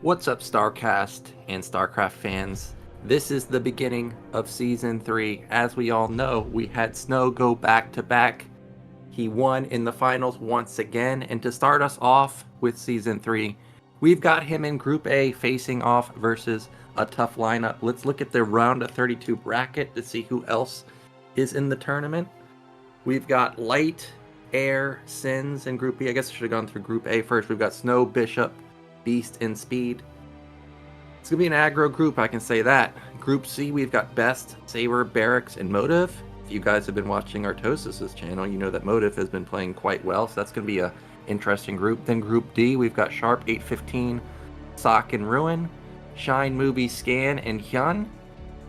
What's up, StarCast and StarCraft fans? This is the beginning of Season 3. As we all know, we had Snow go back-to-back. He won in the finals once again, and to start us off with Season 3, we've got him in Group A facing off versus a tough lineup. Let's look at the round of 32 bracket to see who else is in the tournament. We've got Light, Air, Sins in Group B. I guess I should have gone through Group A first. We've got Snow, Bishop, Beast, and Speed. It's going to be an aggro group, I can say that. Group C, we've got Best, Saber, Barracks, and Motive. If you guys have been watching Artosis' channel, you know that Motive has been playing quite well, so that's going to be a interesting group. Then Group D, we've got Sharp, 815, Sock, and Ruin, Shine, Movie, Scan, and Hyun,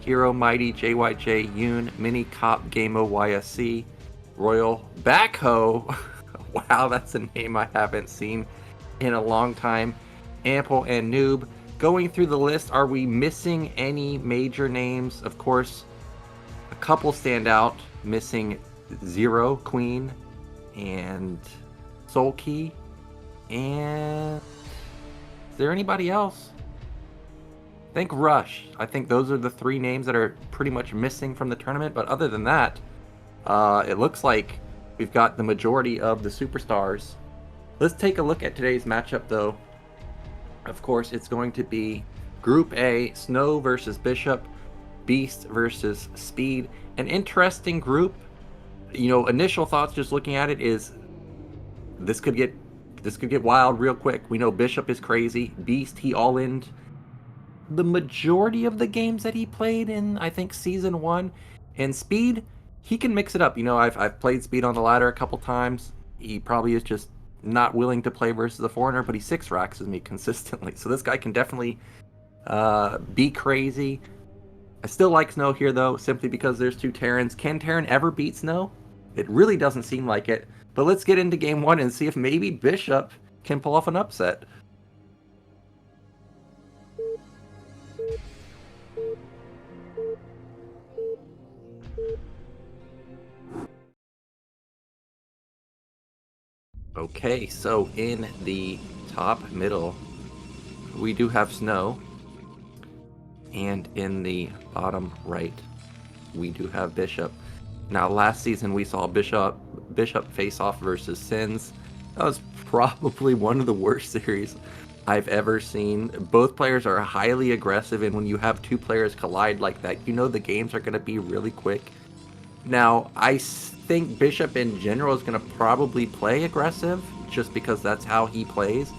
Hero, Mighty, JYJ, Yoon, Mini, Cop, Gameo, YSC, Royal, Backhoe. Wow, that's a name I haven't seen in a long time. Ample, and Noob. Going through the list, are we missing any major names? Of course, a couple stand out. Missing Zero, Queen, and Soul Key. And is there anybody else? I think Rush. I think those are the three names that are pretty much missing from the tournament. But other than that, it looks like we've got the majority of the superstars. Let's take a look at today's matchup, though. Of course, it's going to be Group A, Snow versus Bishop, Beast versus Speed. An interesting group. You know, initial thoughts just looking at it is this could get wild real quick. We know Bishop is crazy. Beast, he all-in'd the majority of the games that he played in, I think, Season 1. And Speed, he can mix it up. You know, I've played Speed on the ladder a couple times. He probably is just not willing to play versus a foreigner, but he 6-racks me consistently. So this guy can definitely be crazy. I still like Snow here, though, simply because there's two Terrans. Can Terran ever beat Snow? It really doesn't seem like it. But let's get into Game 1 and see if maybe Bishop can pull off an upset. Okay, so in the top middle, we do have Snow. And in the bottom right, we do have Bishop. Now, last season we saw Bishop face off versus Sins. That was probably one of the worst series I've ever seen. Both players are highly aggressive, and when you have two players collide like that, you know the games are going to be really quick. Now, I think Bishop in general is going to probably play aggressive, just because that's how he plays.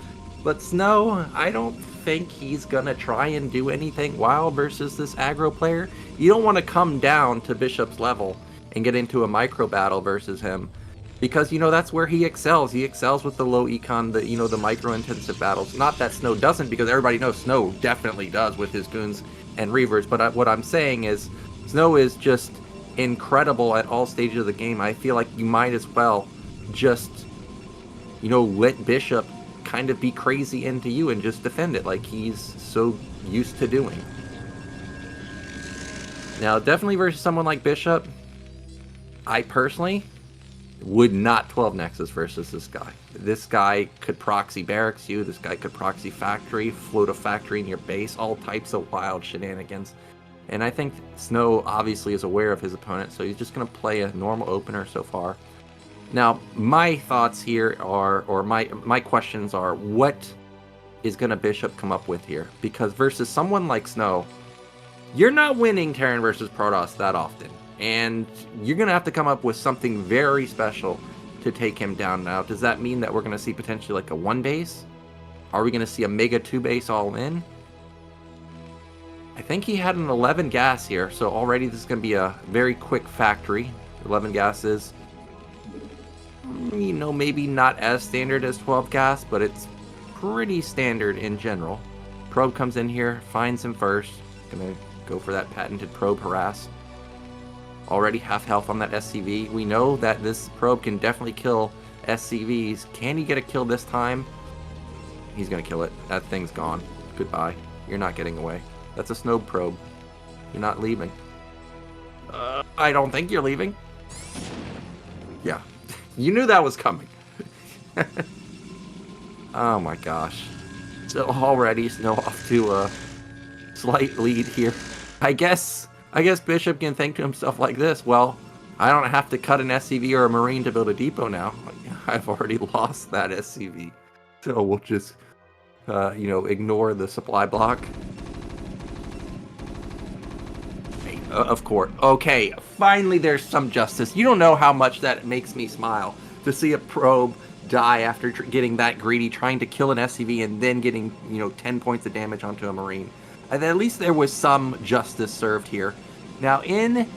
But Snow, I don't think he's going to try and do anything wild versus this aggro player. You don't want to come down to Bishop's level and get into a micro battle versus him, because, you know, that's where he excels. He excels with the low econ, the micro intensive battles. Not that Snow doesn't, because everybody knows Snow definitely does with his goons and reavers. But what I'm saying is, Snow is just incredible at all stages of the game. I feel like you might as well just, you know, let Bishop kind of be crazy into you and just defend it like he's so used to doing. Now, definitely versus someone like Bishop, I personally would not 12 Nexus versus this guy. This guy could proxy barracks you, this guy could proxy factory, float a factory in your base, all types of wild shenanigans. And I think Snow obviously is aware of his opponent, so he's just going to play a normal opener so far. Now, my thoughts here are, or my questions are, what is going to Bishop come up with here? Because versus someone like Snow, you're not winning Terran versus Protoss that often. And you're going to have to come up with something very special to take him down. Now, does that mean that we're going to see potentially like a 1 base? Are we going to see a mega 2 base all in? I think he had an 11 gas here, so already this is going to be a very quick factory. 11 gases, you know, maybe not as standard as 12 gas, but it's pretty standard in general. Probe comes in here, finds him first. Gonna go for that patented probe harass. Already half health on that SCV. We know that this probe can definitely kill SCVs. Can he get a kill this time? He's gonna kill it. That thing's gone. Goodbye. You're not getting away. That's a Snow probe. You're not leaving. I don't think you're leaving. Yeah. You knew that was coming. Oh my gosh. So already Snow off to a slight lead here. I guess Bishop can think to himself like this, well, I don't have to cut an SCV or a Marine to build a depot now. I've already lost that SCV. So we'll just, ignore the supply block. Of course. Okay, finally there's some justice. You don't know how much that makes me smile to see a probe die after getting that greedy, trying to kill an SCV and then getting, 10 points of damage onto a Marine. And at least there was some justice served here. Now in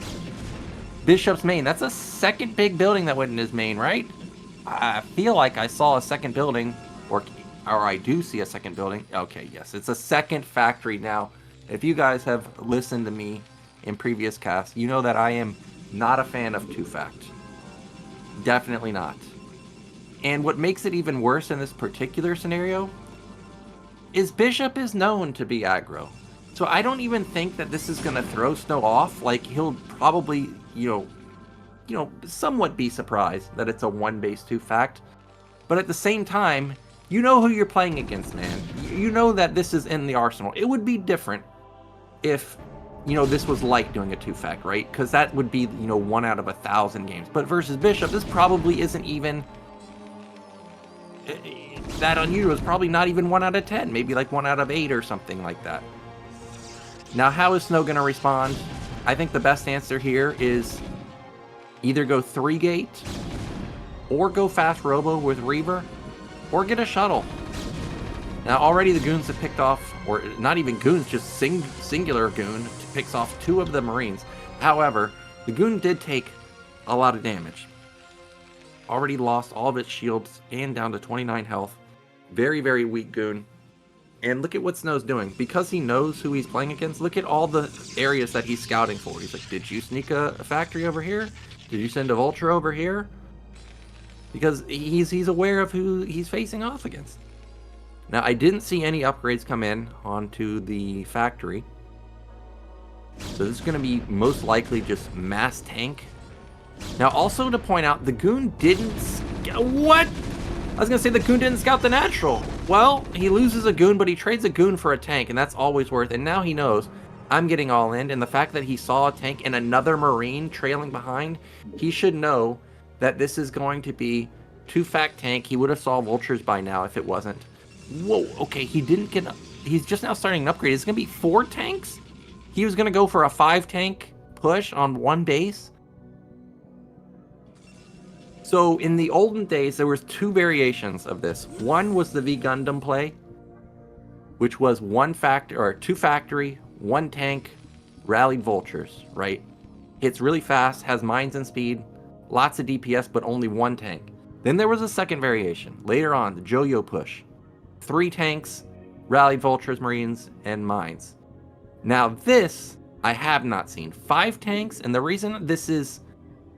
Bishop's main, that's a second big building that went in his main, right? I feel like I saw a second building, or I do see a second building. Okay, yes, it's a second factory now. If you guys have listened to me in previous casts, you know that I am not a fan of two-fact. Definitely not. And what makes it even worse in this particular scenario is Bishop is known to be aggro. So I don't even think that this is going to throw Snow off. Like, he'll probably, somewhat be surprised that it's a 1-base 2-fact. But at the same time, you know who you're playing against, man. You know that this is in the arsenal. It would be different if, this was like doing a 2-fact, right? Because that would be, 1 out of 1,000 games. But versus Bishop, this probably isn't even that unusual. It's probably not even 1 out of 10. Maybe like 1 out of 8 or something like that. Now, how is Snow going to respond? I think the best answer here is either go 3-gate, or go fast robo with Reaver, or get a shuttle. Now, already the goons have picked off, or not even goons, just singular goon picks off 2 of the Marines. However, the goon did take a lot of damage. Already lost all of its shields and down to 29 health. Very, very weak goon. And look at what Snow's doing. Because he knows who he's playing against, look at all the areas that he's scouting for. He's like, did you sneak a factory over here? Did you send a vulture over here? Because he's aware of who he's facing off against. Now, I didn't see any upgrades come in onto the factory. So this is going to be most likely just mass tank. Now, also to point out, the goon didn't... What? I was going to say the goon didn't scout the natural. Well, he loses a goon, but he trades a goon for a tank, and that's always worth it. And now he knows, I'm getting all in, and the fact that he saw a tank and another Marine trailing behind, he should know that this is going to be 2-fact tank. He would have saw vultures by now if it wasn't. Whoa, okay, he didn't get... He's just now starting an upgrade. It's going to be 4 tanks? He was going to go for a 5-tank push on 1 base? So in the olden days, there was 2 variations of this. One was the V Gundam play, which was 2 factory, 1 tank, rallied vultures, right? Hits really fast, has mines and speed, lots of DPS, but only 1 tank. Then there was a second variation. Later on, the Jojo push. 3 tanks, rallied vultures, marines, and mines. Now this, I have not seen. 5 tanks, and the reason this is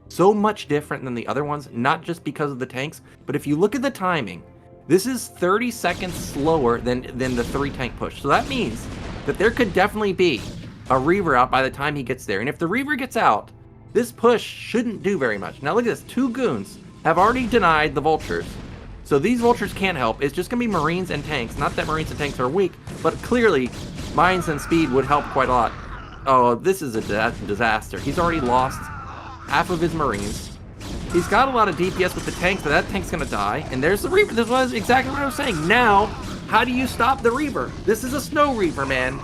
so much different than the other ones, not just because of the tanks, but if you look at the timing, this is 30 seconds slower than the 3-tank push. So that means that there could definitely be a Reaver out by the time he gets there. And if the Reaver gets out, this push shouldn't do very much. Now look at this, 2 goons have already denied the vultures. So these vultures can't help. It's just going to be Marines and tanks. Not that Marines and tanks are weak, but clearly mines and speed would help quite a lot. Oh, this is a disaster. He's already lost half of his Marines. He's got a lot of DPS with the tanks, but that tank's gonna die. And there's the Reaver. This was exactly what I was saying. Now, how do you stop the Reaver? This is a Snow Reaver, man.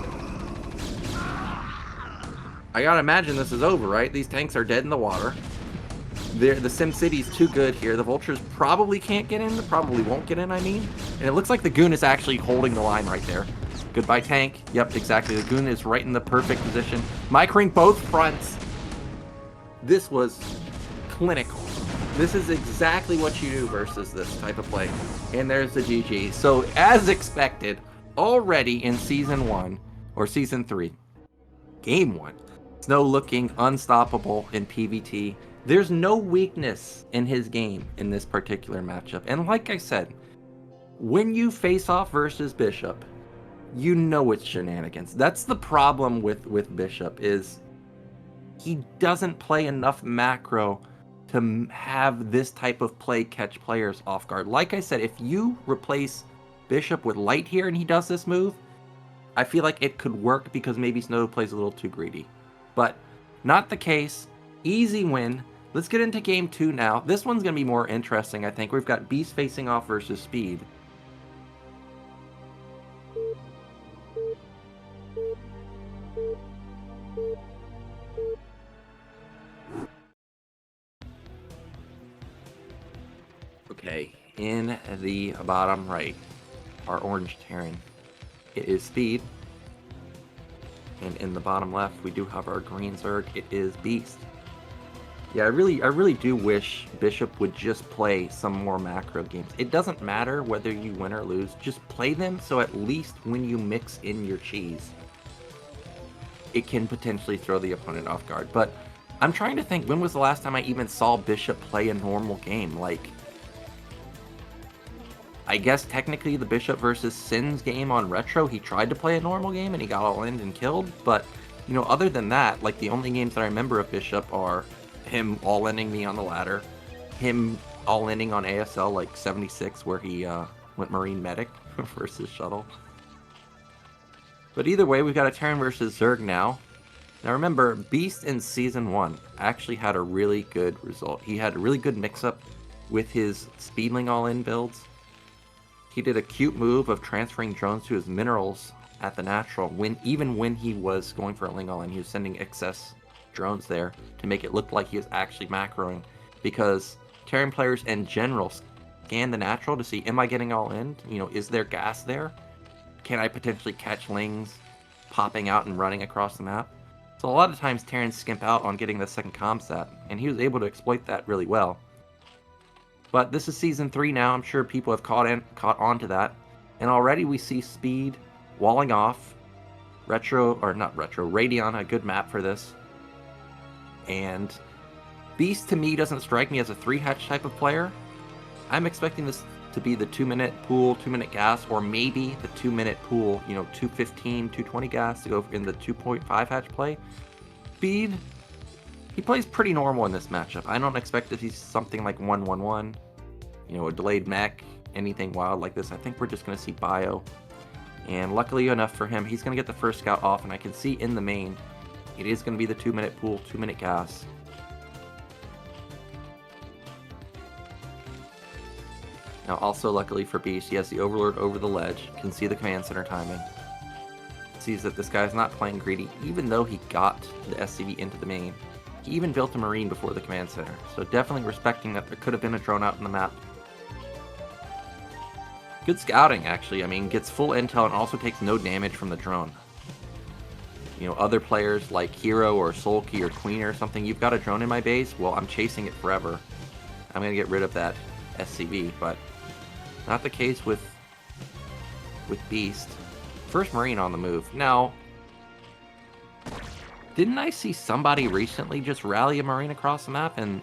I gotta imagine this is over, right? These tanks are dead in the water. The Sim City's too good here. The vultures probably can't get in. Probably won't get in, I mean. And it looks like the goon is actually holding the line right there. Goodbye, tank. Yep, exactly. The goon is right in the perfect position. Micring both fronts. This was clinical. This is exactly what you do versus this type of play. And there's the GG. So, as expected, already in Season 1, or Season 3, Game 1, Snow looking unstoppable in PvT. There's no weakness in his game in this particular matchup. And like I said, when you face off versus Bishop, you know it's shenanigans. That's the problem with Bishop, is he doesn't play enough macro to have this type of play catch players off guard. Like I said, if you replace Bishop with light here and he does this move, I feel like it could work because maybe Snow plays a little too greedy. But not the case. Easy win. Let's get into game 2 now. This one's going to be more interesting, I think. We've got Beast facing off versus Speed. Okay, in the bottom right, our orange Terran, it is Speed. And in the bottom left, we do have our green Zerg, it is Beast. Yeah, I really do wish Bishop would just play some more macro games. It doesn't matter whether you win or lose, just play them so at least when you mix in your cheese, it can potentially throw the opponent off guard. But I'm trying to think, when was the last time I even saw Bishop play a normal game? Like, I guess technically the Bishop versus Sin's game on Retro, he tried to play a normal game and he got all in and killed. But, you know, other than that, like the only games that I remember of Bishop are him all-ending me on the ladder, him all-ending on ASL like 76 where he went Marine Medic versus Shuttle. But either way, we've got a Terran versus Zerg now. Now remember, Beast in Season 1 actually had a really good result. He had a really good mix-up with his Speedling all-in builds. He did a cute move of transferring drones to his minerals at the natural, even when he was going for a Ling all-in. He was sending excess drones there to make it look like he was actually macroing, because Terran players in general scan the natural to see, am I getting all in? You know, is there gas there? Can I potentially catch Lings popping out and running across the map? So a lot of times Terrans skimp out on getting the second comsat, and he was able to exploit that really well. But this is Season 3 now, I'm sure people have caught on to that, and already we see Speed walling off. Radion, a good map for this. And Beast to me doesn't strike me as a 3-hatch type of player. I'm expecting this to be the 2-minute pool, 2-minute gas, or maybe the 2-minute pool, you know, 215, 220 gas to go in the 2.5 hatch play. Speed, he plays pretty normal in this matchup. I don't expect to see something like 1-1-1, you know, a delayed mech, anything wild like this. I think we're just going to see bio. And luckily enough for him, he's going to get the first scout off, and I can see in the main, it is going to be the 2-minute pool, 2-minute gas. Now also luckily for Beast, he has the Overlord over the ledge, can see the command center timing. Sees that this guy's not playing greedy, even though he got the SCV into the main. He even built a Marine before the command center, so definitely respecting that there could have been a drone out in the map. Good scouting, actually. I mean, gets full intel and also takes no damage from the drone. You know, other players like Hero or Sulky or Queen or something, you've got a drone in my base, well, I'm chasing it forever. I'm going to get rid of that SCV, but not the case with Beast. First Marine on the move. Now, didn't I see somebody recently just rally a Marine across the map and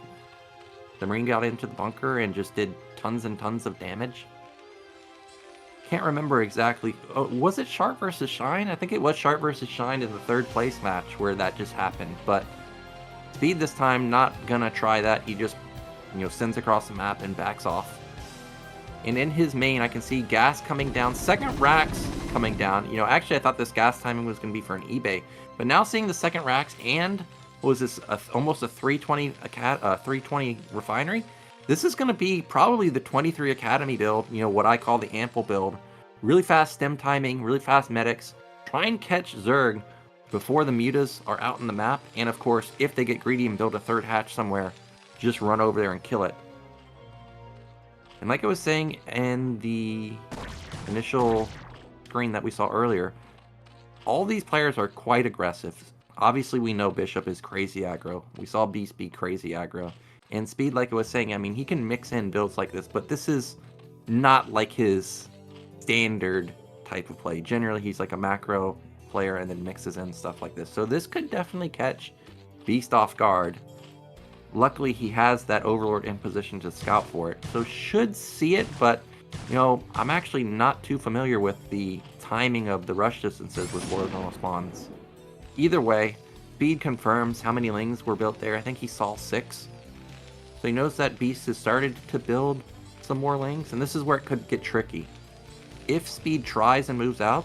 the Marine got into the bunker and just did tons and tons of damage? Can't remember exactly. Oh, was it Sharp versus Shine? I think it was Sharp versus Shine in the 3rd place match where that just happened. But Speed this time not gonna try that. He just, you know, sends across the map and backs off. And in his main, I can see gas coming down, second racks coming down. You know, actually I thought this gas timing was gonna be for an eBay, but now seeing the second racks and what was this, almost a 320 refinery. This is going to be probably the 23 Academy build, you know, what I call the ample build. Really fast stem timing, really fast medics. Try and catch Zerg before the mutas are out in the map. And of course, if they get greedy and build a 3rd hatch somewhere, just run over there and kill it. And like I was saying in the initial screen that we saw earlier, all these players are quite aggressive. Obviously, we know Bishop is crazy aggro. We saw Beast be crazy aggro. And Speed, like I was saying, I mean, he can mix in builds like this, but this is not like his standard type of play. Generally, he's like a macro player and then mixes in stuff like this. So this could definitely catch Beast off guard. Luckily, he has that Overlord in position to scout for it. So should see it, but, you know, I'm actually not too familiar with the timing of the rush distances with horizontal spawns. Either way, Speed confirms how many Lings were built there. I think he saw 6. So he knows that Beast has started to build some more Lings, and this is where it could get tricky. if Speed tries and moves out,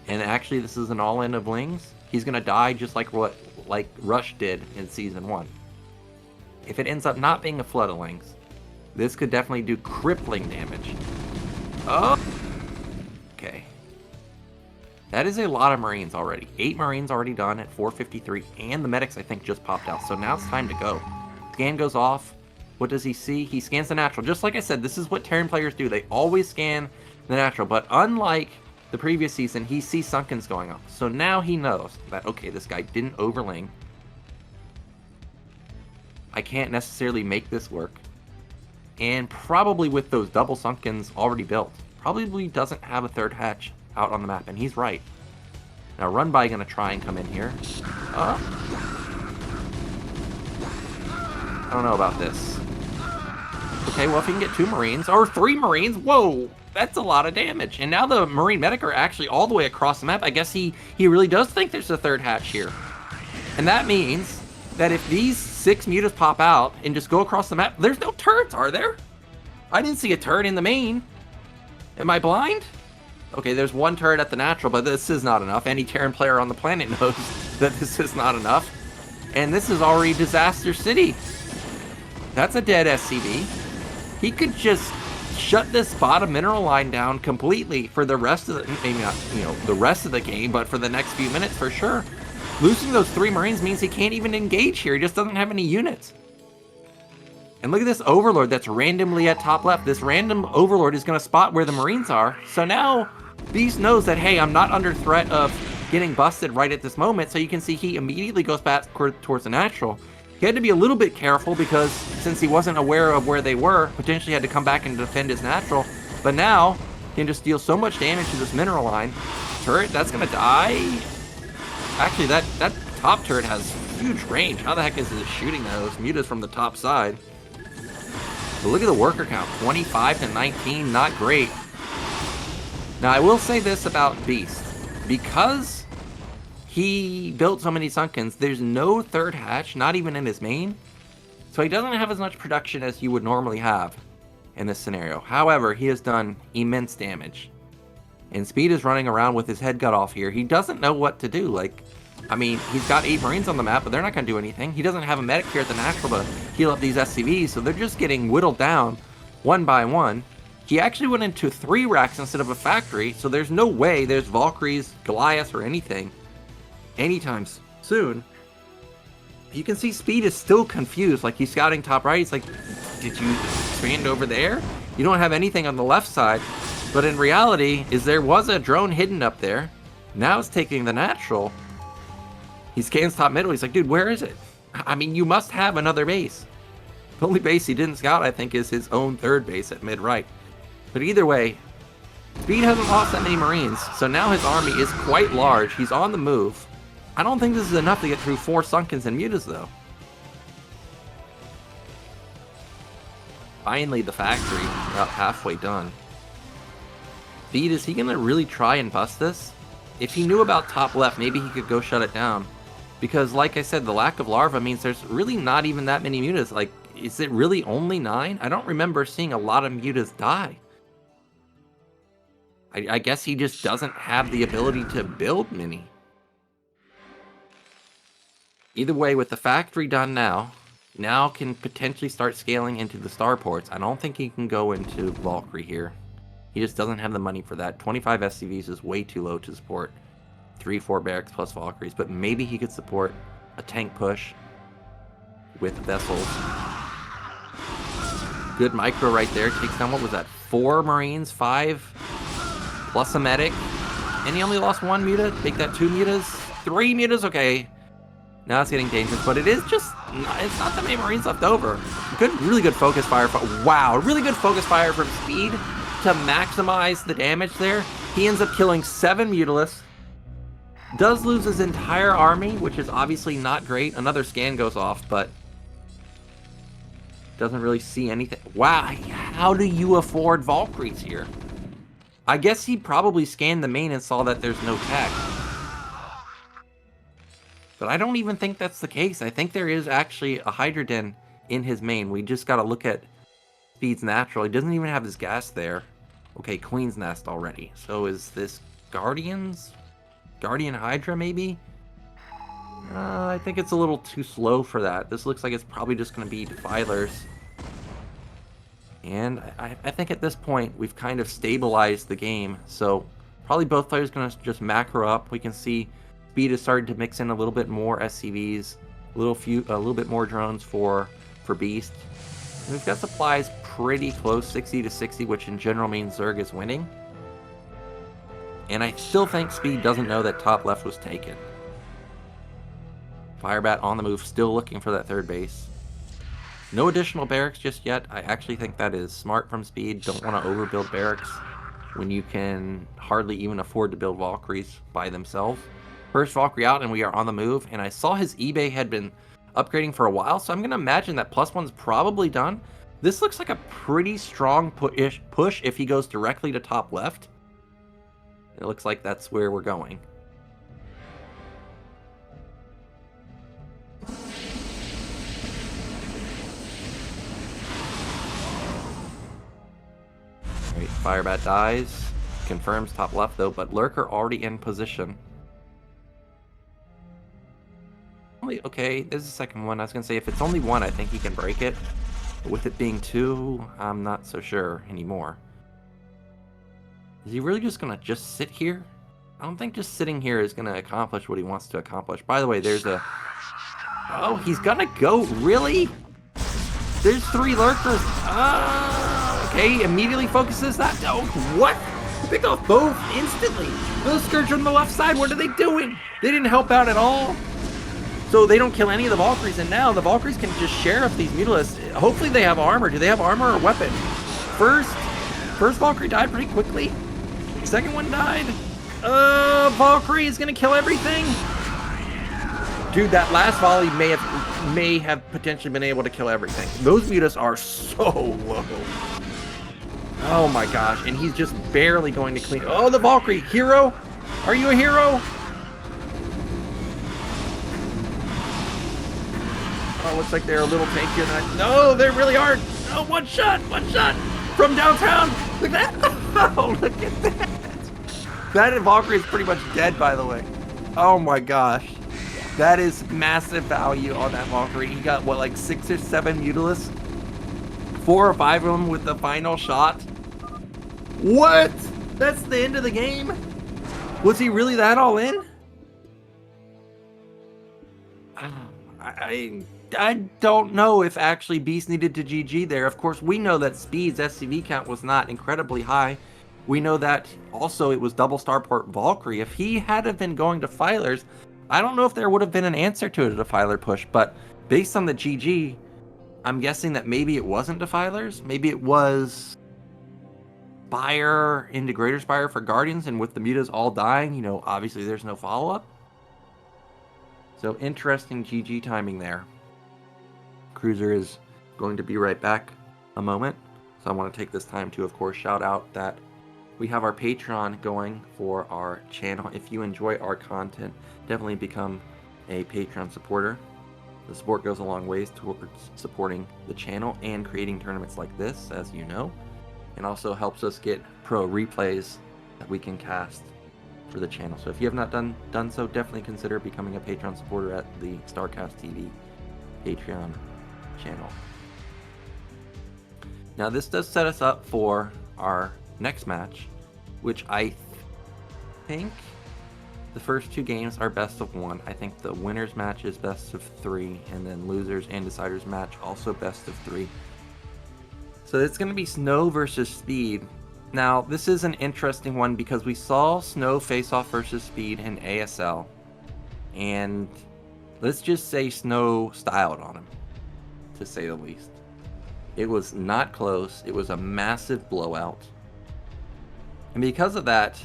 and actually this is an all-in of Lings, he's going to die just like Rush did in Season 1. If it ends up not being a flood of Lings, this could definitely do crippling damage. Oh! Okay. That is a lot of Marines already. 8 Marines already done at 453, and the medics, I think, just popped out. So now it's time to go. Scan goes off. What does he see? He scans the natural. Just like I said, this is what Terran players do. They always scan the natural. But unlike the previous season, he sees Sunkens going off. So now he knows that, okay, this guy didn't overling. I can't necessarily make this work. And probably with those double Sunkens already built, probably doesn't have a third hatch out on the map, and he's right. Now Run By gonna try and come in here. I don't know about this. Okay, well if he can get 2 Marines, or 3 Marines, whoa! That's a lot of damage. And now the Marine Medic are actually all the way across the map. I guess he really does think there's a third hatch here. And that means that if these 6 mutas pop out and just go across the map, there's no turrets, are there? I didn't see a turret in the main. Am I blind? Okay, there's 1 turret at the natural, but this is not enough. Any Terran player on the planet knows that this is not enough. And this is already Disaster City. That's a dead SCV. He could just shut this bottom mineral line down completely for the rest of the, maybe not, the rest of the game, but for the next few minutes for sure. Losing those 3 Marines means he can't even engage here. He just doesn't have any units. And look at this Overlord that's randomly at top left. This random Overlord is going to spot where the Marines are. So now Beast knows that, hey, I'm not under threat of getting busted right at this moment. So you can see he immediately goes back towards the natural. He had to be a little bit careful because since he wasn't aware of where they were, potentially had to come back and defend his natural. But now he can just deal so much damage to this mineral line. Turret, that's going to die. Actually, that top turret has huge range. How the heck is it shooting those mutas from the top side? But look at the worker count, 25 to 19, not great. Now, I will say this about Beast. Because he built so many Sunkens, there's no third hatch, not even in his main. So he doesn't have as much production as you would normally have in this scenario. However, he has done immense damage. And Speed is running around with his head cut off here. He doesn't know what to do. Like, I mean, he's got 8 Marines on the map, but they're not going to do anything. He doesn't have a medic here at the natural to heal up these SCVs, so they're just getting whittled down one by one. He actually went into 3 racks instead of a factory, so there's no way there's Valkyries, Goliaths, or anything anytime soon. You can see Speed is still confused. Like, he's scouting top right. He's like, did you expand over there? You don't have anything on the left side. But in reality, there was a drone hidden up there. Now it's taking the natural. He scans top middle. He's like, dude, where is it? I mean, you must have another base. The only base he didn't scout, I think, is his own third base at mid-right. But either way, Speed hasn't lost that many Marines. So now his army is quite large. He's on the move. I don't think this is enough to get through 4 Sunkens and Mutas, though. Finally, the factory, about halfway done. Speed, is he going to really try and bust this? If he knew about top left, maybe he could go shut it down. Because, like I said, the lack of larva means there's really not even that many mutas. Like, is it really only 9? I don't remember seeing a lot of mutas die. I guess he just doesn't have the ability to build many. Either way, with the factory done now can potentially start scaling into the starports. I don't think he can go into Valkyrie here. He just doesn't have the money for that. 25 SCVs is way too low to support 3-4 barracks plus Valkyries, but maybe he could support a tank push with vessels. Good micro right there. Takes down, what was that, 4 Marines, 5, plus a medic. And he only lost 1 muta. Take that, 2 mutas, 3 mutas, okay. Now it's getting dangerous, but it's not that many Marines left over. Really good focus fire. Wow, really good focus fire from Speed to maximize the damage there. He ends up killing 7 Mutalisks. Does lose his entire army, which is obviously not great. Another scan goes off, but doesn't really see anything. Wow, how do you afford Valkyries here? I guess he probably scanned the main and saw that there's no tech. But I don't even think that's the case. I think there is actually a Hydroden in his main. We just got to look at Speed's natural. He doesn't even have his gas there. Okay, Queen's Nest already. So is this Guardians? Guardian Hydra, maybe? I think it's a little too slow for that. This looks like it's probably just going to be Defilers. And I think at this point, we've kind of stabilized the game. So probably both players going to just macro up. We can see Speed is starting to mix in a little bit more SCVs, a little bit more drones for Beast. And we've got supplies pretty close, 60 to 60, which in general means Zerg is winning. And I still think Speed doesn't know that top left was taken. Firebat on the move, still looking for that third base. No additional barracks just yet. I actually think that is smart from Speed. Don't want to overbuild barracks when you can hardly even afford to build Valkyries by themselves. First Valkyrie out, and we are on the move. And I saw his eBay had been upgrading for a while, so I'm going to imagine that +1's probably done. This looks like a pretty strong push if he goes directly to top left. It looks like that's where we're going. Alright, Firebat dies. Confirms top left though, but Lurker already in position. Okay, this is the second one. I was going to say, if it's only one, I think he can break it. But with it being two, I'm not so sure anymore. Is he really just going to just sit here? I don't think just sitting here is going to accomplish what he wants to accomplish. By the way, there's a... Oh, he's going to go? Really? There's 3 Lurkers. Okay, immediately focuses that. Oh, what? Pick off both instantly. Those Scourge on the left side, what are they doing? They didn't help out at all. So they don't kill any of the Valkyries, and now the Valkyries can just sheriff these Mutalisks. Hopefully they have armor. Do they have armor or weapon? First Valkyrie died pretty quickly. Second one died. Valkyrie is gonna kill everything. Dude, that last volley may have potentially been able to kill everything. Those Mutalisks are so low. Oh my gosh, and he's just barely going to clean. Oh, the Valkyrie, hero? Are you a hero? Oh, looks like they're a little tankier than I... No, they really aren't. Oh, one shot from downtown. Look at that. Oh, look at that. That Valkyrie is pretty much dead, by the way. Oh my gosh. That is massive value on that Valkyrie. He got, what, like 6 or 7 Mutalisks? 4 or 5 of them with the final shot? What? That's the end of the game? Was he really that all in? I don't know if actually Beast needed to GG there. Of course, we know that Speed's SCV count was not incredibly high. We know that also it was double Starport Valkyrie. If he had been going Defilers, I don't know if there would have been an answer to a Defiler push, but based on the GG, I'm guessing that maybe it wasn't Defilers. Maybe it was Spire into Greater Spire for Guardians, and with the Mutas all dying, you know, obviously there's no follow-up. So interesting GG timing there. Cruiser is going to be right back a moment. So I want to take this time to, of course, shout out that we have our Patreon going for our channel. If you enjoy our content, definitely become a Patreon supporter. The support goes a long ways towards supporting the channel and creating tournaments like this, as you know. And also helps us get pro replays that we can cast for the channel. So if you have not done so, definitely consider becoming a Patreon supporter at the StarCastTV Patreon channel. Now this does set us up for our next match, which I think the first 2 games are best of 1. I think the winners match is best of 3, and then losers and deciders match also best of 3. So it's going to be Snow versus Speed. Now this is an interesting one because we saw Snow face off versus Speed in ASL, and let's just say Snow styled on him, to say the least. It was not close. It was a massive blowout. And because of that,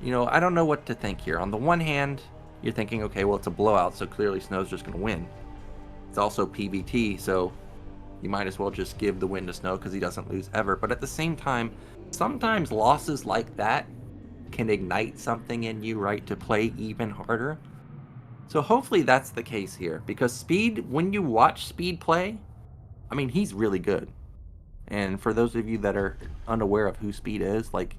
you know, I don't know what to think here. On the one hand, you're thinking, okay, well, it's a blowout, so clearly Snow's just going to win. It's also PBT, so you might as well just give the win to Snow because he doesn't lose ever. But at the same time, sometimes losses like that can ignite something in you, right, to play even harder. So hopefully that's the case here, because Speed, when you watch Speed play, I mean, he's really good. And for those of you that are unaware of who Speed is, like,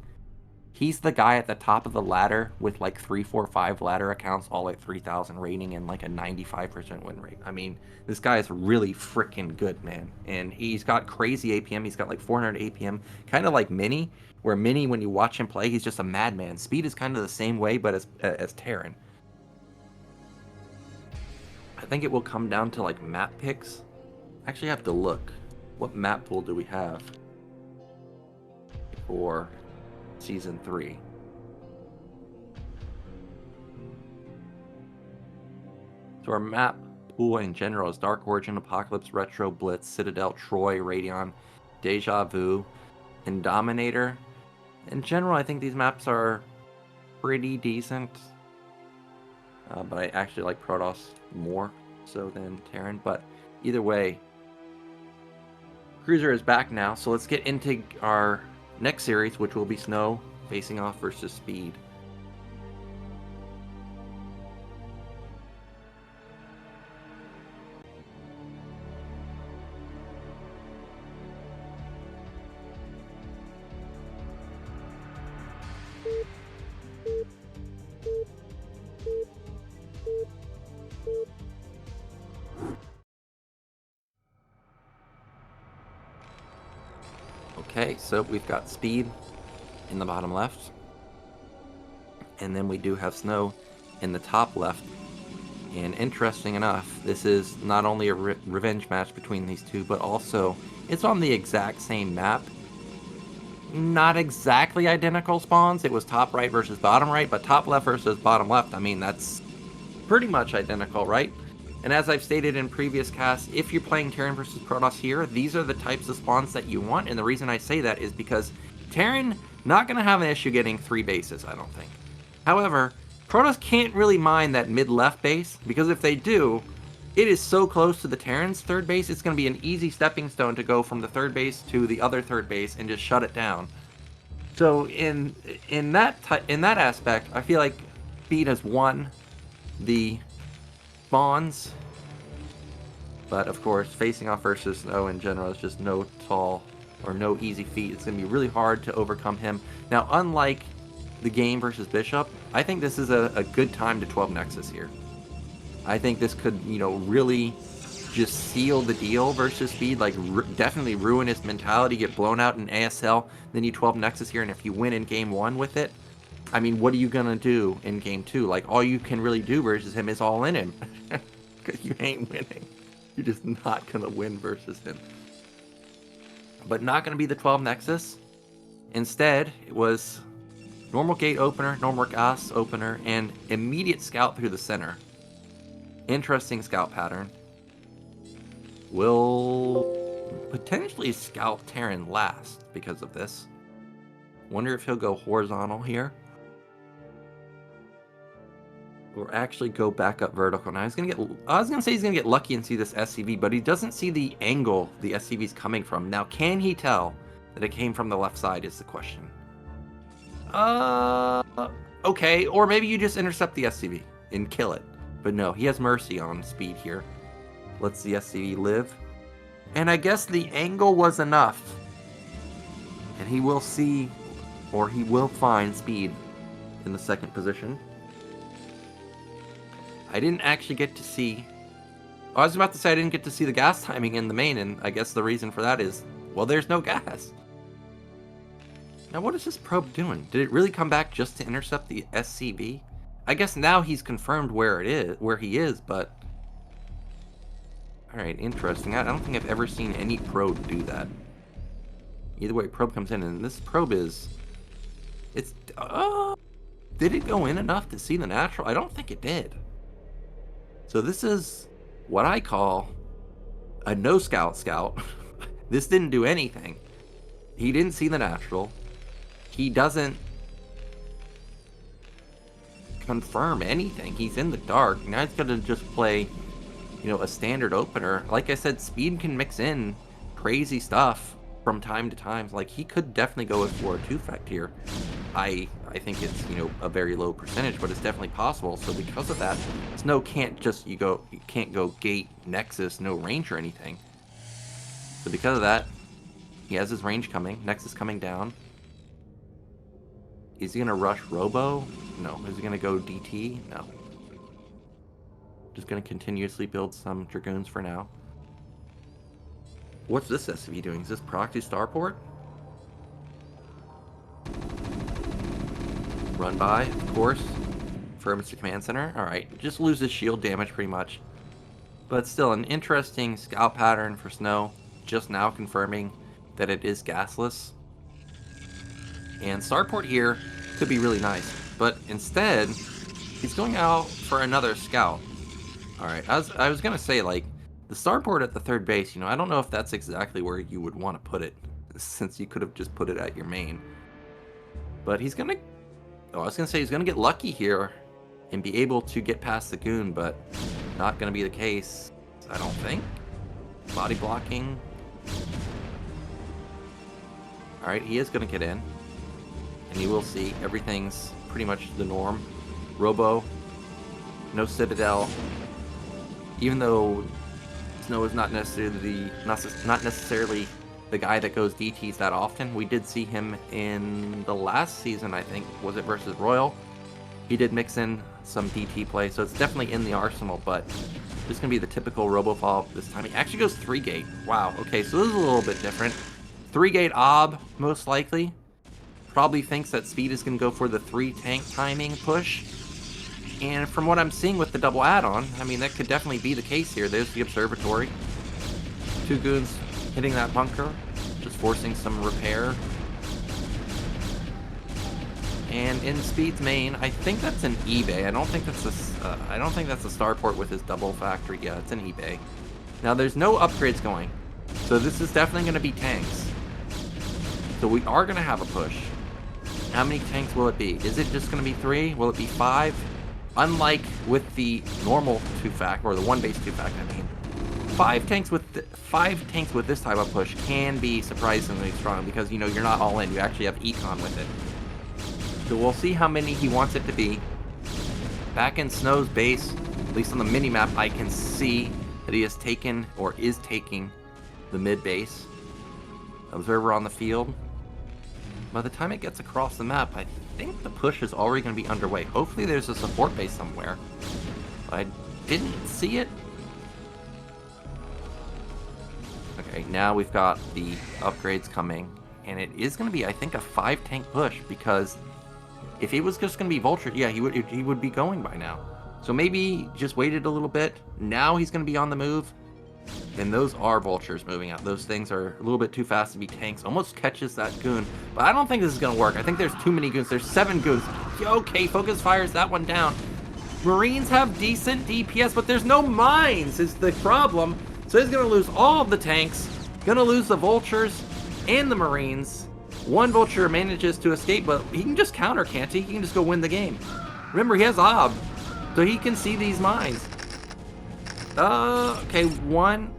he's the guy at the top of the ladder with like 3, 4, 5 ladder accounts, all at 3,000 rating and like a 95% win rate. I mean, this guy is really freaking good, man. And he's got crazy APM. He's got like 400 APM, kind of like Mini, where Mini, when you watch him play, he's just a madman. Speed is kind of the same way, but as Terran. I think it will come down to like map picks. Actually, I have to look. What map pool do we have for Season 3? So our map pool in general is Dark Origin, Apocalypse, Retro, Blitz, Citadel, Troy, Radion, Deja Vu, and Dominator. In general, I think these maps are pretty decent. But I actually like Protoss more so than Terran. But either way, Cruiser is back now. So let's get into our next series, which will be Snow facing off versus Speed. Okay, so we've got Speed in the bottom left, and then we do have Snow in the top left. And interesting enough, this is not only a revenge match between these two, but also it's on the exact same map. Not exactly identical spawns. It was top right versus bottom right, but top left versus bottom left. I mean, that's pretty much identical, right? And as I've stated in previous casts, if you're playing Terran versus Protoss here, these are the types of spawns that you want. And the reason I say that is because Terran, not going to have an issue getting 3 bases, I don't think. However, Protoss can't really mine that mid-left base, because if they do, it is so close to the Terran's third base, it's going to be an easy stepping stone to go from the third base to the other third base and just shut it down. So in that aspect, I feel like Speed has won the spawns, but of course, facing off versus Snow in general is just no tall or no easy feat. It's going to be really hard to overcome him. Now, unlike the game versus Bishop, I think this is a good time to 12 Nexus here. I think this could, really just seal the deal versus Speed, like definitely ruin his mentality, get blown out in ASL, then you 12 Nexus here, and if you win in game 1 with it, I mean, what are you going to do in game 2? Like, all you can really do versus him is all in him. Because you ain't winning. You're just not going to win versus him. But not going to be the 12 Nexus. Instead, it was normal gate opener, normal gas opener, and immediate scout through the center. Interesting scout pattern. Will potentially scout Terran last because of this. Wonder if he'll go horizontal here. Or actually go back up vertical. Now I was gonna say he's gonna get lucky and see this SCV, but he doesn't see the angle the SCV's coming from. Now, can he tell that it came from the left side is the question. Okay, or maybe you just intercept the SCV and kill it. But no, he has mercy on Speed here. Lets the SCV live. And I guess the angle was enough. And he will see, or he will find Speed in the second position. I didn't actually get to see... I was about to say I didn't get to see the gas timing in the main, and I guess the reason for that is, well, there's no gas. Now, what is this probe doing? Did it really come back just to intercept the SCV? I guess now he's confirmed where he is, but... Alright, interesting. I don't think I've ever seen any probe do that. Either way, probe comes in, and this probe is... It's... did it go in enough to see the natural? I don't think it did. So this is what I call a no scout. This didn't do anything. He didn't see the natural. He doesn't confirm anything. He's in the dark. Now he's gonna just play, a standard opener. Like I said, Speed can mix in crazy stuff from time to time. Like, he could definitely go for a 2-fect here. I think it's, a very low percentage, but it's definitely possible. So because of that, Snow can't just, you can't go gate, Nexus, no range or anything. So because of that, He has his range coming. Next is coming down. Is he going to rush Robo? No. Is he going to go DT? No. Just going to continuously build some Dragoons for now. What's this SCV doing? Is this Proxy Starport? Run by, of course. Affirms the command center. Alright, just loses shield damage pretty much. But still, an interesting scout pattern for Snow. Just now confirming that it is gasless. And Starport here could be really nice. But instead, he's going out for another scout. Alright, I was going to say, like, the Starport at the third base, you know, I don't know if that's exactly where you would want to put it. Since you could have just put it at your main. But he's going to... Oh, I was going to say he's going to get lucky here and be able to get past the goon, but not going to be the case, I don't think. Body blocking. Alright, he is going to get in. And you will see everything's pretty much the norm. Robo. No Citadel. Even though Snow is not necessarily the guy that goes DTs that often. We did see him in the last season, I think. Was it versus Royal? He did mix in some DT play, so it's definitely in the arsenal, but this is going to be the typical Robo-Fall this time. He actually goes 3-gate. Wow, okay, so this is a little bit different. 3-gate Ob, most likely. Probably thinks that Speed is going to go for the 3-tank timing push. And from what I'm seeing with the double add-on, I mean, that could definitely be the case here. There's the Observatory. 2 goons hitting that bunker, just forcing some repair. And in Speed's main, I think that's an eBay. I don't think that's a Starport with his double factory. Yeah, it's an eBay. Now there's no upgrades going, so this is definitely going to be tanks. So we are going to have a push. How many tanks will it be? Is it just going to be 3? Will it be 5? Unlike with the normal 2-fact, or the 1-base 2-fact, I mean. 5 tanks with this type of push can be surprisingly strong because, you know, you're not all in. You actually have econ with it. So we'll see how many he wants it to be. Back in Snow's base, at least on the mini-map, I can see that he has taken, or is taking, the mid-base. Observer on the field. By the time it gets across the map, I think the push is already going to be underway. Hopefully there's a support base somewhere. I didn't see it. Okay, now we've got the upgrades coming. And it is going to be, I think, a 5-tank push, because if it was just going to be Vulture, yeah, he would be going by now. So maybe just waited a little bit. Now he's going to be on the move. And those are Vultures moving out. Those things are a little bit too fast to be tanks. Almost catches that goon. But I don't think this is going to work. I think there's too many goons. There's 7 goons. Okay, Focus fires that one down. Marines have decent DPS, but there's no mines is the problem. So he's going to lose all of the tanks. Going to lose the Vultures and the Marines. One Vulture manages to escape, but he can just counter, can't he? He can just go win the game. Remember, he has Ob, so he can see these mines. Okay, 1.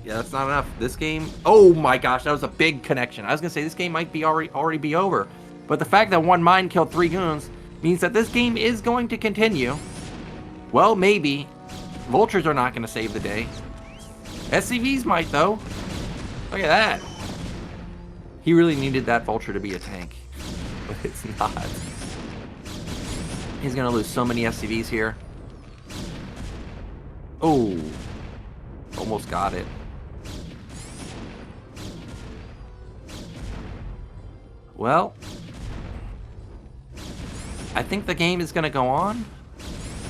Yeah, that's not enough. This game... Oh my gosh, that was a big connection. I was going to say, this game might be already be over. But the fact that 1 mine killed 3 goons means that this game is going to continue. Well, maybe. Vultures are not going to save the day. SCVs might, though. Look at that. He really needed that Vulture to be a tank. But it's not. He's going to lose so many SCVs here. Oh. Almost got it. Well. I think the game is going to go on.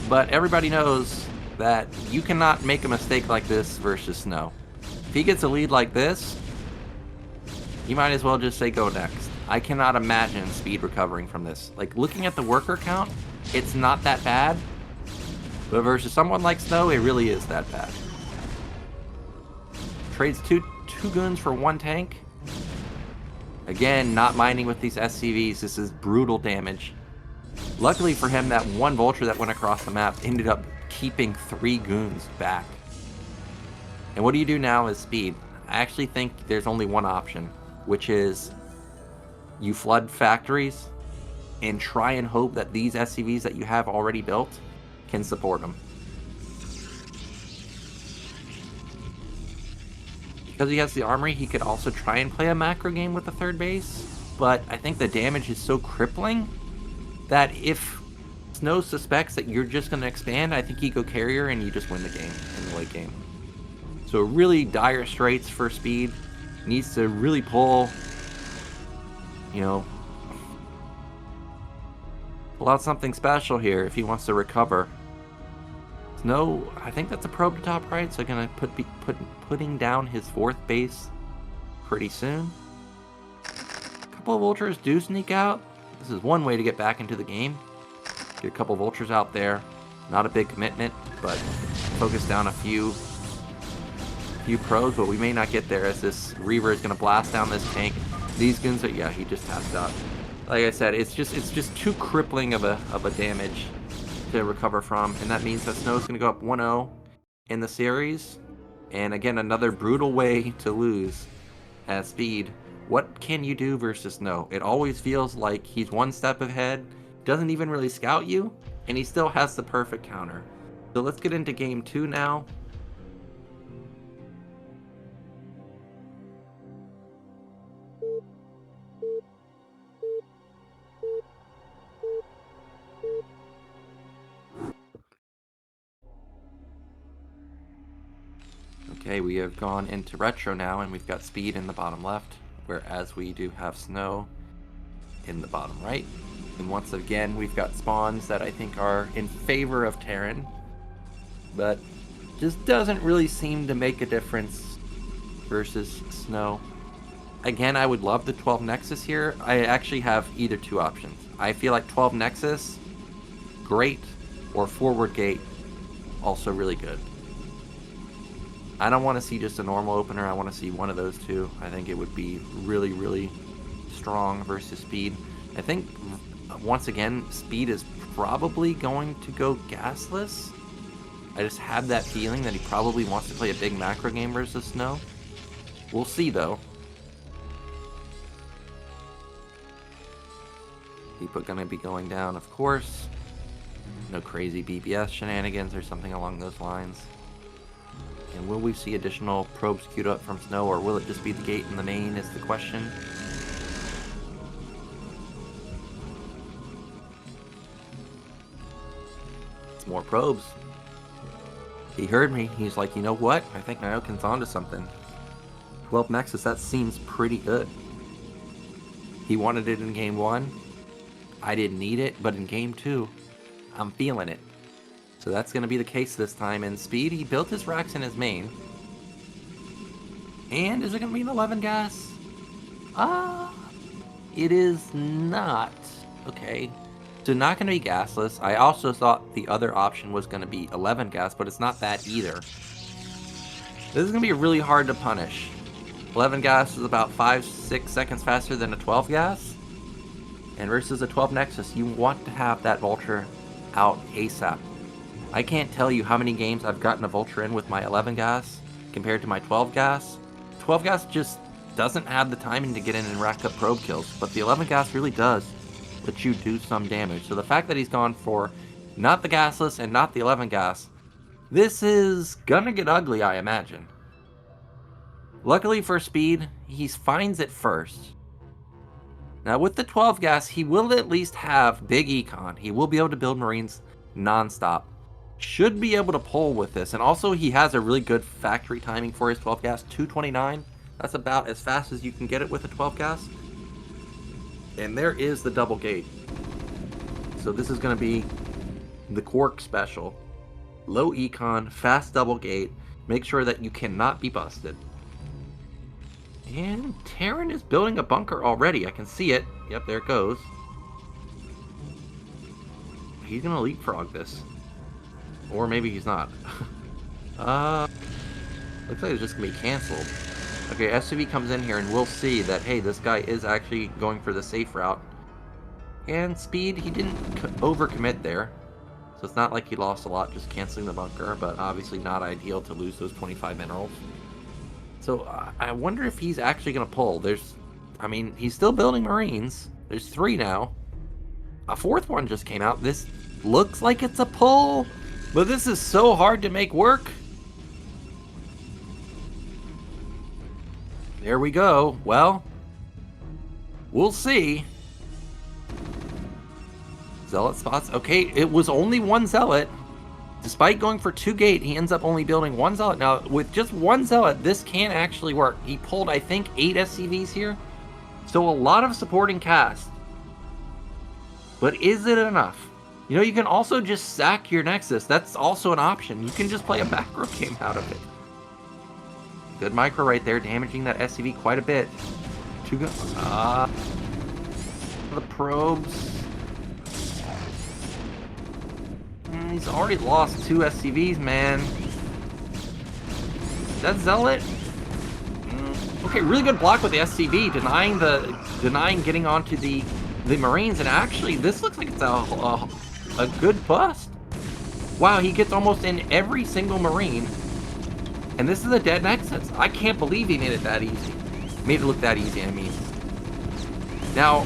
But everybody knows that you cannot make a mistake like this versus Snow. If he gets a lead like this, you might as well just say go next. I cannot imagine Speed recovering from this. Like, looking at the worker count, it's not that bad. But versus someone like Snow, it really is that bad. Trades two goons for 1 tank. Again, not mining with these SCVs. This is brutal damage. Luckily for him, that 1 Vulture that went across the map ended up keeping 3 goons back. And what do you do now as Speed? I actually think there's only one option, which is you flood factories and try and hope that these SCVs that you have already built can support them. because he has the armory, he could also try and play a macro game with the third base. But I think the damage is so crippling that if Snow suspects that you're just going to expand, I think you go carrier and you just win the game in the late game. So really dire straits for Speed. Needs to really pull, you know, pull out something special here if he wants to recover. Snow, I think that's a probe to top right, so gonna putting down his fourth base pretty soon. A couple of vultures do sneak out. This is one way to get back into the game. Get a couple vultures out there. Not a big commitment, but focus down a few probes, but we may not get there as this Reaver is gonna blast down this tank. These goons are, yeah, he just tapped out. Like I said, it's just too crippling of a damage to recover from, and that means that Snow's going to go up 1-0 in the series, and again, another brutal way to lose as Speed. What can you do versus Snow? It always feels like he's one step ahead, doesn't even really scout you, and he still has the perfect counter. So let's get into game 2 now. Okay, we have gone into retro now, and we've got Speed in the bottom left, whereas we do have Snow in the bottom right. And once again, we've got spawns that I think are in favor of Terran, but just doesn't really seem to make a difference versus Snow. Again, I would love the 12 Nexus here. I actually have either two options. I feel like 12 Nexus, great, or forward gate, also really good. I don't want to see just a normal opener. I want to see one of those two. I think it would be really, really strong versus Speed. I think, once again, Speed is probably going to go gasless. I just have that feeling that he probably wants to play a big macro game versus Snow. We'll see, though. People gonna be going down, of course. No crazy BBS shenanigans or something along those lines. And will we see additional probes queued up from Snow, or will it just be the gate in the main is the question. It's more probes. He heard me. He's like, you know what? I think Nyoken's onto something. 12 Nexus, that seems pretty good. He wanted it in game 1. I didn't need it, but in game 2, I'm feeling it. So that's going to be the case this time. In Speed, he built his racks in his main. And is it going to be an 11 gas? It is not. Okay. So not going to be gasless. I also thought the other option was going to be 11 gas, but it's not that either. This is going to be really hard to punish. 11 gas is about 5-6 seconds faster than a 12 gas. And versus a 12 Nexus, you want to have that Vulture out ASAP. I can't tell you how many games I've gotten a Vulture in with my 11 gas compared to my 12 gas. 12 gas just doesn't have the timing to get in and rack up probe kills, but the 11 gas really does let you do some damage. So the fact that he's gone for not the gasless and not the 11 gas, this is gonna get ugly, I imagine. Luckily for Speed, he finds it first. Now with the 12 gas, he will at least have big econ. He will be able to build Marines non-stop. Should be able to pull with this. And also he has a really good factory timing for his 12 gas, 229. That's about as fast as you can get it with a 12 gas. And there is the double gate. So this is going to be the Quark special. Low econ, fast double gate. Make sure that you cannot be busted. And Terran is building a bunker already. I can see it. Yep, there it goes. He's going to leapfrog this. Or maybe he's not. Looks like it's just going to be canceled. Okay, SCV comes in here and we'll see that, hey, this guy is actually going for the safe route. And Speed, he didn't overcommit there. So it's not like he lost a lot just canceling the bunker, but obviously not ideal to lose those 25 minerals. So I wonder if he's actually going to pull. I mean, he's still building Marines. There's 3 now. A 4th one just came out. This looks like it's a pull, but this is so hard to make work. There we go. Well, we'll see. Zealot spots. Okay, it was only one Zealot. Despite going for 2 gate, he ends up only building 1 Zealot. Now, with just 1 Zealot, this can actually work. He pulled, I think, 8 SCVs here. So a lot of supporting cast. But is it enough? You know, you can also just sack your Nexus. That's also an option. You can just play a back row game out of it. Good micro right there, damaging that SCV quite a bit. The probes. He's already lost 2 SCVs, man. That Zealot. Okay, really good block with the SCV, denying getting onto the Marines, and actually, this looks like it's a good bust. Wow, he gets almost in every single Marine, and this is a dead Nexus. I can't believe he made it that easy. Made it look that easy, I mean. Now,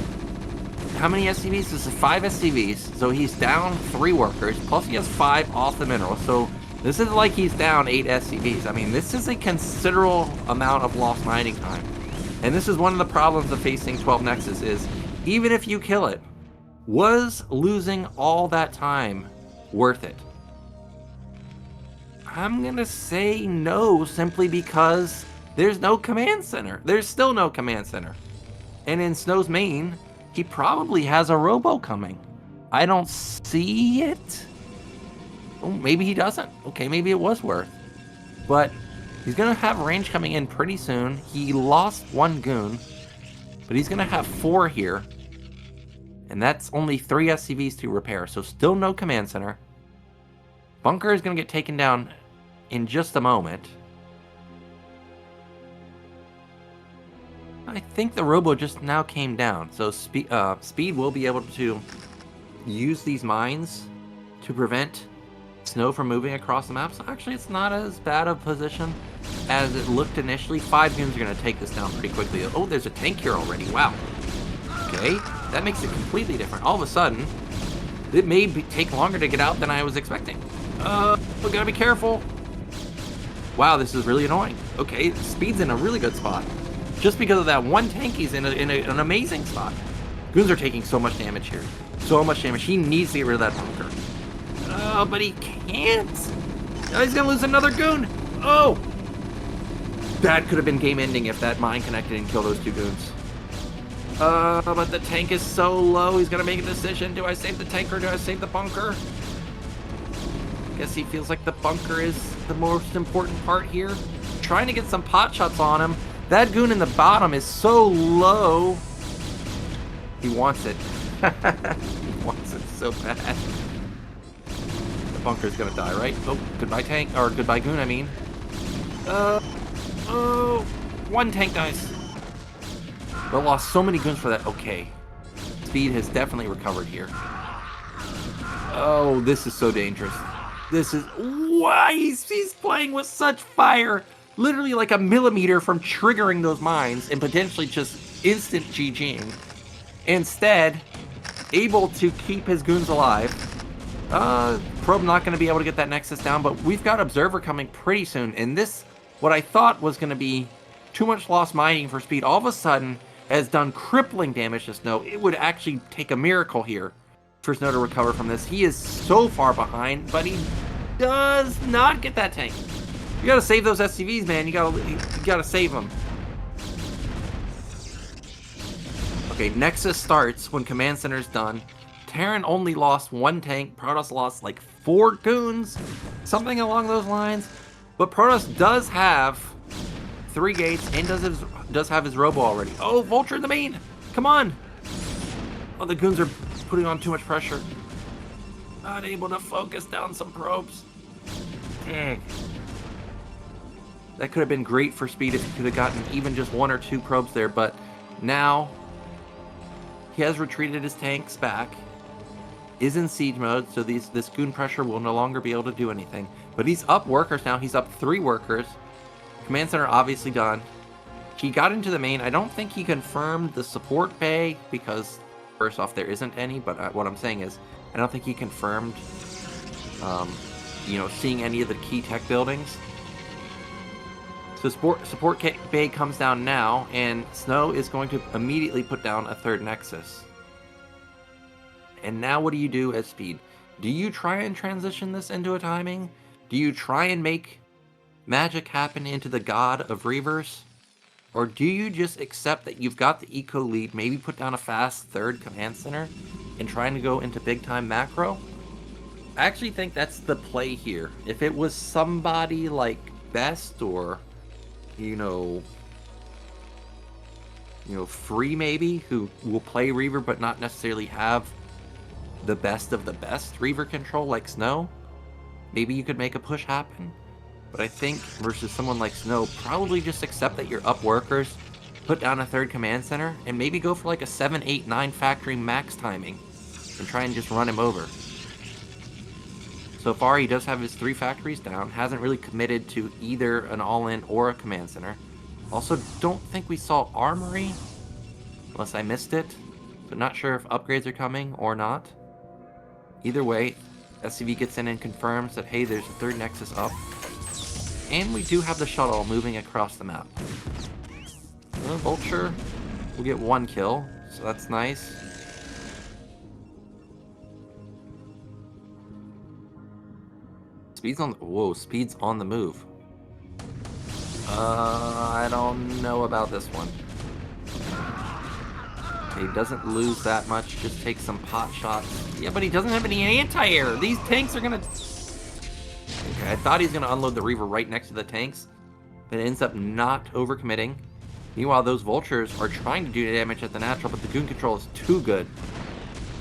how many SCVs? This is 5 SCVs, so he's down 3 workers, plus he has 5 off the mineral, so this isn't like he's down 8 SCVs. I mean, this is a considerable amount of lost mining time. And this is one of the problems of facing 12 Nexus is, even if you kill it, was losing all that time worth it? I'm gonna say no, simply because there's no command center. There's still no command center. And in Snow's main, he probably has a robo coming. I don't see it. Oh, maybe he doesn't. Okay, maybe it was worth. But he's gonna have range coming in pretty soon. He lost 1 goon, but he's gonna have 4 here. And that's only 3 SCVs to repair, so still no command center. Bunker is gonna get taken down in just a moment. I think the robo just now came down, so Speed will be able to use these mines to prevent Snow from moving across the map. So actually, it's not as bad a position as it looked initially. 5 goons are going to take this down pretty quickly. Oh, there's a tank here already. Wow. Okay, that makes it completely different. All of a sudden, it may take longer to get out than I was expecting. We gotta be careful. Wow, this is really annoying. Okay, Speed's in a really good spot. Just because of that 1 tank, he's in an amazing spot. Goons are taking so much damage here. So much damage. He needs to get rid of that bunker. Oh, but he can't. Oh, he's gonna lose another goon. Oh! That could have been game-ending if that mine connected and killed those 2 goons. But the tank is so low, he's gonna make a decision. Do I save the tank or do I save the bunker? Guess he feels like the bunker is the most important part here. Trying to get some pot shots on him. That goon in the bottom is so low. He wants it. He wants it so bad. The bunker's gonna die, right? Oh, goodbye tank, or goodbye goon, I mean. Oh, 1 tank dies. We lost so many goons for that. Okay. Speed has definitely recovered here. Oh, this is so dangerous. This is why he's playing with such fire. Literally like a millimeter from triggering those mines and potentially just instant GGing. Instead, able to keep his goons alive. Probe not going to be able to get that Nexus down, but we've got Observer coming pretty soon. And this, what I thought was going to be too much lost mining for Speed, all of a sudden has done crippling damage to Snow. It would actually take a miracle here for Snow to recover from this. He is so far behind, but he does not get that tank. You gotta save those SCVs, man. You gotta save them. Okay, Nexus starts when Command Center's done. Terran only lost 1 tank. Protoss lost like 4 goons. Something along those lines. But Protoss does have 3 gates and does have his robo already. Oh, Vulture in the main. Come on. Oh, the goons are putting on too much pressure. Not able to focus down some probes. Dang. That could have been great for Speed if he could have gotten even just 1 or 2 probes there, but now he has retreated his tanks back, is in siege mode, so this goon pressure will no longer be able to do anything. But he's up workers now. He's up 3 workers. Command Center obviously done. He got into the main. I don't think he confirmed the support bay because, first off, there isn't any, but what I'm saying is I don't think he confirmed, seeing any of the key tech buildings. So support bay comes down now, and Snow is going to immediately put down a third Nexus. And now what do you do as Speed? Do you try and transition this into a timing? Do you try and make magic happen into the god of Reavers? Or do you just accept that you've got the eco lead, maybe put down a fast third command center, and trying to go into big time macro? I actually think that's the play here. If it was somebody like Best or, you know, Free maybe, who will play Reaver but not necessarily have the best of the best Reaver control like Snow, maybe you could make a push happen. But I think versus someone like Snow, probably just accept that you're up workers, put down a third command center, and maybe go for like a 7, 8, 9 factory max timing and try and just run him over. So far, he does have his 3 factories down, hasn't really committed to either an all-in or a command center. Also, don't think we saw Armory, unless I missed it. So not sure if upgrades are coming or not. Either way, SCV gets in and confirms that, hey, there's a third Nexus up. And we do have the shuttle moving across the map. The Vulture will get 1 kill, so that's nice. Speed's on the move. I don't know about this one. He doesn't lose that much, just takes some pot shots. Yeah, but he doesn't have any anti-air. These tanks are gonna... Okay, I thought he was gonna unload the Reaver right next to the tanks, but it ends up not overcommitting. Meanwhile, those Vultures are trying to do damage at the natural, but the goon control is too good.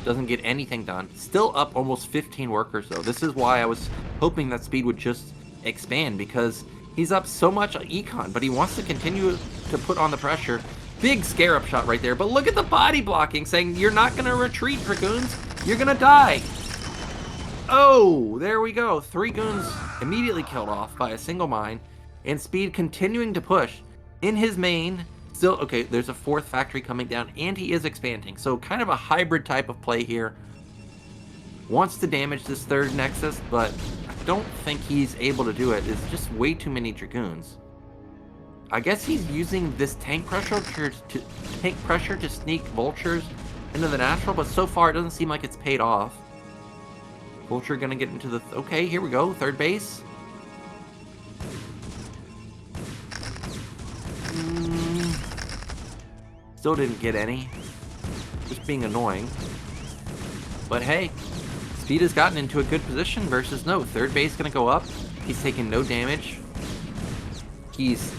Doesn't get anything done. Still up almost 15 workers, though. This is why I was hoping that Speed would just expand, because he's up so much on econ, but he wants to continue to put on the pressure. Big scare-up shot right there, but look at the body blocking, saying you're not going to retreat, Dragoons. You're going to die. Oh, there we go. 3 goons immediately killed off by a single mine, and Speed continuing to push in his main. Still, okay, there's a 4th factory coming down, and he is expanding, so kind of a hybrid type of play here. Wants to damage this 3rd Nexus, but I don't think he's able to do it. It's just way too many Dragoons. I guess he's using this tank pressure to sneak Vultures into the natural, but so far it doesn't seem like it's paid off. Vulture gonna get into the... Okay, here we go, 3rd base. Still didn't get any. Just being annoying. But hey, Speed has gotten into a good position versus no. 3rd base gonna go up. He's taking no damage. He's,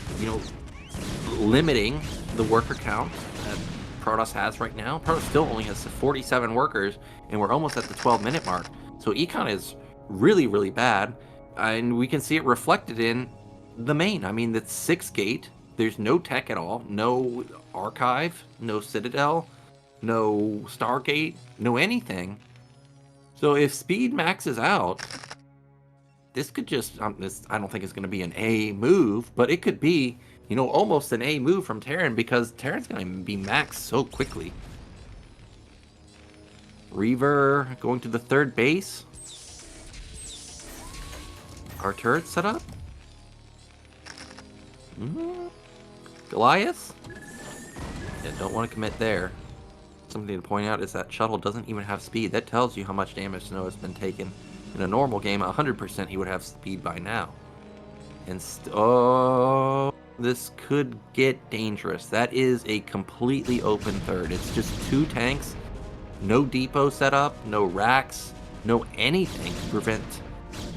limiting the worker count that Protoss has right now. Protoss still only has 47 workers, and we're almost at the 12-minute mark. So econ is really, really bad, and we can see it reflected in the main. I mean, that's 6 gate. There's no tech at all. No archive. No Citadel. No Stargate. No anything. So if Speed maxes out, this could just... I don't think it's going to be an A move, but it could be, almost an A move from Terran, because Terran's going to be maxed so quickly. Reaver going to the 3rd base. Our turret set up. Goliath? Yeah, don't want to commit there. Something to point out is that shuttle doesn't even have speed. That tells you how much damage Snow has been taken. In a normal game, 100% he would have speed by now. And oh, this could get dangerous. That is a completely open 3rd. It's just 2 tanks, no depot set up, no racks, no anything to prevent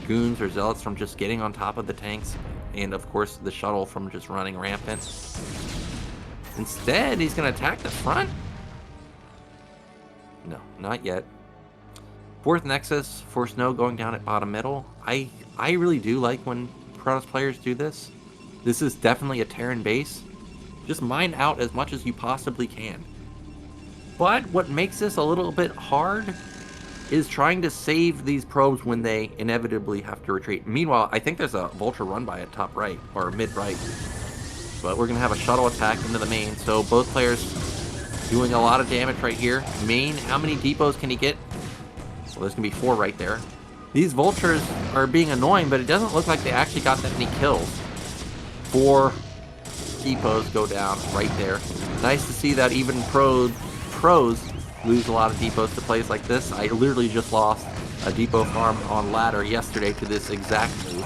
goons or zealots from just getting on top of the tanks, and of course the shuttle from just running rampant. Instead, he's going to attack the front? No, not yet. 4th Nexus for Snow going down at bottom middle. I really do like when Protoss players do this. This is definitely a Terran base. Just mine out as much as you possibly can. But what makes this a little bit hard is trying to save these probes when they inevitably have to retreat. Meanwhile, I think there's a Vulture run by at top right, or mid right. But we're going to have a shuttle attack into the main, so both players doing a lot of damage right here. Main, how many depots can he get? Well, there's going to be 4 right there. These Vultures are being annoying, but it doesn't look like they actually got that many kills. 4 depots go down right there. Nice to see that even pros lose a lot of depots to plays like this. I literally just lost a depot farm on ladder yesterday to this exact move.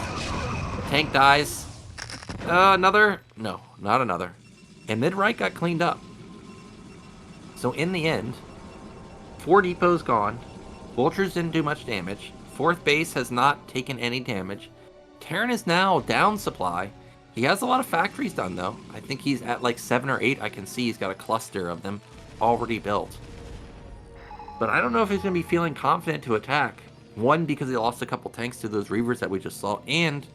Tank dies. Another? No, not another. And mid-right got cleaned up. So in the end, 4 depots gone. Vultures didn't do much damage. 4th base has not taken any damage. Terran is now down supply. He has a lot of factories done though. I think he's at like 7 or 8. I can see he's got a cluster of them already built. But I don't know if he's going to be feeling confident to attack. One, because he lost a couple tanks to those Reavers that we just saw, and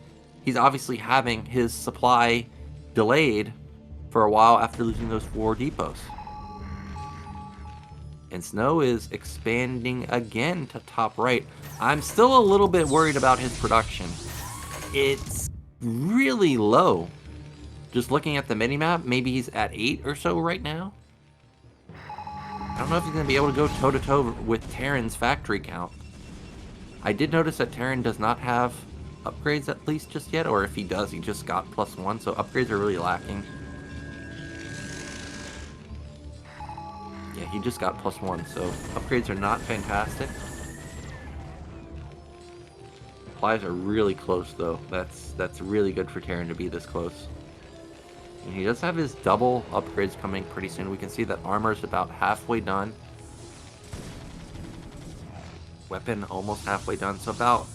he's obviously having his supply delayed for a while after losing those 4 depots. And Snow is expanding again to top right. I'm still a little bit worried about his production. It's really low. Just looking at the minimap, maybe he's at 8 or so right now. I don't know if he's going to be able to go toe-to-toe with Terran's factory count. I did notice that Terran does not have upgrades at least just yet, or if he does, he just got +1, so upgrades are really lacking. Yeah, he just got +1, so upgrades are not fantastic. Supplies are really close though. That's really good for Terran to be this close. And he does have his double upgrades coming pretty soon. We can see that armor is about halfway done. Weapon almost halfway done, so about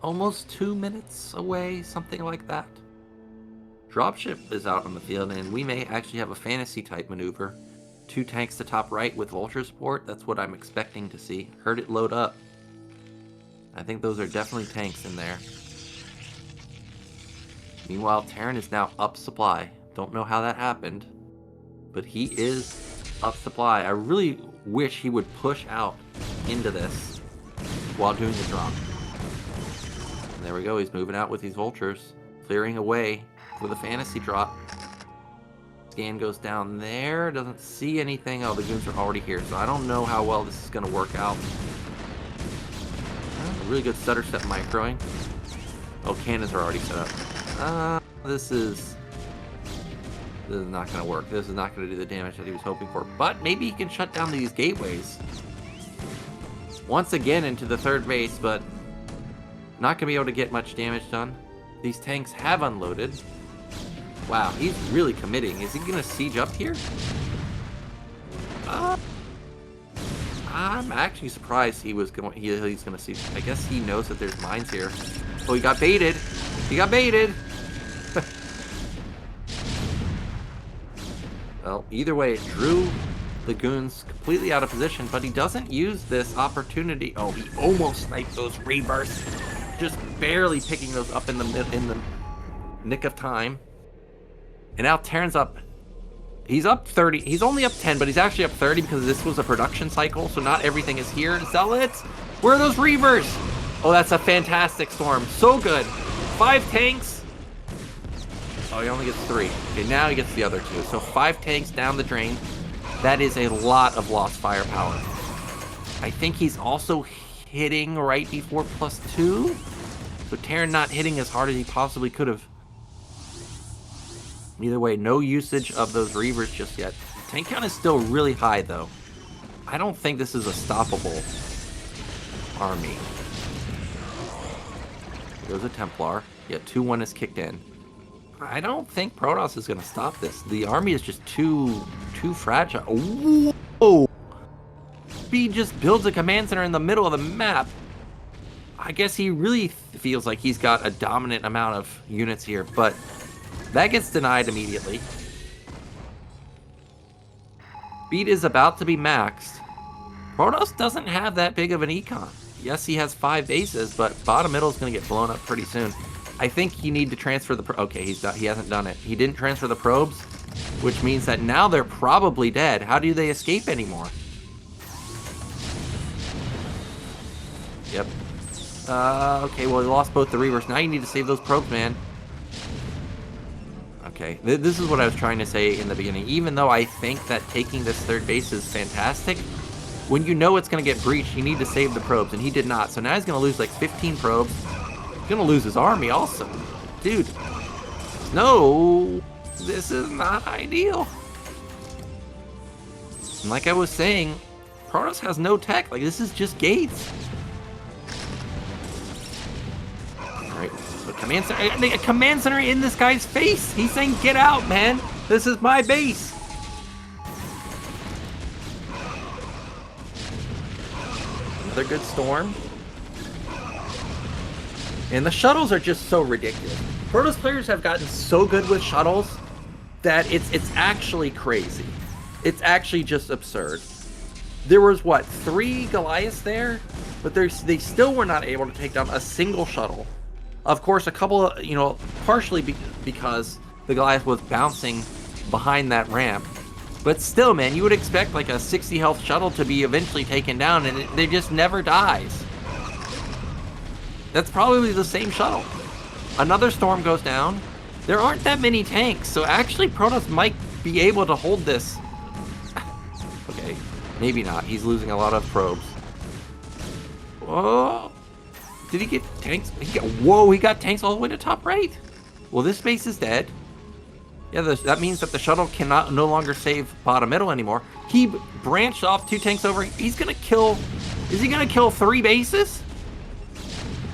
almost 2 minutes away, something like that. Dropship is out on the field, and we may actually have a fantasy type maneuver. 2 tanks to top right with vulture support. That's what I'm expecting to see. Heard it load up. I think those are definitely tanks in there. Meanwhile, Terran is now up supply. Don't know how that happened, but he is up supply. I really wish he would push out into this while doing the drop. And there we go. He's moving out with these vultures, clearing away for the fantasy drop. Scan goes down there. Doesn't see anything. Oh, the goons are already here, so I don't know how well this is going to work out. Really good stutter step microing. Oh, cannons are already set up. This is not going to work. This is not going to do the damage that he was hoping for. But maybe he can shut down these gateways. Once again into the 3rd base, but not going to be able to get much damage done. These tanks have unloaded. Wow, he's really committing. Is he going to siege up here? I'm actually surprised he's going to siege. I guess he knows that there's mines here. Oh, he got baited. He got baited. Well, either way, it drew the goons completely out of position, but he doesn't use this opportunity. Oh, he almost sniped those Reavers. Just barely picking those up in the nick of time. And now Terran's up. He's up 30. He's only up 10, but he's actually up 30 because this was a production cycle, so not everything is here. Zealots! Where are those Reavers? Oh, that's a fantastic storm. So good. 5 tanks. Oh, he only gets 3. Okay, now he gets the other 2. So 5 tanks down the drain. That is a lot of lost firepower. I think he's also hitting right before +2. So Terran not hitting as hard as he possibly could have. Either way, no usage of those Reavers just yet. Tank count is still really high, though. I don't think this is a stoppable army. There's a Templar. Yeah, 2-1 is kicked in. I don't think Protoss is going to stop this. The army is just too fragile. Whoa! He just builds a command center in the middle of the map. I guess he really feels like he's got a dominant amount of units here, but that gets denied immediately. Speed is about to be maxed. Protoss doesn't have that big of an econ. Yes, he has 5 bases, but bottom middle is going to get blown up pretty soon. I think you need to transfer the... Okay, he hasn't done it. He didn't transfer the probes, which means that now they're probably dead. How do they escape anymore? Yep. Okay, well, he lost both the Reavers. Now you need to save those probes, man. Okay, this is what I was trying to say in the beginning. Even though I think that taking this 3rd base is fantastic, when you know it's going to get breached, you need to save the probes, and he did not. So now he's going to lose like 15 probes. He's going to lose his army also. Dude, Snow, this is not ideal. And like I was saying, Protoss has no tech. Like, this is just gates. Alright, so command center in this guy's face. He's saying, get out, man. This is my base. Another good storm. And the shuttles are just so ridiculous. Protoss players have gotten so good with shuttles that it's actually crazy. It's actually just absurd. There was, what, 3 Goliaths there? But they still were not able to take down a single shuttle. Of course, a couple of, you know, partially because the Goliath was bouncing behind that ramp. But still, man, you would expect like a 60 health shuttle to be eventually taken down, and they just never dies. That's probably the same shuttle. Another storm goes down. There aren't that many tanks, so actually Protoss might be able to hold this. Okay, maybe not. He's losing a lot of probes. Oh, did he get tanks? Whoa, he got tanks all the way to top right. Well, this base is dead. Yeah, that means that the shuttle cannot no longer save bottom middle anymore. He branched off 2 tanks over. He's gonna kill. Is he gonna kill 3 bases?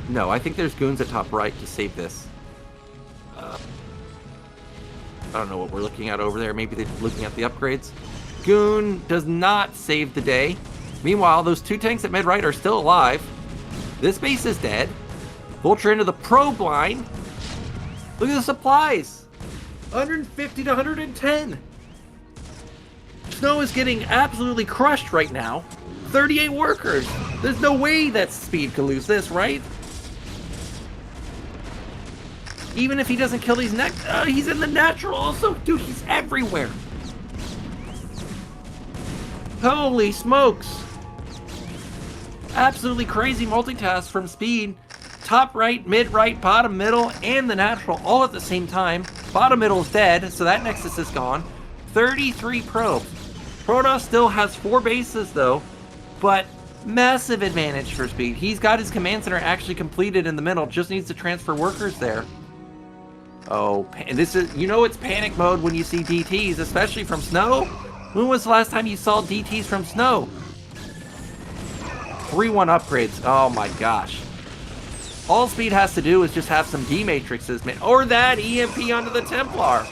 No, I think there's goons at top right to save this. I don't know what we're looking at over there. Maybe they're looking at the upgrades. Goon does not save the day. Meanwhile, those 2 tanks at mid right are still alive. This base is dead. Vulture into the probe line. Look at the supplies. 150 to 110. Snow is getting absolutely crushed right now. 38 workers. There's no way that Speed could lose this, right? Even if he doesn't kill these he's in the natural also. Dude, he's everywhere. Holy smokes. Absolutely crazy multitask from Speed. Top right, mid right, bottom middle, and the natural all at the same time. Bottom middle is dead, so that nexus is gone. 33 probes. Protoss still has 4 bases though, but massive advantage for Speed. He's got his command center actually completed in the middle, just needs to transfer workers there. Oh, this is, you know, it's panic mode when you see DTs, especially from Snow. When was the last time you saw DTs from Snow? 3-1 upgrades. Oh my gosh. All Speed has to do is just have some D-matrices, man. Or that EMP onto the Templar.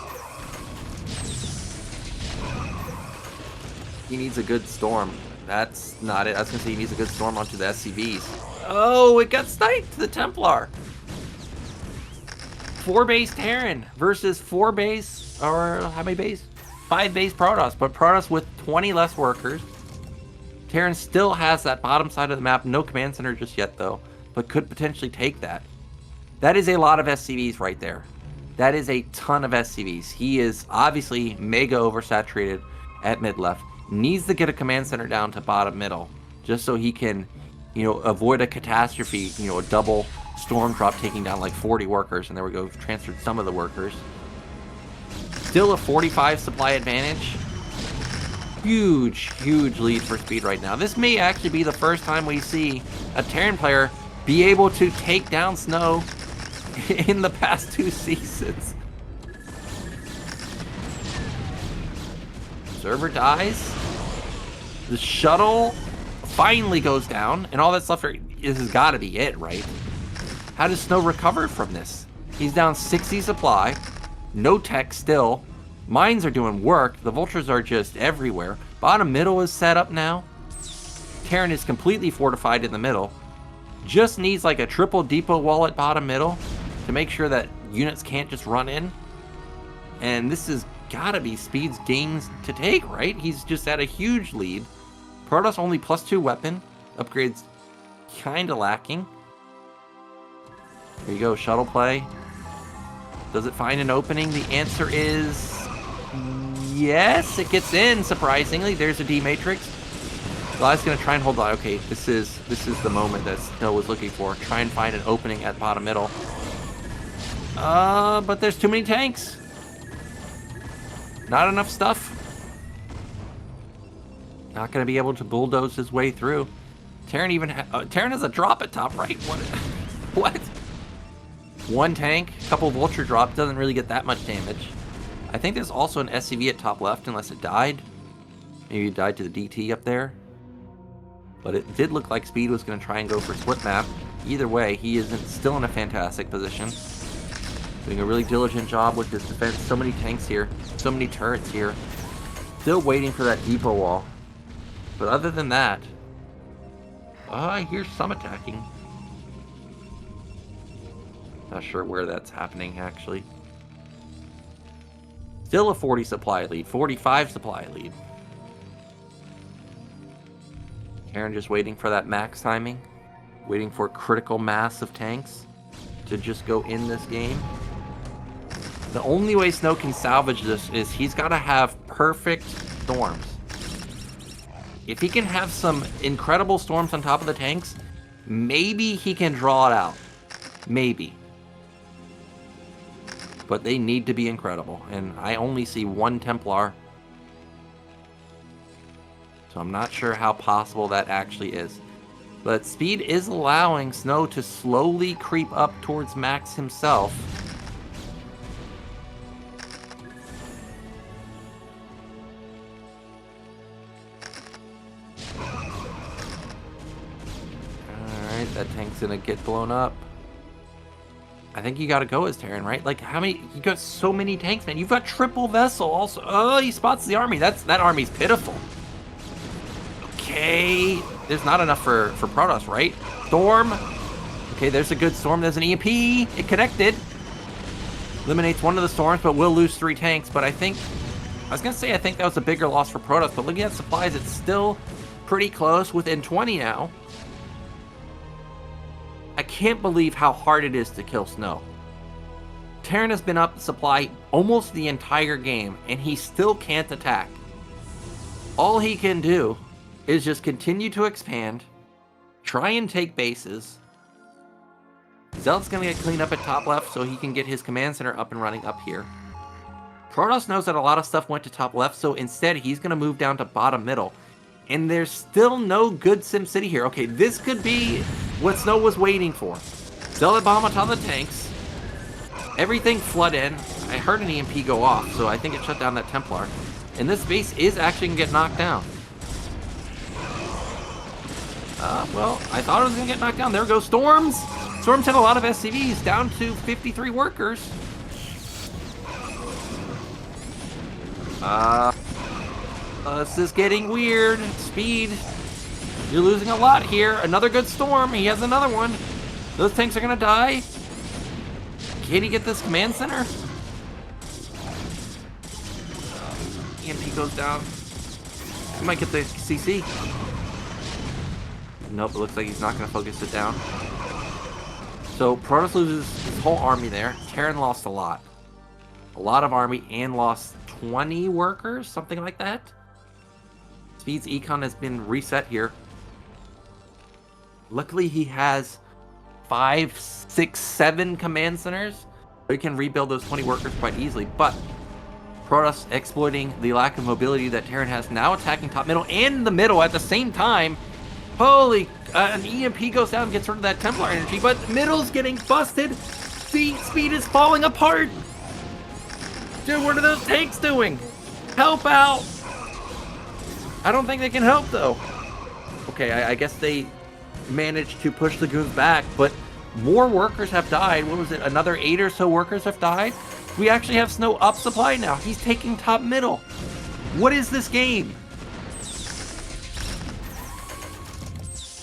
He needs a good storm. That's not it. I was going to say he needs a good storm onto the SCVs. Oh, it got sniped, the Templar. 4 base Terran versus 4 base, or how many base? 5 base Protoss, but Protoss with 20 less workers. Terran still has that bottom side of the map. No command center just yet, though, but could potentially take that. That is a lot of SCVs right there. That is a ton of SCVs. He is obviously mega oversaturated at mid left. Needs to get a command center down to bottom middle, just so he can, you know, avoid a catastrophe, you know, a double storm drop taking down like 40 workers, and there we go, transferred some of the workers. Still a 45 supply advantage. Huge lead for Speed right now. This may actually be the first time we see a Terran player be able to take down Snow in the past 2 seasons. Server dies. The shuttle finally goes down, and all that's left this has got to be it, right? How does Snow recover from this? He's down 60 supply, no tech still. Mines are doing work. The vultures are just everywhere. Bottom middle is set up now. Terran is completely fortified in the middle. Just needs like a triple depot wall at bottom middle to make sure that units can't just run in. And this has got to be Speed's games to take, right? He's just at a huge lead. Protoss only +2 weapon. Upgrades kind of lacking. Here you go, shuttle play. Does it find an opening? The answer is yes, it gets in, surprisingly. There's a D-matrix. Goliath's gonna try and hold on. Okay, this is the moment that Snow was looking for. Try and find an opening at bottom middle. But there's too many tanks. Not enough stuff. Not gonna be able to bulldoze his way through. Terran even Terran has a drop at top right. What? One tank, a couple vulture drop, doesn't really get that much damage. I think there's also an SCV at top left, unless it died. Maybe it died to the DT up there. But it did look like Speed was going to try and go for split map. Either way, he is still in a fantastic position. Doing a really diligent job with his defense. So many tanks here, so many turrets here. Still waiting for that depot wall. But other than that, I hear some attacking. Not sure where that's happening, actually. Still a 40 supply lead, 45 supply lead. Terran just waiting for that max timing. Waiting for critical mass of tanks to just go in this game. The only way Snow can salvage this is he's got to have perfect storms. If he can have some incredible storms on top of the tanks, maybe he can draw it out. Maybe. But they need to be incredible. And I only see one Templar. So I'm not sure how possible that actually is. But Speed is allowing Snow to slowly creep up towards max himself. Alright, that tank's gonna get blown up. I think you gotta go as Terran, right? Like, how many? You got so many tanks, man. You've got triple vessel also. Oh, he spots the army. That army's pitiful. Okay, there's not enough for Protoss, right? Storm. Okay, there's a good storm. There's an EMP. It connected. Eliminates one of the storms, but will lose 3 tanks. But I think that was a bigger loss for Protoss. But looking at supplies, it's still pretty close. Within 20 now. I can't believe how hard it is to kill Snow. Terran has been up supply almost the entire game, and he still can't attack. All he can do is just continue to expand, try and take bases. Zealot's going to get cleaned up at top left so he can get his command center up and running up here. Protoss knows that a lot of stuff went to top left, so instead he's going to move down to bottom middle. And there's still no good SimCity here. Okay, this could be what Snow was waiting for. Zealot bomb on top of the tanks. Everything flood in. I heard an EMP go off, so I think it shut down that Templar. And this base is actually going to get knocked down. Well, I thought it was going to get knocked down. There goes Storms. Storms had a lot of SCVs, down to 53 workers. This is getting weird. Speed. You're losing a lot here. Another good storm. He has another one. Those tanks are going to die. Can he get this command center? EMP goes down. He might get the CC. Nope, it looks like he's not going to focus it down. So Protoss loses his whole army there. Terran lost a lot. A lot of army and lost 20 workers, something like that. Speed's econ has been reset here. Luckily, he has 5, 6, 7 command centers. So he can rebuild those 20 workers quite easily. But Protoss exploiting the lack of mobility that Terran has, now attacking top middle and the middle at the same time. Holy, an EMP goes down and gets rid of that Templar energy, but middle's getting busted. Speed is falling apart. Dude, what are those tanks doing? Help out. I don't think they can help, though. Okay, I guess they managed to push the goons back, but more workers have died. What was it? Another 8 or so workers have died? We actually have Snow up supply now. He's taking top middle. What is this game?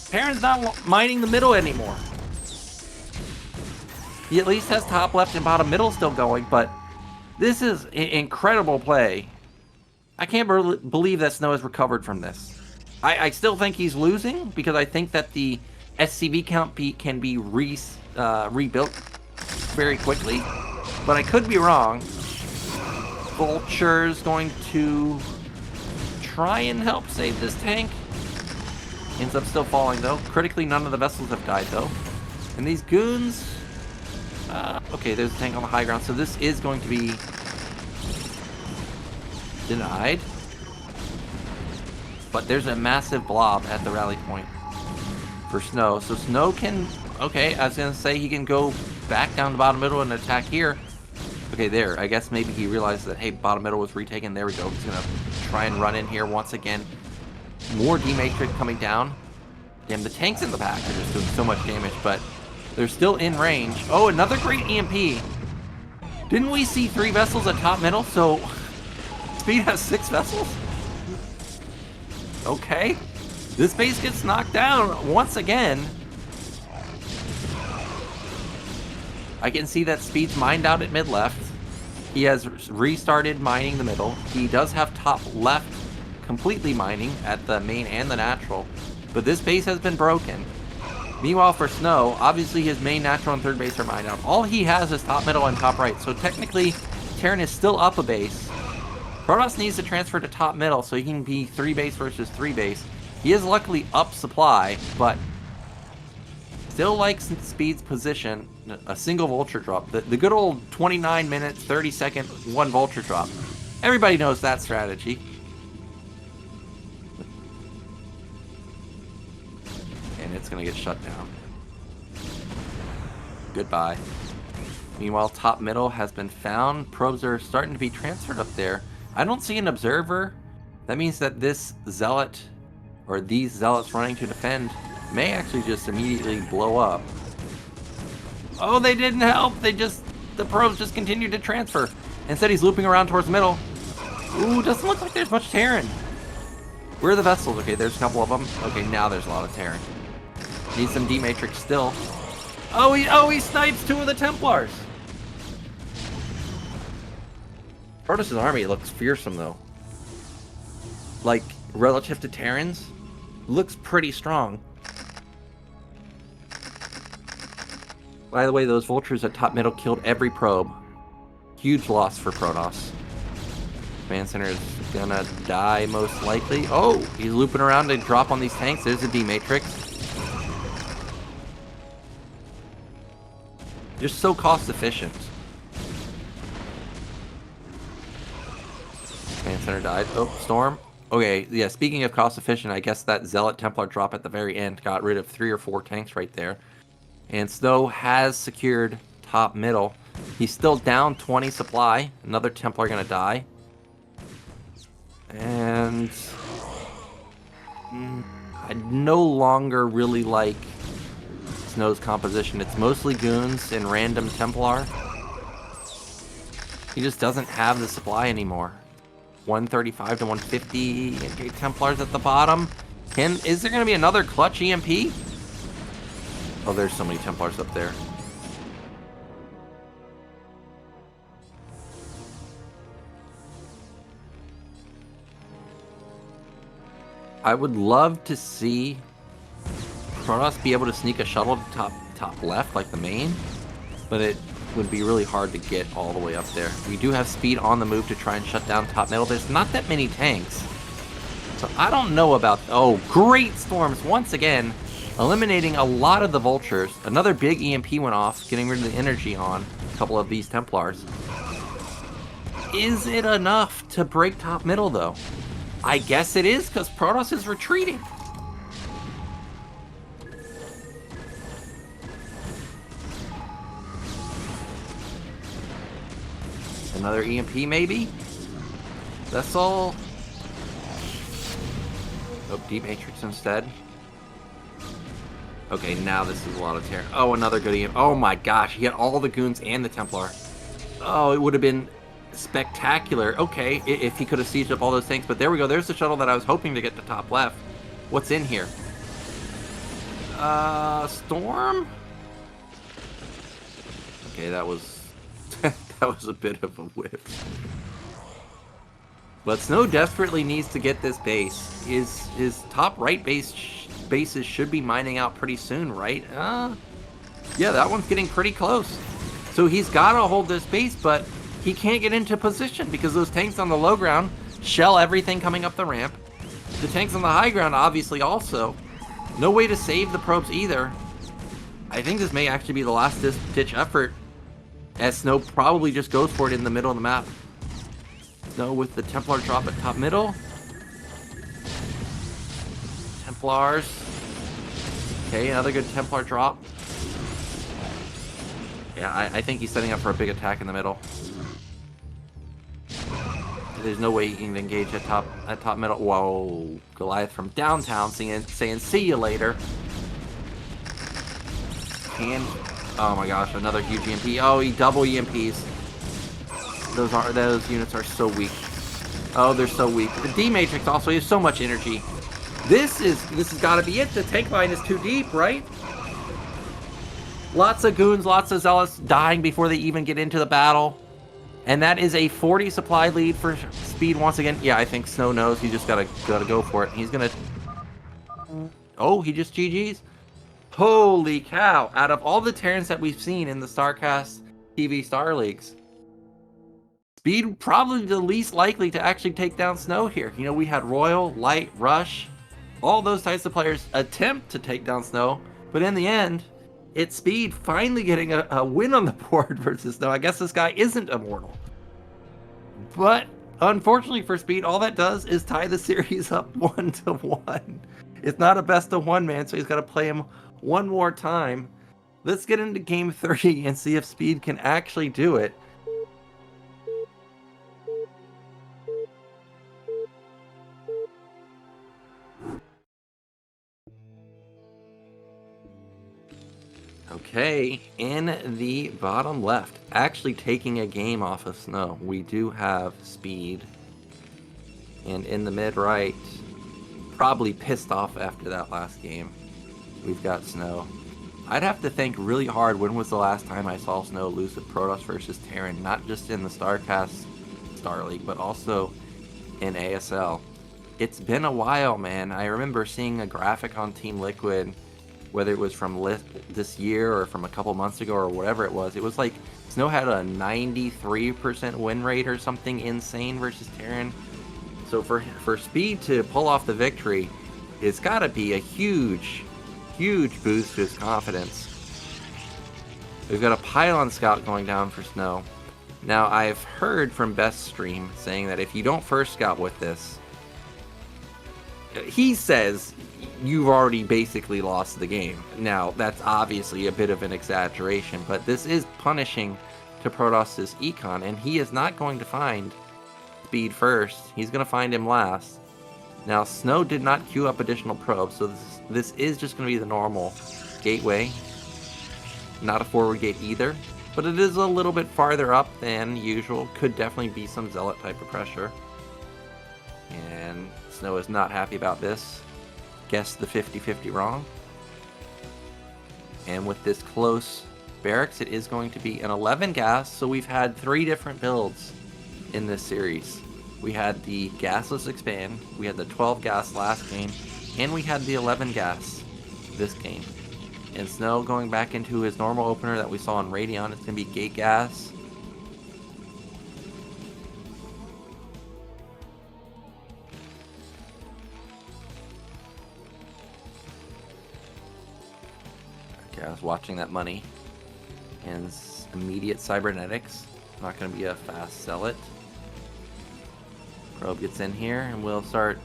Terran's not mining the middle anymore. He at least has top left and bottom middle still going, but this is incredible play. I can't believe that Snow has recovered from this. I still think he's losing because I think that the SCV count can be rebuilt very quickly, but I could be wrong. Vulture's going to try and help save this tank. Ends up still falling, though. Critically, none of the vessels have died, though. And these goons... okay, there's a tank on the high ground, so this is going to be denied. But there's a massive blob at the rally point. for Snow. So Snow can, okay, I was going to say he can go back down the bottom middle and attack here. Okay, there. I guess maybe he realized that, hey, bottom middle was retaken. There we go. He's going to try and run in here once again. More D-Matrix coming down. Damn, the tanks in the back are just doing so much damage, but they're still in range. Oh, another great EMP. Didn't we see 3 vessels at top middle? So Speed has 6 vessels? Okay. This base gets knocked down once again. I can see that Speed's mined out at mid left. He has restarted mining the middle. He does have top left completely mining at the main and the natural. But this base has been broken. Meanwhile, for Snow, obviously his main natural and third base are mined out. All he has is top middle and top right. So technically, Terran is still up a base. Protoss needs to transfer to top middle so he can be 3 base versus 3 base. He is luckily up supply, but still likes Speed's position. A single vulture drop. The good old 29 minutes, 30 second, 1 vulture drop. Everybody knows that strategy. And it's going to get shut down. Goodbye. Meanwhile, top middle has been found. Probes are starting to be transferred up there. I don't see an observer. That means that this zealot, or these zealots running to defend, may actually just immediately blow up. Oh, they didn't help. The probes just continued to transfer. Instead, he's looping around towards the middle. Ooh, doesn't look like there's much Terran. Where are the vessels? Okay, there's a couple of them. Okay, now there's a lot of Terran. Needs some D-Matrix still. Oh, he snipes 2 of the Templars. Protoss' army looks fearsome, though. Like, relative to Terrans, looks pretty strong. By the way, those vultures at top middle killed every probe. Huge loss for Protoss. Command center is gonna die most likely. Oh, he's looping around to drop on these tanks. There's a D-Matrix. Just so cost efficient. Command center died. Oh, Storm. Okay, yeah, speaking of cost efficient, I guess that Zealot Templar drop at the very end got rid of 3 or 4 tanks right there. And Snow has secured top middle. He's still down 20 supply. Another Templar gonna die. And I no longer really like Snow's composition. It's mostly goons and random Templar. He just doesn't have the supply anymore. 135 to 150 ENG Templars at the bottom. Is there gonna be another clutch EMP? Oh, there's so many Templars up there. I would love to see Protoss be able to sneak a shuttle to top left, like the main, but it would be really hard to get all the way up there. We do have Speed on the move to try and shut down top middle. There's not that many tanks, so I don't know about... Oh, great Storms once again, eliminating a lot of the vultures. Another big EMP went off, getting rid of the energy on a couple of these Templars. Is it enough to break top middle, though? I guess it is, because Protoss is retreating. Another EMP, maybe? That's all. Oh, D-Matrix instead. Okay, now this is a lot of terror. Oh, another good EMP. Oh my gosh, he had all the goons and the Templar. Oh, it would have been spectacular. Okay, if he could have sieged up all those tanks. But there we go. There's the shuttle that I was hoping to get to top left. What's in here? Storm? Okay, that was... that was a bit of a whip. But Snow desperately needs to get this base. His top right bases should be mining out pretty soon, right? Yeah, that one's getting pretty close. So he's got to hold this base, but he can't get into position because those tanks on the low ground shell everything coming up the ramp. The tanks on the high ground obviously also. No way to save the probes either. I think this may actually be the last ditch effort, as Snow probably just goes for it in the middle of the map. Snow with the Templar drop at top middle. Templars. Okay, another good Templar drop. Yeah, I think he's setting up for a big attack in the middle. There's no way he can engage at top middle. Whoa, Goliath from downtown saying see you later. And oh my gosh, another huge EMP. Oh, he double EMPs. Those units are so weak. Oh, they're so weak. The D Matrix also has so much energy. This has got to be it. The tank line is too deep, right? Lots of goons, lots of zealots dying before they even get into the battle. And that is a 40 supply lead for Speed once again. Yeah, I think Snow knows. He just gotta go for it. He's gonna... Oh, he just GG's? Holy cow. Out of all the Terrans that we've seen in the StarCastTV Star Leagues, Speed probably the least likely to actually take down Snow here. You know, we had Royal, Light, Rush, all those types of players attempt to take down Snow, but in the end, it's Speed finally getting a win on the board versus Snow. I guess this guy isn't immortal. But unfortunately for Speed, all that does is tie the series up 1-1. It's not a best of one, man, so he's got to play him one more time. Let's get into game 3 and see if Speed can actually do it. Okay, in the bottom left, actually taking a game off of Snow, we do have Speed. And in the mid right, probably pissed off after that last game, we've got Snow. I'd have to think really hard when was the last time I saw Snow lose to Protoss versus Terran, not just in the StarCast Star League, but also in ASL. It's been a while, man. I remember seeing a graphic on Team Liquid, whether it was from this year or from a couple months ago or whatever it was like Snow had a 93% win rate or something insane versus Terran. So for Speed to pull off the victory, it's got to be a huge boost to his confidence. We've got a Pylon Scout going down for Snow. Now, I've heard from Best Stream saying that if you don't first scout with this, he says you've already basically lost the game. Now, that's obviously a bit of an exaggeration, but this is punishing to Protoss' econ, and he is not going to find Speed first. He's going to find him last. Now, Snow did not queue up additional probes, so this is just going to be the normal gateway. Not a forward gate either, but it is a little bit farther up than usual. Could definitely be some Zealot type of pressure. And Snow is not happy about this. Guessed the 50-50 wrong. And with this close barracks, it is going to be an 11 gas, so we've had 3 different builds in this series. We had the gasless expand, we had the 12 gas last game, and we had the 11 gas this game. And Snow going back into his normal opener that we saw on Radeon. It's going to be gate gas. Okay, I was watching that money. And immediate cybernetics. Not going to be a fast zealot. Probe gets in here and we'll start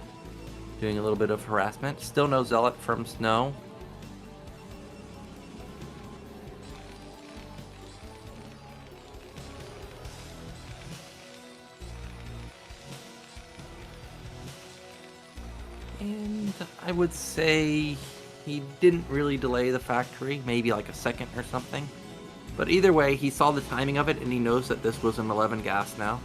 doing a little bit of harassment. Still no zealot from Snow. And I would say he didn't really delay the factory, maybe like a second or something. But either way, he saw the timing of it and he knows that this was an 11 gas now.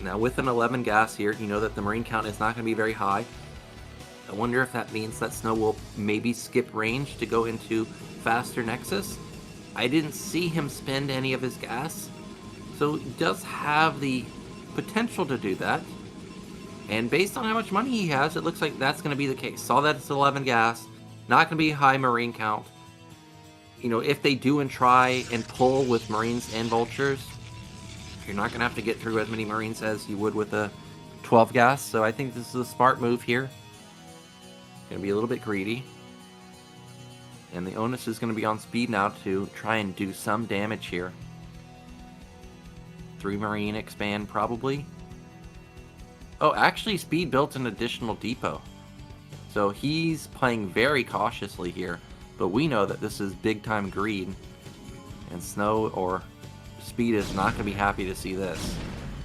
Now with an 11 gas here, you know that the Marine count is not going to be very high. I wonder if that means that Snow will maybe skip range to go into faster Nexus. I didn't see him spend any of his gas, so he does have the potential to do that. And based on how much money he has, it looks like that's going to be the case. Saw that it's 11 gas, not going to be a high Marine count. You know, if they do and try and pull with Marines and Vultures, you're not going to have to get through as many Marines as you would with a 12 gas. So I think this is a smart move here. Going to be a little bit greedy. And the onus is going to be on Speed now to try and do some damage here. 3 Marine expand probably. Oh, actually, Speed built an additional depot. So he's playing very cautiously here. But we know that this is big-time greed. And Snow or Speed is not going to be happy to see this.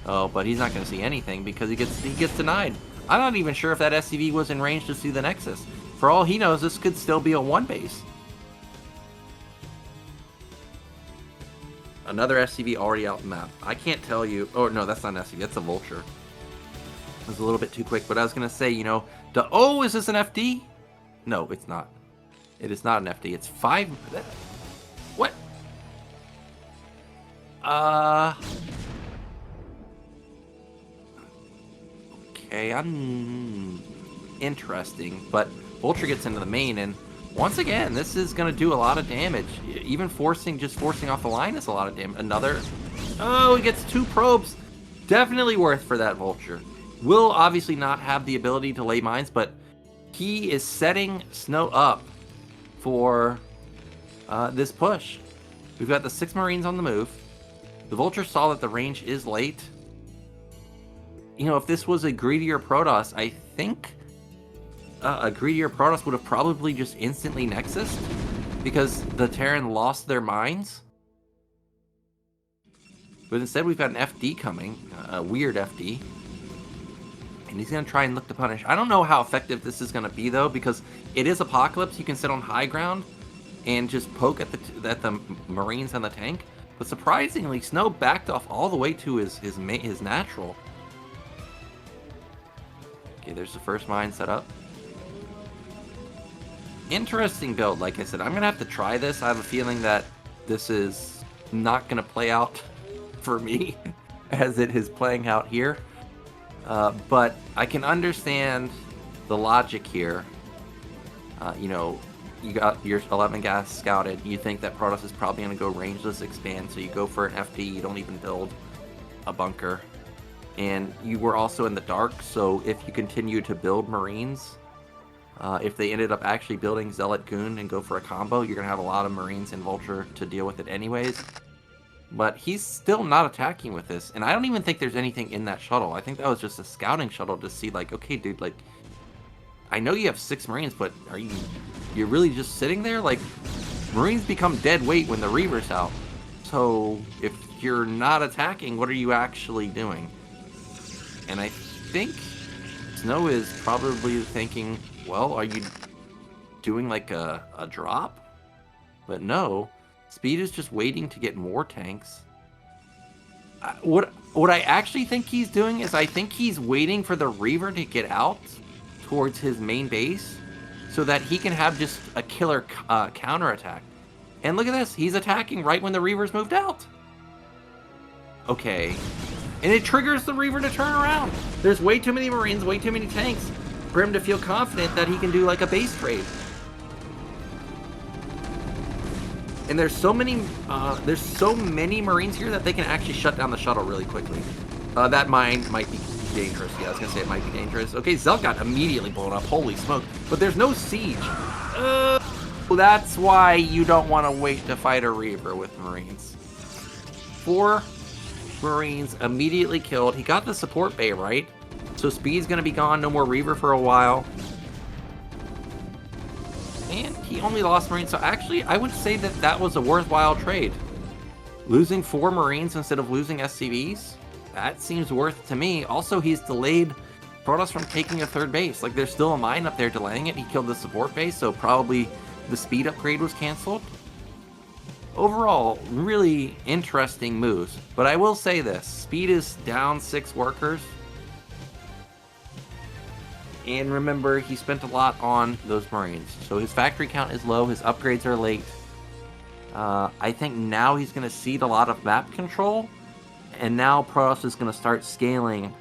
Oh, but he's not going to see anything because he gets denied. I'm not even sure if that SCV was in range to see the Nexus. For all he knows, this could still be a 1 base. Another SCV already out the map. I can't tell you... Oh, no, that's not an SCV. That's a Vulture. It was a little bit too quick, but I was going to say, you know... Oh, is this an FD? No, it's not. It is not an FD. It's 5... What? Okay, I'm... Interesting, but Vulture gets into the main, and once again, this is going to do a lot of damage. Even just forcing off the line is a lot of damage. Another... Oh, he gets 2 probes. Definitely worth for that Vulture. Will obviously not have the ability to lay mines, but he is setting Snow up for this push. We've got the 6 Marines on the move. The Vulture saw that the range is late. You know, if this was a greedier Protoss, I think a greedier Protoss would have probably just instantly Nexused because the Terran lost their mines. But instead we've got an FD coming, a weird FD. And he's going to try and look to punish. I don't know how effective this is going to be, though, because it is Apocalypse. You can sit on high ground and just poke at the Marines and the tank. But surprisingly, Snow backed off all the way to his natural. Okay, there's the first mine set up. Interesting build, like I said. I'm going to have to try this. I have a feeling that this is not going to play out for me as it is playing out here. But I can understand the logic here. You know, you got your 11 gas scouted. You think that Protoss is probably going to go rangeless expand, so you go for an FD. You don't even build a bunker. And you were also in the dark, so if you continue to build Marines, if they ended up actually building Zealot Goon and go for a combo, you're going to have a lot of Marines and Vulture to deal with it anyways. But he's still not attacking with this, and I don't even think there's anything in that shuttle. I think that was just a scouting shuttle to see, like, okay, dude, like, I know you have 6 Marines, but you're really just sitting there? Like, Marines become dead weight when the Reaver's out. So, if you're not attacking, what are you actually doing? And I think Snow is probably thinking, well, are you doing, like, a drop? But no. Speed is just waiting to get more tanks. What I actually think he's doing is I think he's waiting for the Reaver to get out towards his main base so that he can have just a killer counterattack. And look at this. He's attacking right when the Reaver's moved out. Okay. And it triggers the Reaver to turn around. There's way too many Marines, way too many tanks for him to feel confident that he can do like a base trade. And there's so many Marines here that they can actually shut down the shuttle really quickly. That mine might be dangerous. Yeah, I was gonna say it might be dangerous. Okay, Zell got immediately blown up. Holy smoke! But there's no siege. That's why you don't want to wait to fight a Reaver with Marines. 4 Marines immediately killed. He got the support bay right, so Speed's gonna be gone. No more Reaver for a while. And he only lost Marines, so actually, I would say that that was a worthwhile trade. Losing 4 Marines instead of losing SCVs? That seems worth to me. Also, he's delayed Protoss from taking a 3rd base. Like, there's still a mine up there delaying it. He killed the support base, so probably the speed upgrade was canceled. Overall, really interesting moves. But I will say this. Speed is down 6 workers. And remember, he spent a lot on those Marines. So his factory count is low, his upgrades are late. I think now he's going to cede a lot of map control. And now Protoss is going to start scaling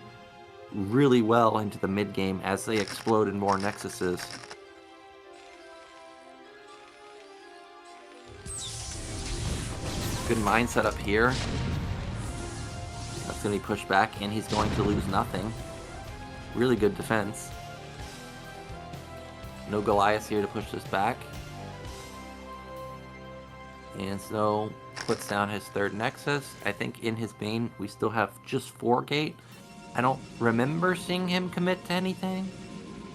really well into the mid-game as they explode in more Nexuses. Good mine setup here. That's going to be pushed back, and he's going to lose nothing. Really good defense. No Goliath here to push this back. And Snow puts down his 3rd Nexus. I think in his main we still have just 4 gate. I don't remember seeing him commit to anything.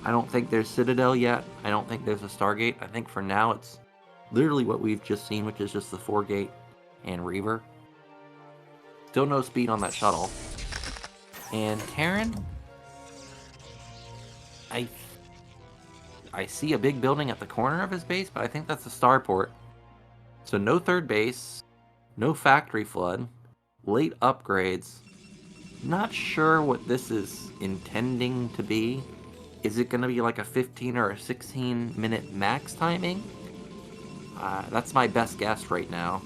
I don't think there's Citadel yet. I don't think there's a Stargate. I think for now it's literally what we've just seen, which is just the 4-gate and Reaver. Still no speed on that shuttle. And Terran, I see a big building at the corner of his base, but I think that's a starport. So no third base, no factory flood, late upgrades. Not sure what this is intending to be. Is it going to be like a 15 or a 16 minute max timing? That's my best guess right now.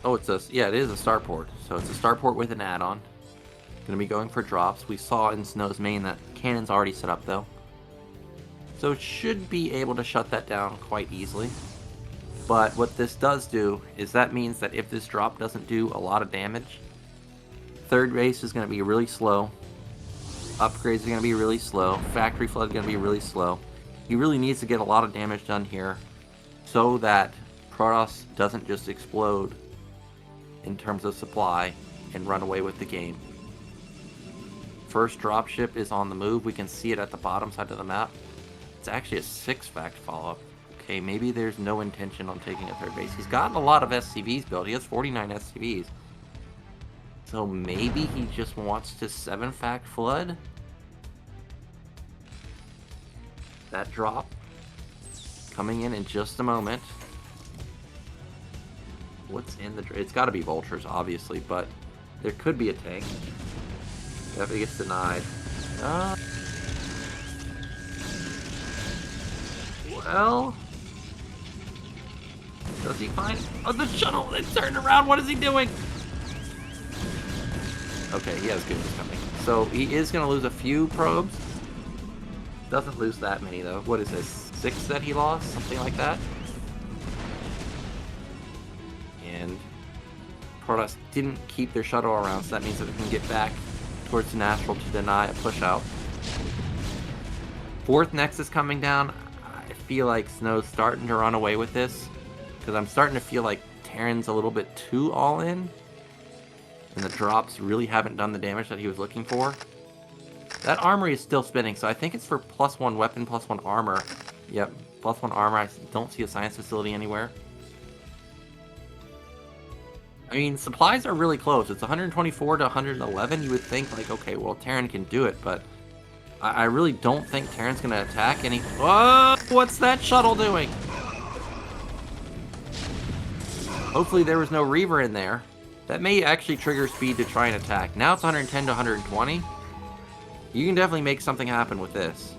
Oh, it is a starport. So it's a starport with an add-on. Gonna be going for drops. We saw in Snow's main that cannon's already set up though. So it should be able to shut that down quite easily. But what this does do is that means that if this drop doesn't do a lot of damage, third base is gonna be really slow. Upgrades are gonna be really slow. Factory flood is gonna be really slow. He really needs to get a lot of damage done here so that Protoss doesn't just explode in terms of supply and run away with the game. First dropship is on the move. We can see it at the bottom side of the map. It's actually a 6-fact follow-up. Okay, maybe there's no intention on taking a third base. He's gotten a lot of SCVs built. He has 49 SCVs. So maybe he just wants to 7-fact flood? That drop coming in just a moment. What's in the... It's got to be vultures, obviously, but there could be a tank. Definitely gets denied. Well... Does he find... Oh, the shuttle! It's turned around! What is he doing? Okay, he has goons coming. So, he is going to lose a few probes. Doesn't lose that many, though. What is this? 6 that he lost? Something like that? And Protoss didn't keep their shuttle around, so that means that it can get back towards the natural to deny a push out. 4th Nexus coming down. I feel like Snow's starting to run away with this, because I'm starting to feel like Terran's a little bit too all in, and the drops really haven't done the damage that he was looking for. That armory is still spinning, so I think it's for +1 weapon, +1 armor. Yep, +1 armor. I don't see a science facility anywhere. I mean, supplies are really close. It's 124 to 111. You would think, like, okay, well, Terran can do it, but I really don't think Terran's going to attack any... Oh, what's that shuttle doing? Hopefully there was no Reaver in there. That may actually trigger speed to try and attack. Now it's 110 to 120. You can definitely make something happen with this.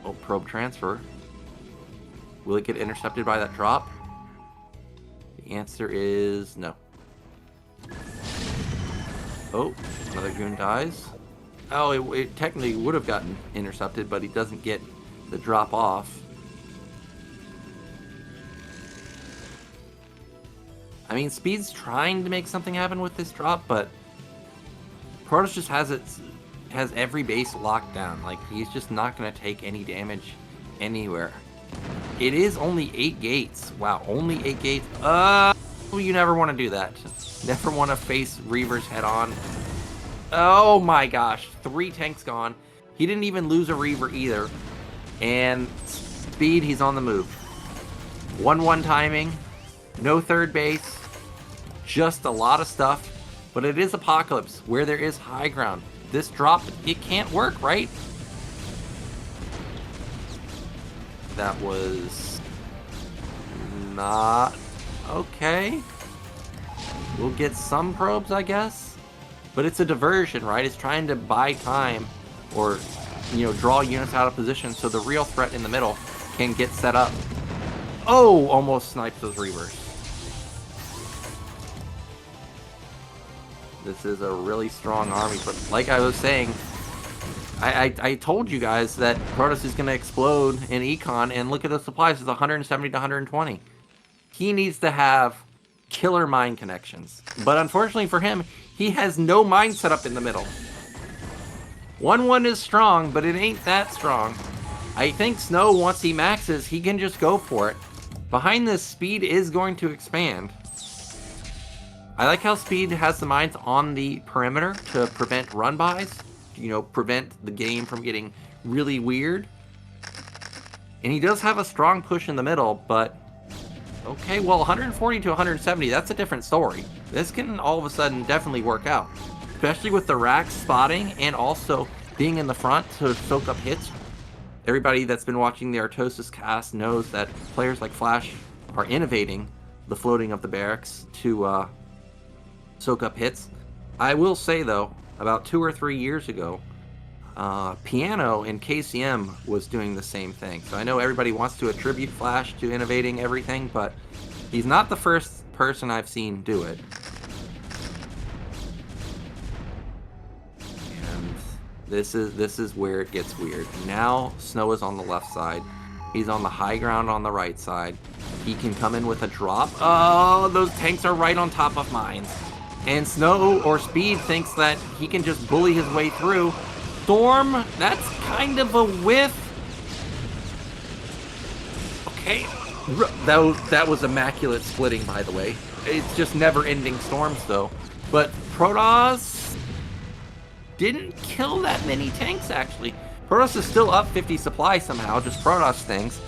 Oh, probe transfer. Will it get intercepted by that drop? The answer is no. Oh, another goon dies. Oh, it technically would have gotten intercepted, but he doesn't get the drop off. I mean, Speed's trying to make something happen with this drop, but Protoss just has every base locked down. Like, he's just not going to take any damage anywhere. It is only 8 gates. Wow, only 8 gates. You never want to do that. Never want to face Reavers head on. Oh my gosh, 3 tanks gone. He didn't even lose a Reaver either. And Speed, he's on the move. 1-1 timing. No third base. Just a lot of stuff. But it is Apocalypse, where there is high ground. This drop, it can't work, right? That was not okay. We'll get some probes, I guess. But it's a diversion, right? It's trying to buy time or, you know, draw units out of position so the real threat in the middle can get set up. Oh, almost sniped those Reavers. This is a really strong army, but like I was saying, I told you guys that Protoss is going to explode in Econ, and look at the supplies. It's 170 to 120. He needs to have killer mine connections. But unfortunately for him, he has no mine set up in the middle. 1-1 is strong, but it ain't that strong. I think Snow, once he maxes, he can just go for it. Behind this, Speed is going to expand. I like how Speed has the mines on the perimeter to prevent run-bys. You know, prevent the game from getting really weird. And he does have a strong push in the middle, but... Okay, well, 140 to 170, that's a different story. This can all of a sudden definitely work out. Especially with the racks spotting and also being in the front to soak up hits. Everybody that's been watching the Artosis cast knows that players like Flash are innovating the floating of the barracks to soak up hits. I will say, though, about 2 or 3 years ago, Piano in KCM was doing the same thing. So I know everybody wants to attribute Flash to innovating everything, but he's not the first person I've seen do it. And this is where it gets weird. Now Snow is on the left side. He's on the high ground on the right side. He can come in with a drop. Oh, those tanks are right on top of mines. And Snow or Speed thinks that he can just bully his way through. Storm, that's kind of a whiff. Okay, that was immaculate splitting, by the way. It's just never-ending storms, though. But Protoss didn't kill that many tanks, actually. Protoss is still up 50 supply somehow, just Protoss things.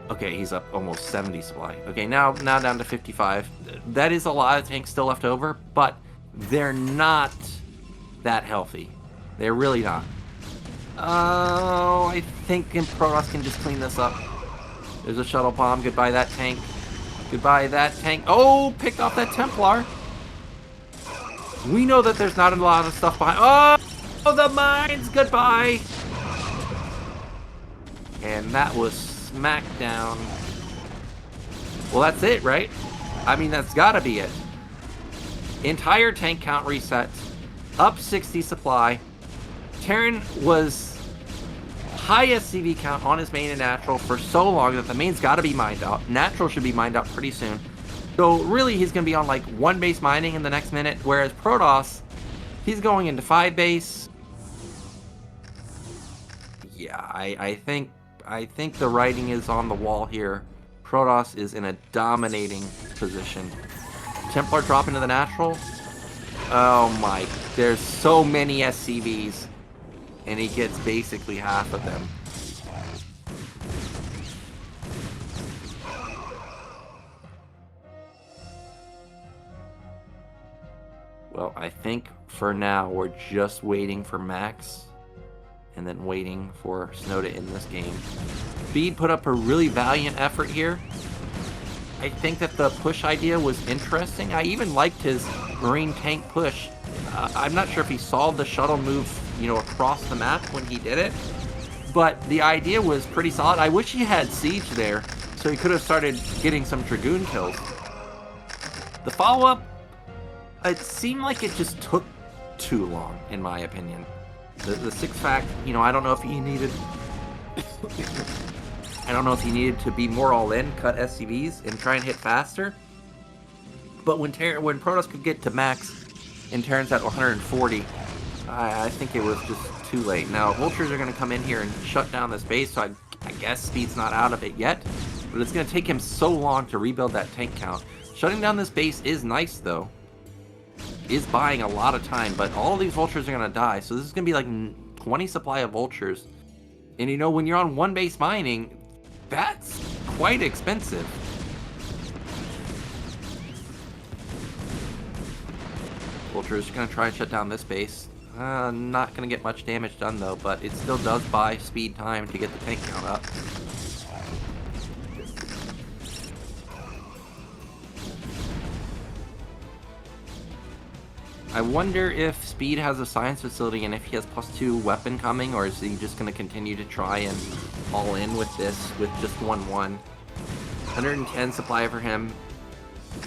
Okay, he's up almost 70 supply. Okay, now down to 55. That is a lot of tanks still left over, but they're not that healthy. They're really not. Oh, I think Protoss can just clean this up. There's a shuttle bomb. Goodbye, that tank. Goodbye, that tank. Oh, picked off that Templar. We know that there's not a lot of stuff behind. Oh, the mines. Goodbye. And that was smacked down. Well, that's it, right? I mean, that's gotta be it. Entire tank count resets. Up 60 supply. Terran was high SCV count on his main and natural for so long that the main's got to be mined out. Natural should be mined out pretty soon. So really he's going to be on like 1 base mining in the next minute, whereas Protoss, he's going into 5 base. Yeah, I think the writing is on the wall here. Protoss is in a dominating position. Templar drop into the natural. Oh my, there's so many SCVs, and he gets basically half of them. Well, I think for now we're just waiting for Max, and then waiting for Snow to end this game. Speed put up a really valiant effort here. I think that the push idea was interesting. I even liked his Marine tank push. I'm not sure if he saw the shuttle move, you know, across the map when he did it, but the idea was pretty solid. I wish he had Siege there, so he could have started getting some Dragoon kills. The follow-up, it seemed like it just took too long, in my opinion. The 6-fact, you know, I don't know if he needed... I don't know if he needed to be more all-in, cut SCVs, and try and hit faster. But when Protoss could get to max and Terran's at 140, I think it was just too late. Now, Vultures are going to come in here and shut down this base, so I guess Speed's not out of it yet. But it's going to take him so long to rebuild that tank count. Shutting down this base is nice, though. Is buying a lot of time, but all of these Vultures are going to die. So this is going to be like 20 supply of Vultures. And you know, when you're on 1 base mining, that's quite expensive. Vulture's gonna try and shut down this base. Not gonna get much damage done though, but it still does buy Speed time to get the tank count up. I wonder if Speed has a science facility and if he has +2 weapon coming, or is he just going to continue to try and all in with this with just 1-1. 110 supply for him.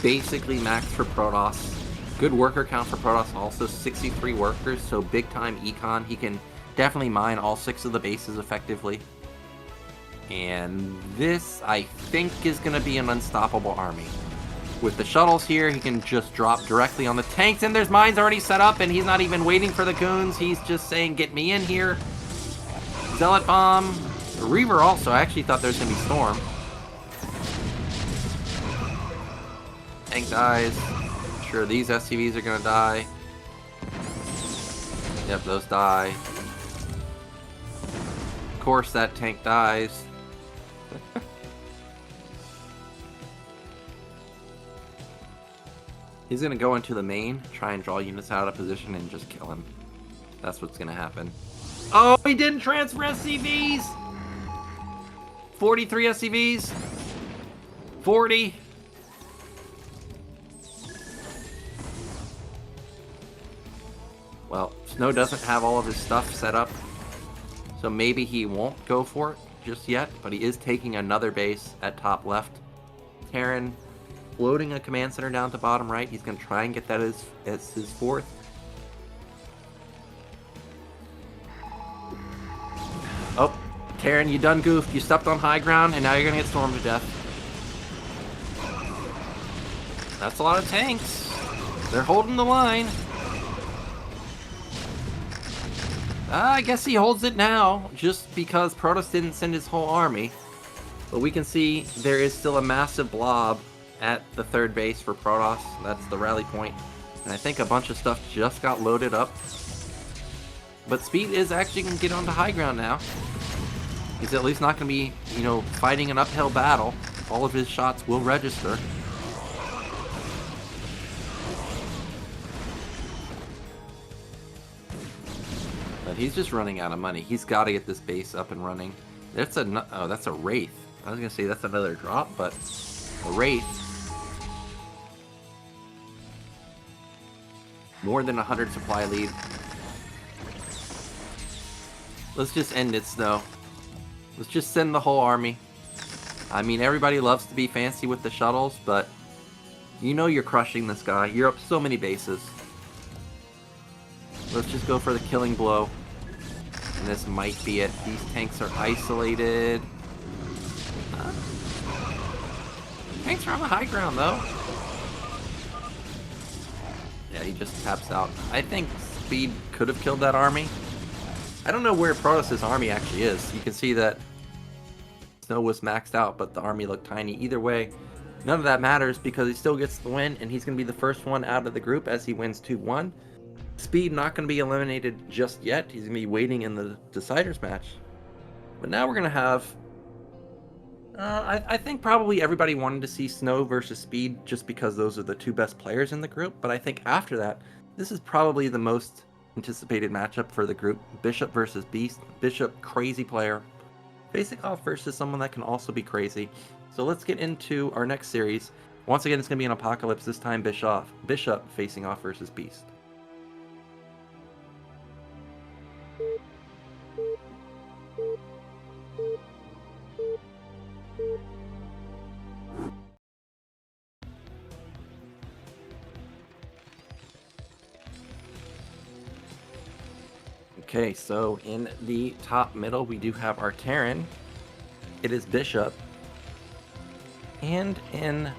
Basically max for Protoss. Good worker count for Protoss, also 63 workers, so big time econ. He can definitely mine all 6 of the bases effectively. And this, I think, is going to be an unstoppable army. With the shuttles here, he can just drop directly on the tanks, and there's mines already set up, and he's not even waiting for the goons. He's just saying, get me in here. Zealot Bomb. Reaver also. I actually thought there was going to be Storm. Tank dies. Sure, these SCVs are going to die. Yep, those die. Of course, that tank dies. He's going to go into the main, try and draw units out of position, and just kill him. That's what's going to happen. Oh, he didn't transfer SCVs! 43 SCVs? 40? Well, Snow doesn't have all of his stuff set up, so maybe he won't go for it just yet, but he is taking another base at top left. Terran floating a command center down to bottom right. He's going to try and get that as his fourth. Oh, Terran, you done goofed. You stepped on high ground, and now you're going to get stormed to death. That's a lot of tanks. They're holding the line. I guess he holds it now, just because Protoss didn't send his whole army. But we can see there is still a massive blob at the third base for Protoss. That's the rally point. And I think a bunch of stuff just got loaded up. But Speed is actually going to get onto high ground now. He's at least not going to be, you know, fighting an uphill battle. All of his shots will register. But he's just running out of money. He's got to get this base up and running. That's a Wraith. I was going to say that's another drop, but a Wraith. More than 100 supply lead. Let's just end it, Snow. Let's just send the whole army. I mean, everybody loves to be fancy with the shuttles, but you know you're crushing this guy. You're up so many bases. Let's just go for the killing blow. And this might be it. These tanks are isolated. Tanks are on the high ground, though. Yeah, he just taps out. I think Speed could have killed that army. I don't know where Protoss' army actually is. You can see that Snow was maxed out, but the army looked tiny. Either way, none of that matters because he still gets the win, and he's going to be the first one out of the group as he wins 2-1. Speed not going to be eliminated just yet. He's going to be waiting in the deciders match. But now we're going to have... I think probably everybody wanted to see Snow versus Speed just because those are the two best players in the group. But I think after that, this is probably the most anticipated matchup for the group. Bishop versus Beast. Bishop, crazy player. Facing off versus someone that can also be crazy. So let's get into our next series. Once again, it's going to be an Apocalypse. This time Bishop facing off versus Beast. Okay, so in the top middle, we do have our Terran. It is Bishop. And in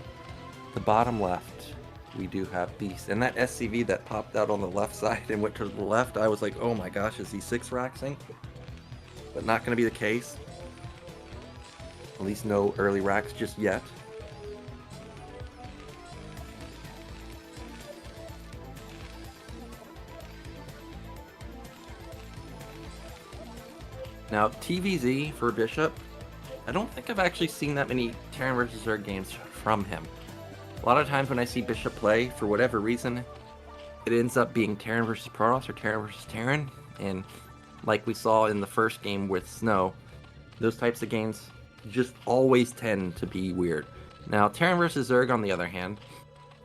the bottom left, we do have Beast. And that SCV that popped out on the left side and went to the left, I was like, oh my gosh, is he 6-raxing? But not going to be the case. At least no early racks just yet. Now, TVZ for Bishop, I don't think I've actually seen that many Terran vs. Zerg games from him. A lot of times when I see Bishop play, for whatever reason, it ends up being Terran vs. Protoss or Terran vs. Terran. And like we saw in the first game with Snow, those types of games just always tend to be weird. Now, Terran vs. Zerg, on the other hand,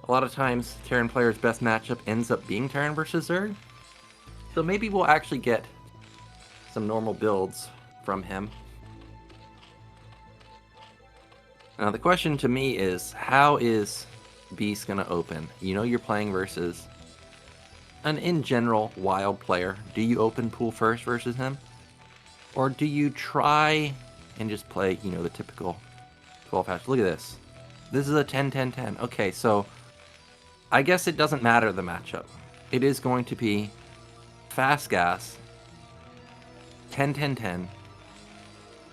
a lot of times Terran players' best matchup ends up being Terran vs. Zerg. So maybe we'll actually get some normal builds from him. Now the question to me is, how is Beast gonna open? You know you're playing versus an in general wild player. Do you open pool first versus him? Or do you try and just play, you know, the typical 12 hash. Look at this. This is a 10-10-10. Okay, so I guess it doesn't matter the matchup. It is going to be fast gas, 10-10-10.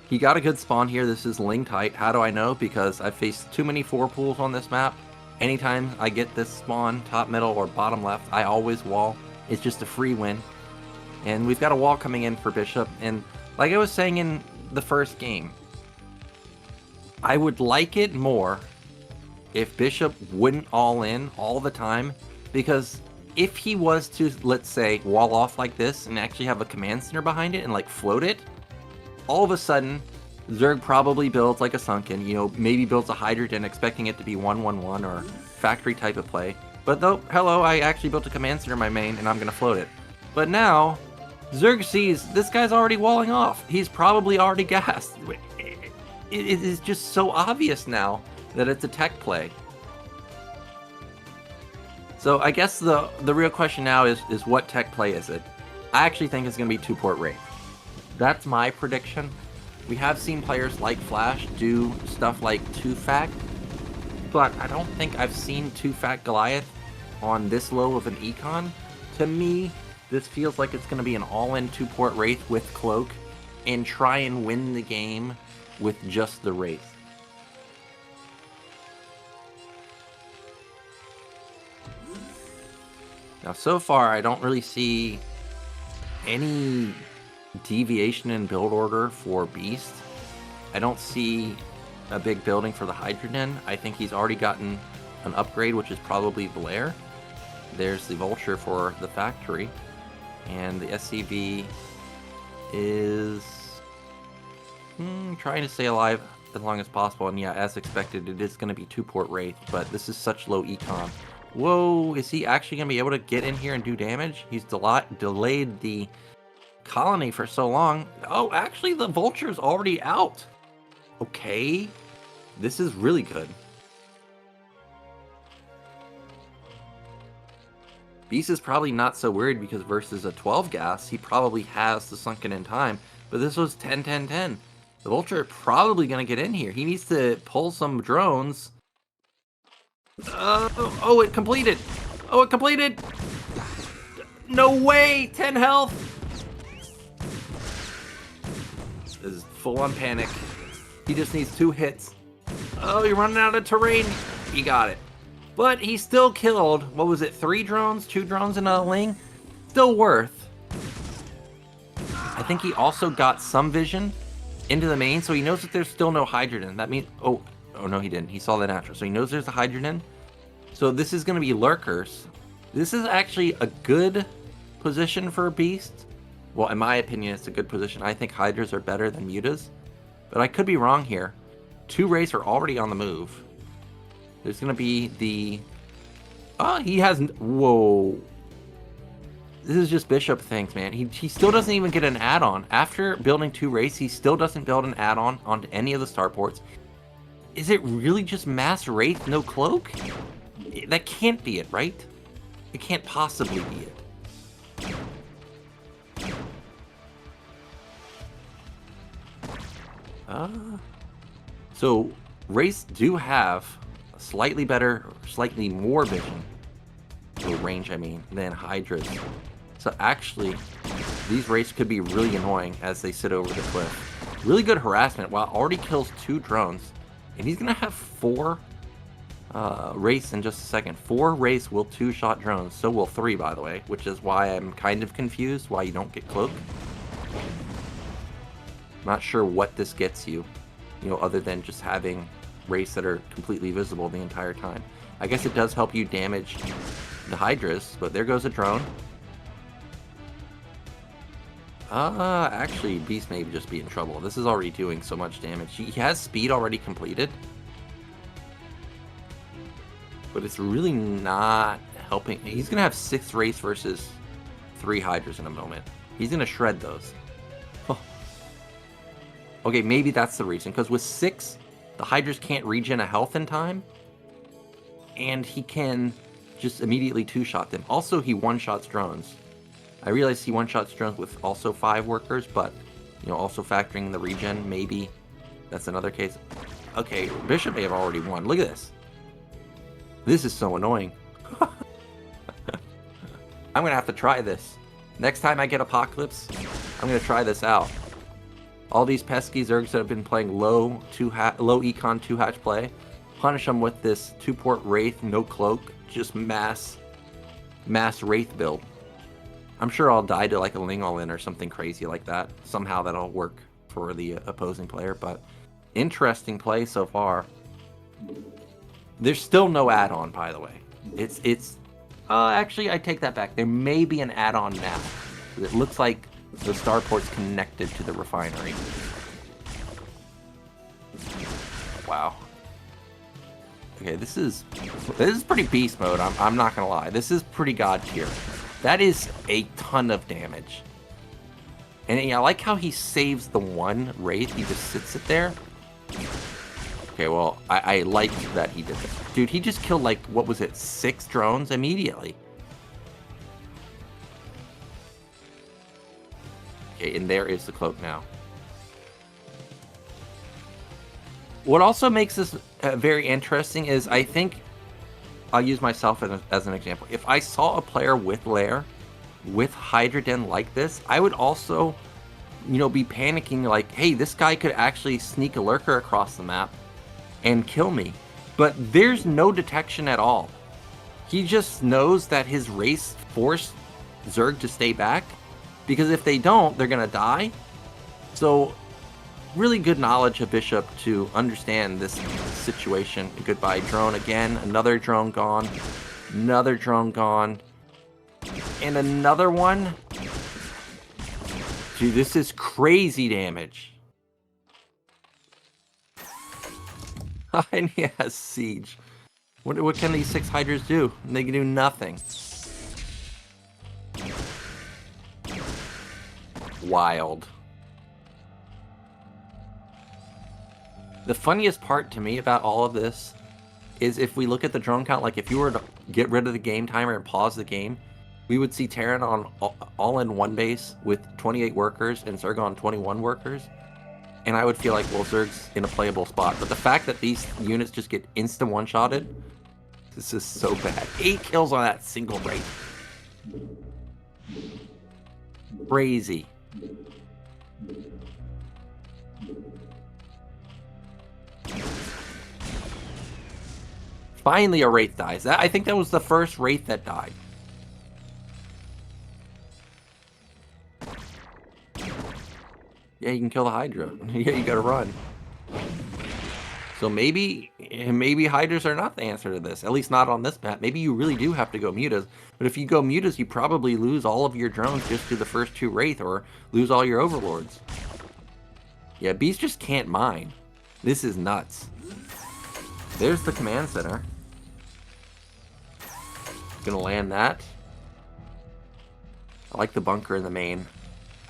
He got a good spawn here. This is Ling tight. How do I know? Because I've faced too many 4 pools on this map. Anytime I get this spawn, top middle or bottom left, I always wall. It's just a free win. And we've got a wall coming in for Bishop. And like I was saying in the first game, I would like it more if Bishop wouldn't all in all the time. Because if he was to, let's say, wall off like this and actually have a command center behind it and like float it, all of a sudden, Zerg probably builds like a Sunken, you know, maybe builds a Hydrogen expecting it to be 1-1-1 or factory type of play. But though, hello, I actually built a command center in my main and I'm going to float it. But now, Zerg sees this guy's already walling off. He's probably already gassed. It is just so obvious now that it's a tech play. So I guess the real question now is what tech play is it? I actually think it's going to be 2-port Wraith. That's my prediction. We have seen players like Flash do stuff like 2-fact, but I don't think I've seen 2-fact Goliath on this low of an econ. To me, this feels like it's going to be an all-in 2-port Wraith with Cloak and try and win the game with just the Wraith. Now, so far, I don't really see any deviation in build order for Beast. I don't see a big building for the Hydrogen. I think he's already gotten an upgrade, which is probably Blair. There's the Vulture for the factory, and the SCV is trying to stay alive as long as possible. And yeah, as expected, it is going to be 2-port Wraith, but this is such low econ. Whoa, is he actually going to be able to get in here and do damage? He's delayed the colony for so long. Oh, actually the Vulture's already out. Okay, this is really good. Beast is probably not so worried because versus a 12 gas, he probably has the Sunken in time, but this was 10-10-10. The Vulture probably going to get in here. He needs to pull some drones. Oh, it completed. Oh, it completed. No way, 10 health. This is full on panic. He just needs 2 hits. Oh, you're running out of terrain. He got it. But he still killed, what was it, 3 drones? 2 drones and a Ling? Still worth. I think he also got some vision into the main, so he knows that there's still no Hydrogen. That means, oh no, he didn't. He saw the natural, so he knows there's a Hydrogen. So this is going to be Lurkers. This is actually a good position for a Beast. Well, in my opinion, it's a good position. I think Hydras are better than Mutas, but I could be wrong here. 2 Wraiths are already on the move. There's going to be the... Oh, he has... Whoa. This is just Bishop things, man. He still doesn't even get an add-on. After building 2 Wraiths, he still doesn't build an add-on onto any of the starports. Is it really just mass Wraith, no Cloak? That can't be it, right? It can't possibly be it. So Wraiths do have slightly better, slightly more vision, or range I mean, than Hydras. So actually, these Wraiths could be really annoying as they sit over the cliff. Really good harassment. Wow, already kills 2 drones. And he's going to have 4 Wraiths in just a second. 4 Wraiths will 2-shot drones. So will 3, by the way, which is why I'm kind of confused why you don't get Cloak. Not sure what this gets you, other than just having Wraiths that are completely visible the entire time. I guess it does help you damage the Hydras, but there goes a drone. Actually, Beast may just be in trouble. This is already doing so much damage. He has speed already completed, but it's really not helping. He's going to have 6 Wraiths versus 3 Hydras in a moment. He's going to shred those. Okay, maybe that's the reason, because with 6, the Hydras can't regen a health in time, and he can just immediately 2-shot them. Also, he 1-shots drones. I realize he 1-shots drones with also 5 workers, but, also factoring the regen, maybe That's another case. Okay, Bishop may have already won. Look at this. This is so annoying. I'm going to have to try this. Next time I get Apocalypse, I'm going to try this out. All these pesky Zergs that have been playing low econ 2-hatch play, punish them with this 2-port Wraith, no cloak, just mass Wraith build. I'm sure I'll die to like a Ling All-In or something crazy like that. Somehow that'll work for the opposing player, but interesting play so far. There's still no add-on, by the way. It's actually, I take that back. There may be an add-on now. It looks like the starport's connected to the refinery. Wow. Okay, this is pretty beast mode. I'm not gonna lie. This is pretty god tier. That is a ton of damage. And I like how he saves the one Wraith. He just sits it there. Okay, well, I like that he did this. Dude, he just killed, like, what was it, 6 drones immediately. Okay, and there is the cloak now. What also makes this very interesting is, I think, I'll use myself as an example. If I saw a player with Lair, with Hydra Den like this, I would also, you know, be panicking like, hey, this guy could actually sneak a lurker across the map and kill me. But there's no detection at all. He just knows that his race forced Zerg to stay back, because if they don't, they're gonna die. So really good knowledge of Bishop to understand this situation. Goodbye drone again, another drone gone, another drone gone, and another one. Dude, this is crazy damage. And he has siege. What can these 6 Hydras do? They can do nothing. Wild. The funniest part to me about all of this is if we look at the drone count, like if you were to get rid of the game timer and pause the game, we would see Terran on all in one base with 28 workers and Zerg on 21 workers. And I would feel like, well, Zerg's in a playable spot. But the fact that these units just get instant one-shotted, this is so bad. 8 kills on that single Wraith. Crazy. Finally a Wraith dies. I think that was the first Wraith that died. Yeah, you can kill the Hydra. Yeah, you gotta run. So maybe Hydras are not the answer to this. At least not on this map. Maybe you really do have to go mutas. But if you go mutas, you probably lose all of your drones just to the first 2 Wraith, or lose all your Overlords. Yeah, Beast just can't mine. This is nuts. There's the command center. Gonna land that. I like the bunker in the main.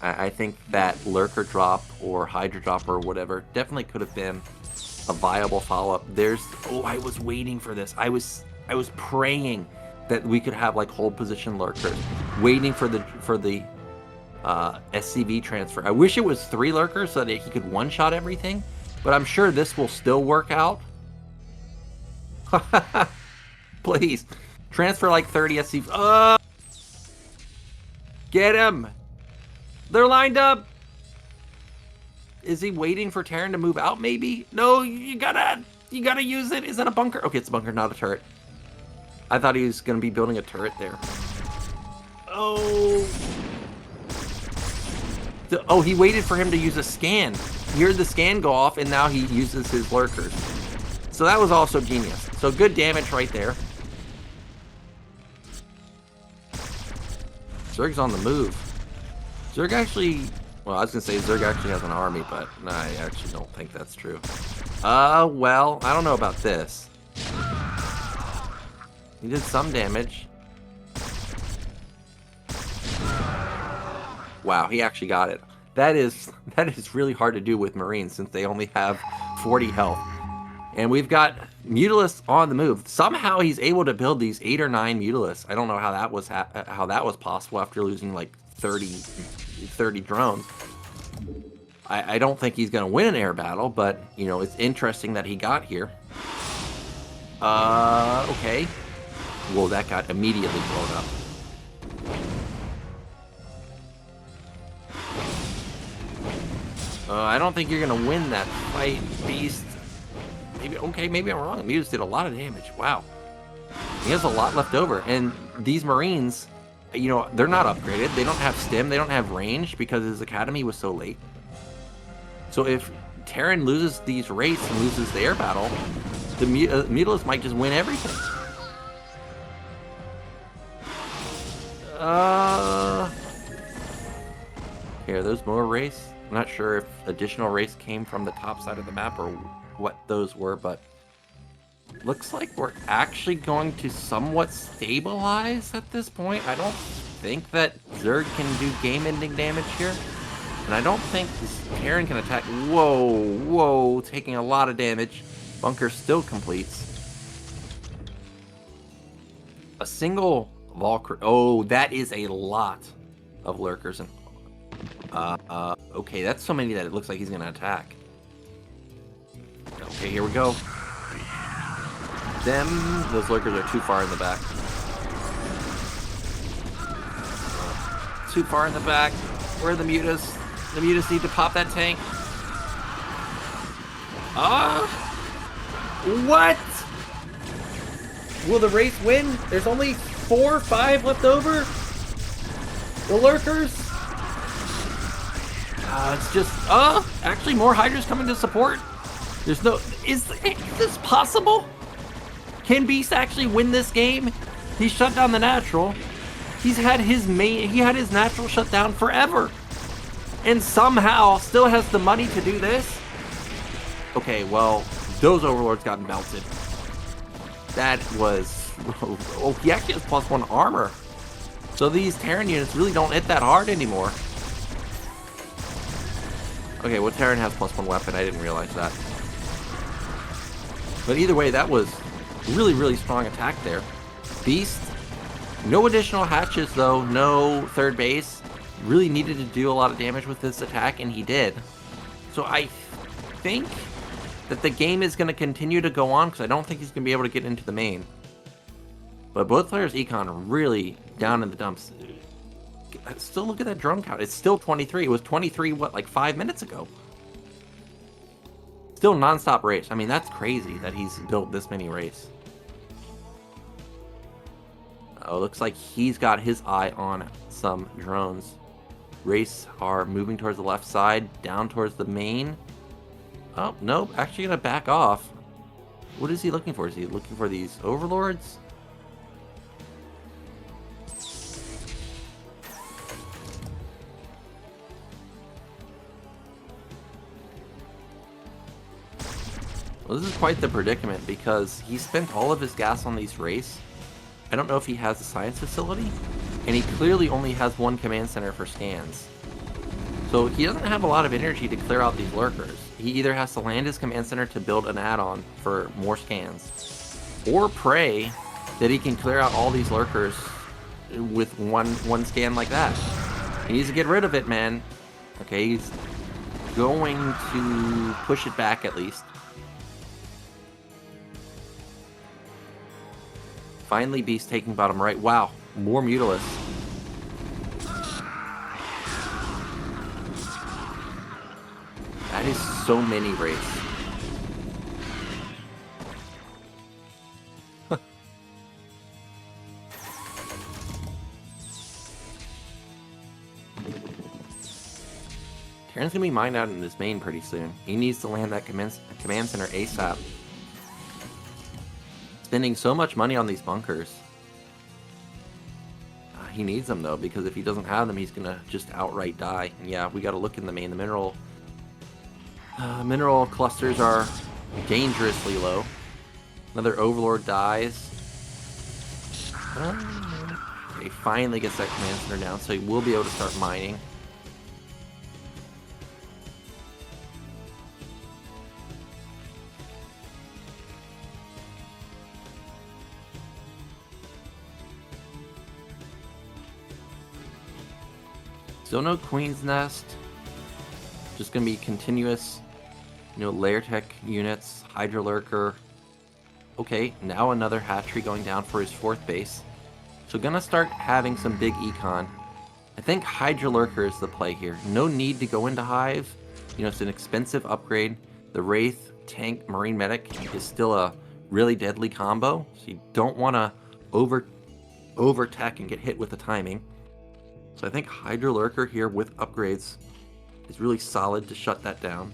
I think that lurker drop or Hydra drop or whatever definitely could have been a viable follow-up. Oh, I was waiting for this. I was praying that we could have like hold position lurkers, waiting for the SCV transfer. I wish it was 3 lurkers so that he could one-shot everything, but I'm sure this will still work out. Please transfer like 30 SCV. Get him! They're lined up. Is he waiting for Terran to move out? Maybe. No, you gotta use it. Is that a bunker? Okay, it's a bunker, not a turret. I thought he was gonna be building a turret there. Oh. Oh, he waited for him to use a scan. He heard the scan go off, and now he uses his lurkers. So that was also genius. So good damage right there. Zerg's on the move. Zerg actually, well, I was gonna say Zerg actually has an army, but no, I actually don't think that's true. Well, I don't know about this. He did some damage. Wow, he actually got it. That is really hard to do with Marines since they only have 40 health. And we've got Mutalisks on the move. Somehow he's able to build these 8 or 9 Mutalisks. I don't know how that was possible after losing like 30 drones. I don't think he's going to win an air battle, but, you know, it's interesting that he got here. Okay. Whoa, that got immediately blown up. I don't think you're going to win that fight, Beast. Maybe, okay, maybe I'm wrong. Meadow did a lot of damage. Wow. He has a lot left over. And these Marines, you know, they're not upgraded. They don't have stim. They don't have range because his academy was so late. So if Terran loses these raids and loses the air battle, the Meadow might just win everything. Here, are those more raids? I'm not sure if additional raids came from the top side of the map or what those were, but looks like we're actually going to somewhat stabilize at this point. I don't think that Zerg can do game-ending damage here. And I don't think this Terran can attack. Whoa, whoa, taking a lot of damage. Bunker still completes. A single Valkyrie. Oh, that is a lot of lurkers. And okay, that's so many that it looks like he's gonna attack. Okay, here we go. Those lurkers are too far in the back. Too far in the back. Where are the mutas? The mutas need to pop that tank. What? Will the race win? There's only 4 or 5 left over. The lurkers. It's just, actually more Hydras coming to support. There's no, is this possible? Can Beast actually win this game? He shut down the natural. He had his natural shut down forever. And somehow still has the money to do this? Okay, well, those overlords got melted. That was, oh, he actually has +1 armor. So these Terran units really don't hit that hard anymore. Okay, well, Terran has +1 weapon. I didn't realize that. But either way, that was really, really strong attack there. Beast, no additional hatches though, no third base. Really needed to do a lot of damage with this attack, and he did. So I think that the game is going to continue to go on, because I don't think he's going to be able to get into the main. But both players' econ are really down in the dumps. Still look at that drone count. It's still 23. It was 23, what, like 5 minutes ago? Still non-stop race. I mean, that's crazy that he's built this many race. Oh, looks like he's got his eye on some drones. Race are moving towards the left side, down towards the main. Oh, nope, actually gonna back off. What is he looking for? Is he looking for these overlords? Well, this is quite the predicament because he spent all of his gas on these race. I don't know if he has a science facility, and he clearly only has 1 command center for scans. So he doesn't have a lot of energy to clear out these lurkers. He either has to land his command center to build an add-on for more scans, or pray that he can clear out all these lurkers with one scan like that. He needs to get rid of it, man. Okay, he's going to push it back at least. Finally, Beast taking bottom right. Wow, more Mutalists. That is so many raids. Terran's gonna be mined out in this main pretty soon. He needs to land that command center ASAP. Spending so much money on these bunkers. He needs them though, because if he doesn't have them, he's gonna just outright die. And yeah, we gotta look in the main. The mineral clusters are dangerously low. Another overlord dies. He finally gets that command center down, so he will be able to start mining. Still no Queen's Nest. Just gonna be continuous, layer tech units, Hydra Lurker. Okay, now another hatchery going down for his 4th base. So gonna start having some big econ. I think Hydra Lurker is the play here. No need to go into Hive. It's an expensive upgrade. The Wraith, Tank, Marine Medic is still a really deadly combo. So you don't want to over tech and get hit with the timing. So I think Hydra Lurker here with upgrades is really solid to shut that down.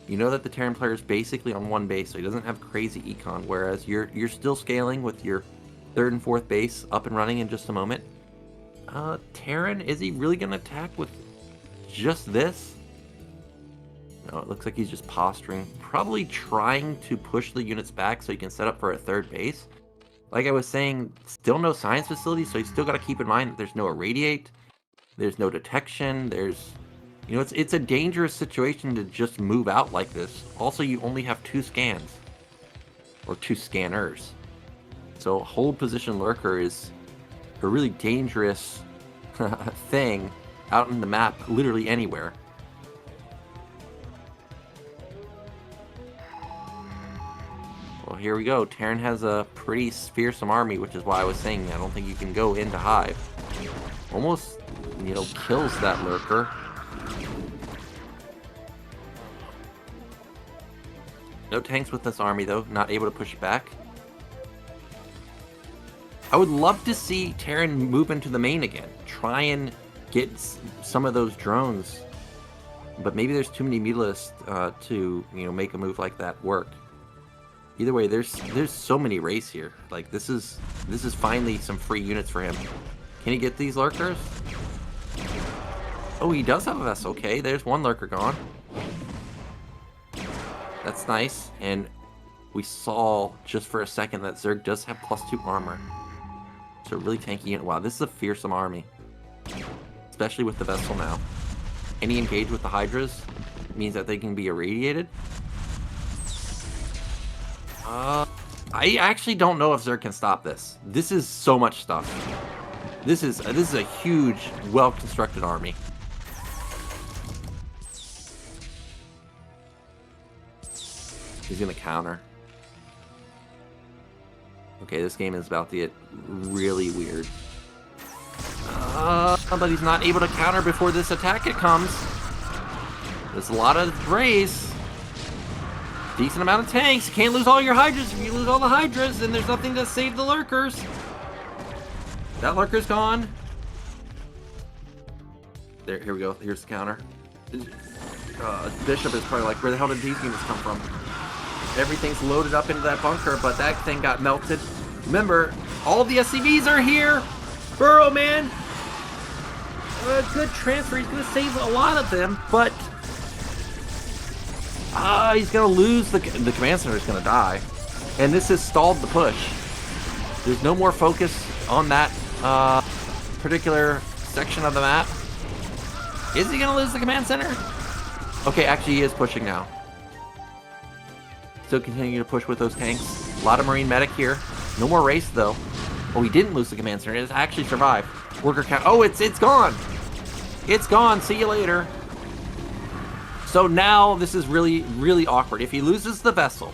You know that the Terran player is basically on 1 base, so he doesn't have crazy econ, whereas you're still scaling with your 3rd and 4th base up and running in just a moment. Terran, is he really going to attack with just this? No, it looks like he's just posturing. Probably trying to push the units back so he can set up for a 3rd base. Like I was saying, still no science facility, so you still got to keep in mind that there's no irradiate, there's no detection, there's... it's a dangerous situation to just move out like this. Also, you only have 2 scans. Or 2 scanners. So hold position Lurker is a really dangerous thing out in the map, literally anywhere. Well, here we go. Terran has a pretty fearsome army, which is why I was saying I don't think you can go into Hive. Almost, kills that Lurker. No tanks with this army, though. Not able to push it back. I would love to see Terran move into the main again. Try and get some of those drones. But maybe there's too many mutalisks to, make a move like that work. Either way, there's so many race here. Like, this is finally some free units for him. Can he get these Lurkers? Oh, he does have a vessel. Okay, there's 1 Lurker gone. That's nice. And we saw just for a second that Zerg does have +2 armor. So really tanky unit. Wow, this is a fearsome army. Especially with the vessel now. Any engage with the Hydras means that they can be irradiated. I actually don't know if Zerg can stop this. This is so much stuff. This is a huge, well-constructed army. He's gonna counter. Okay, this game is about to get really weird. But he's not able to counter before this attack comes. There's a lot of race. Decent amount of tanks. You can't lose all your Hydras. If you lose all the Hydras, then there's nothing to save the Lurkers. That Lurker's gone. There, here we go. Here's the counter. Bishop is probably like, where the hell did these units come from? Everything's loaded up into that bunker, but that thing got melted. Remember, all the SCVs are here. Burrow, man. Good transfer. He's going to save a lot of them, but he's going to lose. The command center is going to die. And this has stalled the push. There's no more focus on that particular section of the map. Is he going to lose the command center? Okay, actually he is pushing now. Still continuing to push with those tanks. A lot of Marine Medic here. No more race, though. Oh, he didn't lose the command center. It has actually survived. Worker count. Oh, it's gone. It's gone. See you later. So now this is really, really awkward. If he loses the vessel,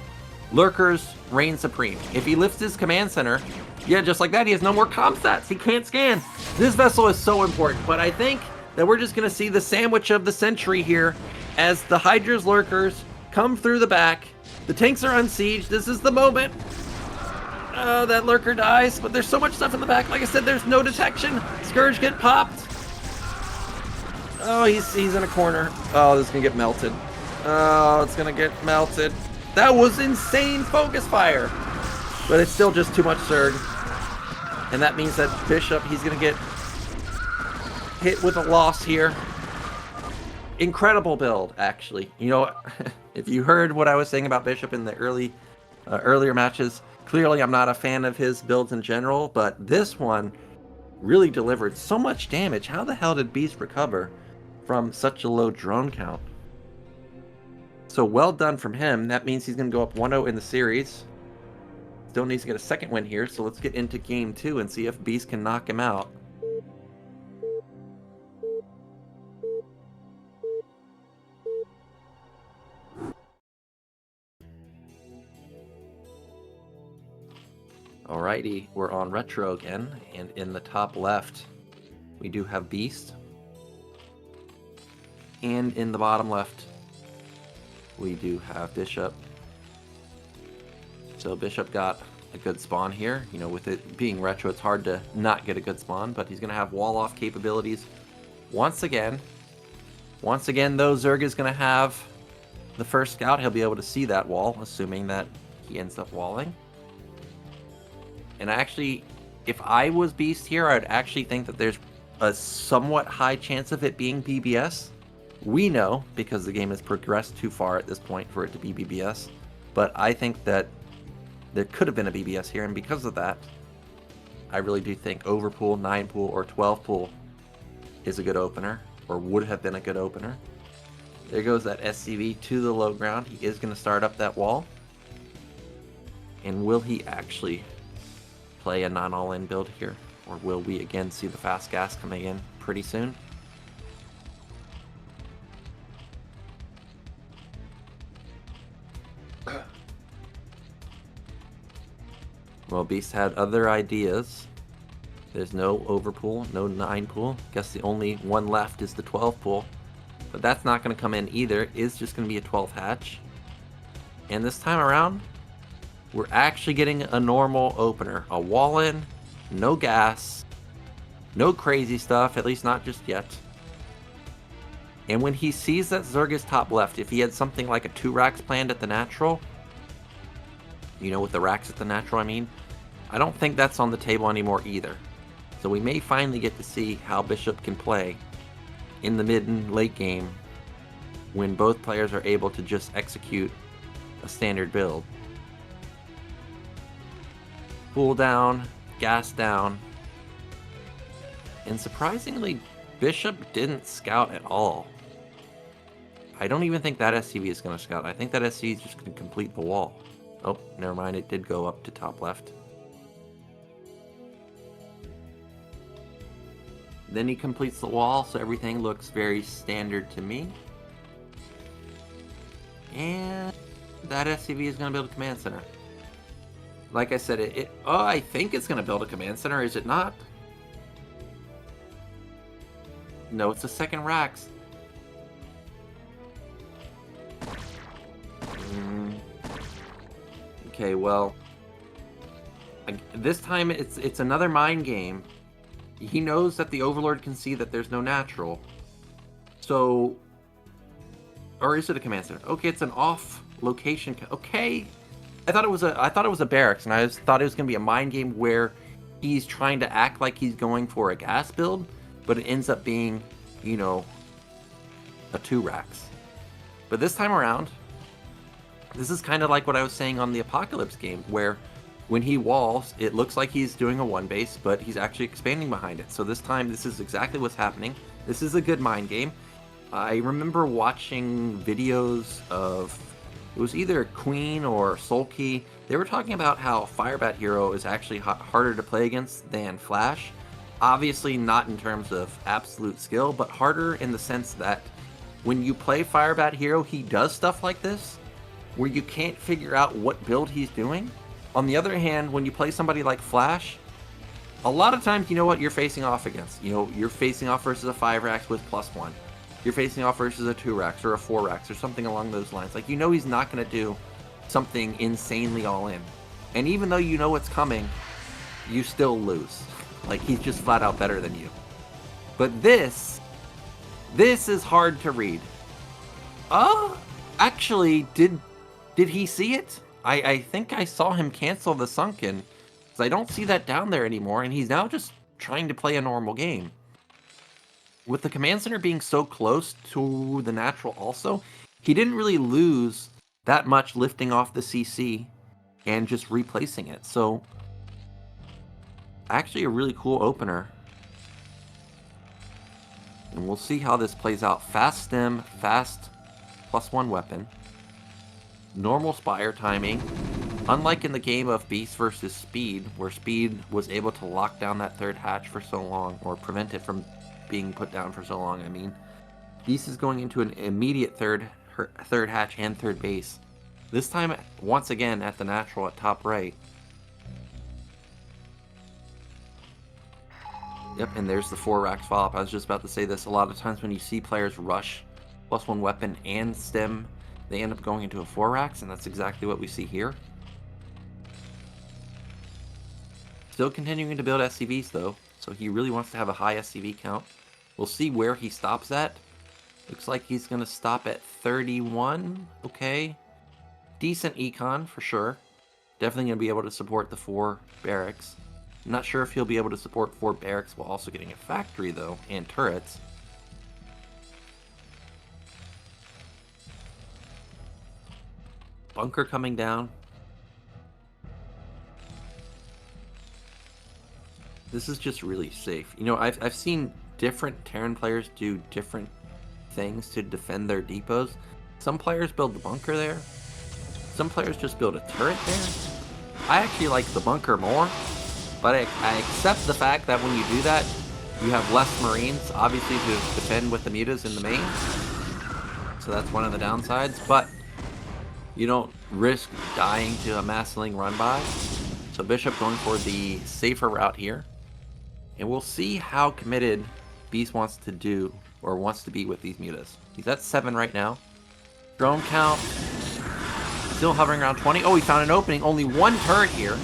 Lurkers reign supreme. If he lifts his command center, yeah, just like that, he has no more comp stats. He can't scan. This vessel is so important, but I think that we're just going to see the sandwich of the century here as the Hydra's Lurkers come through the back. The tanks are unsieged. This is the moment. Oh, that Lurker dies, but there's so much stuff in the back. Like I said, there's no detection. Scourge get popped. Oh, he's in a corner. Oh, this is going to get melted. Oh, it's going to get melted. That was insane focus fire. But it's still just too much Zerg. And that means that Bishop, he's going to get hit with a loss here. Incredible build, actually. You know, if you heard what I was saying about Bishop in the earlier matches, clearly I'm not a fan of his builds in general, but this one really delivered so much damage. How the hell did Beast recover from such a low drone count? So well done from him. That means he's going to go up 1-0 in the series. Still needs to get a second win here, so let's get into game 2 and see if Beast can knock him out. Alrighty, we're on retro again, and in the top left, we do have Beast. And in the bottom left, we do have Bishop. So Bishop got a good spawn here. You know, with it being retro, it's hard to not get a good spawn, but he's going to have wall-off capabilities once again. Once again, though, Zerg is going to have the first scout. He'll be able to see that wall, assuming that he ends up walling. And actually, if I was Beast here, I'd actually think that there's a somewhat high chance of it being BBS. We know, because the game has progressed too far at this point for it to be BBS, but I think that there could have been a BBS here, and because of that, I really do think Overpool, 9 pool, or 12 pool is a good opener, or would have been a good opener. There goes that SCV to the low ground. He is going to start up that wall. And will he actually play a non-all-in build here? Or will we again see the fast gas coming in pretty soon? Well, Beast had other ideas. There's no overpool, no 9 pool. Guess the only one left is the 12 pool. But that's not going to come in either. It is just going to be a 12 hatch. And this time around, we're actually getting a normal opener. A wall in, no gas, no crazy stuff, at least not just yet. And when he sees that Zerg is top left, if he had something like a 2 racks planned at the natural, you know, with the racks at the natural, I mean, I don't think that's on the table anymore either. So we may finally get to see how Bishop can play in the mid and late game when both players are able to just execute a standard build. Pull down, gas down, and surprisingly, Bishop didn't scout at all. I don't even think that SCV is going to scout. I think that SCV is just going to complete the wall. Oh, never mind, it did go up to top left. Then he completes the wall, so everything looks very standard to me. And that SCV is going to build a command center. Like I said, I think it's going to build a command center, is it not? No, it's a second racks. Okay, well, this time it's another mind game. He knows that the Overlord can see that there's no natural. So, or is it a command center? Okay, it's an off location. Okay, I thought it was a barracks, and I thought it was gonna be a mind game where he's trying to act like he's going for a gas build, but it ends up being, you know, a 2 racks. But this time around, this is kind of like what I was saying on the Apocalypse game, where when he walls, it looks like he's doing a 1 base, but he's actually expanding behind it. So this time, this is exactly what's happening. This is a good mind game. I remember watching videos of, it was either Queen or Sulky. They were talking about how Firebat Hero is actually harder to play against than Flash. Obviously not in terms of absolute skill, but harder in the sense that when you play Firebat Hero, he does stuff like this, where you can't figure out what build he's doing. On the other hand, when you play somebody like Flash, a lot of times you know what you're facing off against. You know, you're facing off versus a 5 racks with +1. You're facing off versus a 2 racks or a 4 racks or something along those lines. Like, you know he's not going to do something insanely all in. And even though you know what's coming, you still lose. Like, he's just flat out better than you. But this is hard to read. Actually, did he see it? I think I saw him cancel the sunken, because I don't see that down there anymore, and he's now just trying to play a normal game. With the command center being so close to the natural also, he didn't really lose that much lifting off the CC and just replacing it. So, actually a really cool opener. And we'll see how this plays out. Fast stem, fast +1 weapon. Normal Spire timing. Unlike in the game of Beast versus Speed, where Speed was able to lock down that 3rd hatch for so long, or prevent it from being put down for so long, I mean. Beast is going into an immediate third hatch and 3rd base. This time, once again, at the natural at top right. Yep, and there's the 4 racks follow-up. I was just about to say this. A lot of times when you see players rush +1 weapon and stem, they end up going into a 4 racks, and that's exactly what we see here. Still continuing to build SCVs though, so he really wants to have a high SCV count. We'll see where he stops at. Looks like he's going to stop at 31. Okay. Decent econ for sure. Definitely going to be able to support the 4 barracks. I'm not sure if he'll be able to support 4 barracks while also getting a factory though, and turrets. Bunker coming down. This is just really safe. You know, I've seen different Terran players do different things to defend their depots. Some players build the bunker there. Some players just build a turret there. I actually like the bunker more, but I accept the fact that when you do that, you have less Marines, obviously, to defend with the mutas in the main. So that's one of the downsides, but you don't risk dying to a massling run by. So Bishop going for the safer route here. And we'll see how committed Beast wants to do, or wants to be with these mutas. He's at 7 right now. Drone count, still hovering around 20. Oh, he found an opening. Only 1 turret here.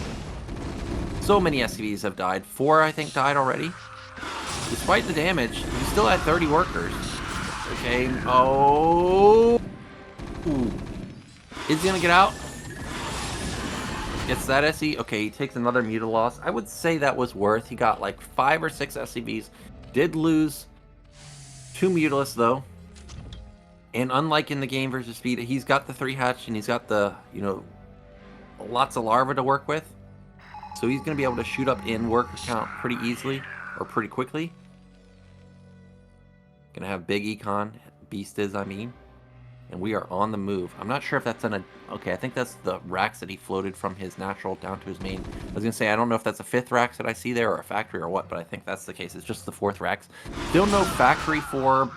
So many SCVs have died. 4, I think, died already. Despite the damage, he's still at 30 workers. Okay, oh. Ooh. Is he gonna get out? Gets that SC. Okay, he takes another muta loss. I would say that was worth. He got like 5 or 6 SCVs. Did lose 2 mutalists though. And unlike in the game versus speed, he's got the 3 hatch and he's got the, you know, lots of larvae to work with. So he's going to be able to shoot up in worker count pretty easily, or pretty quickly. Going to have big econ. Beast is, I mean. And we are on the move. I'm not sure if that's okay, I think that's the racks that he floated from his natural down to his main. I was going to say, I don't know if that's a 5th racks that I see there or a factory or what, but I think that's the case. It's just the 4th racks. Still no factory for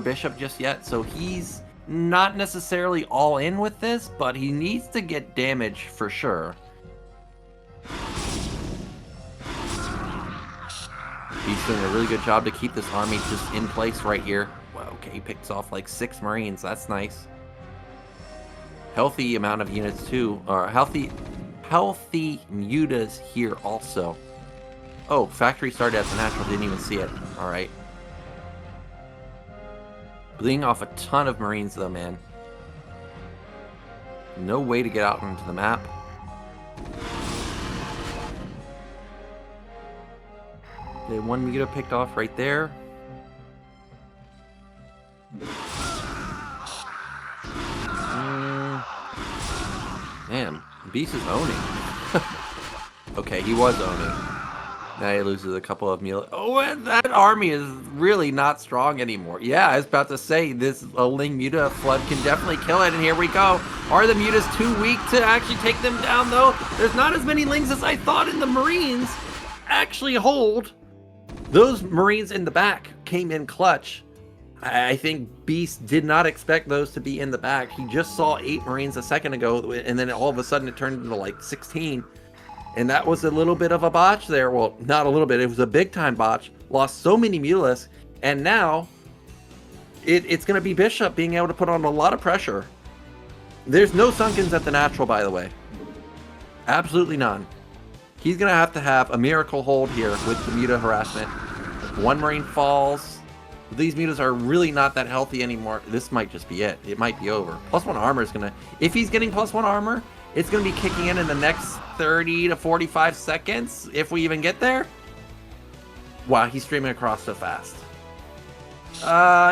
Bishop just yet, so he's not necessarily all in with this, but he needs to get damage for sure. He's doing a really good job to keep this army just in place right here. Okay, he picks off like 6 Marines. That's nice. Healthy amount of units too. Or healthy mutas here also. Oh, factory started at the natural. Didn't even see it. All right. Bleeding off a ton of Marines though, man. No way to get out onto the map. Okay, 1 muta picked off right there. Man, Beast is owning. Okay, he was owning. Now he loses a couple of meal. Oh, and that army is really not strong anymore. Yeah, I was about to say, this Ling Muta flood can definitely kill it, and here we go. Are the Mutas too weak to actually take them down, though? There's not as many Lings as I thought, and the Marines actually hold. Those Marines in the back came in clutch. I think Beast did not expect those to be in the back. He just saw 8 Marines a second ago, and then all of a sudden it turned into like 16. And that was a little bit of a botch there. Well, not a little bit. It was a big-time botch. Lost so many mutalisks. And now it's going to be Bishop being able to put on a lot of pressure. There's no Sunkens at the natural, by the way. Absolutely none. He's going to have a miracle hold here with the muta harassment. 1 Marine falls. These mutas are really not that healthy anymore. This might just be it. It might be over. +1 armor is going to... If he's getting +1 armor, it's going to be kicking in the next 30 to 45 seconds, if we even get there. Wow, he's streaming across so fast.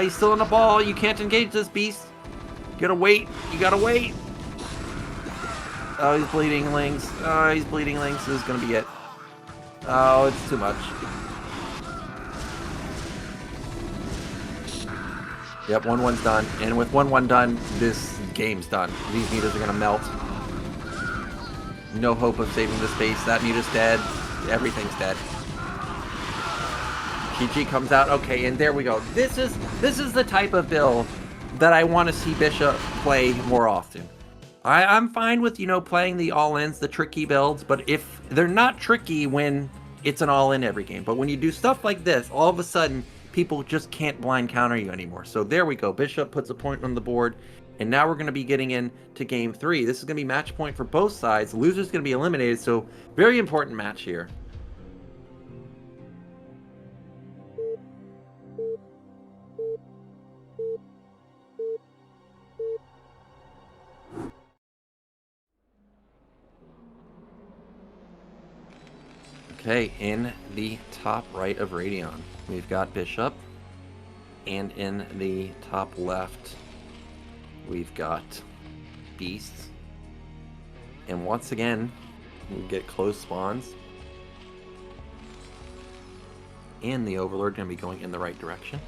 He's still in the ball. You can't engage this beast. You gotta wait. You gotta wait. Oh, he's bleeding Lings. Oh, he's bleeding Lings. This is going to be it. Oh, it's too much. Yep, 1-1's done. And with 1-1 done, this game's done. These mutas are going to melt. No hope of saving the space. That muta's dead. Everything's dead. GG comes out. Okay, and there we go. This is the type of build that I want to see Bishop play more often. I'm fine with, you know, playing the all-ins, the tricky builds, but if they're not tricky when it's an all-in every game. But when you do stuff like this, all of a sudden, people just can't blind counter you anymore. So there we go. Bishop puts a point on the board. And now we're going to be getting into game 3. This is going to be match point for both sides. The loser's going to be eliminated, so very important match here. Okay, in the top right of Radeon, we've got Bishop. And in the top left, we've got Beasts. And once again, we get close spawns. And the Overlord going to be going in the right direction.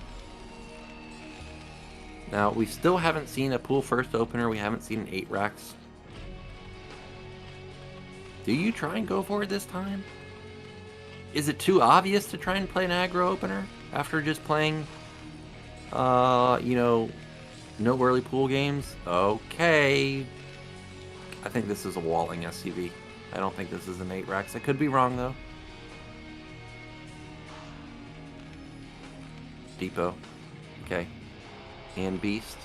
Now, we still haven't seen a pool first opener. We haven't seen an 8 racks. Do you try and go for it this time? Is it too obvious to try and play an aggro opener after just playing, you know, no early pool games? Okay. I think this is a walling SCV. I don't think this is an 8 racks. I could be wrong, though. Depot. Okay. And Beast.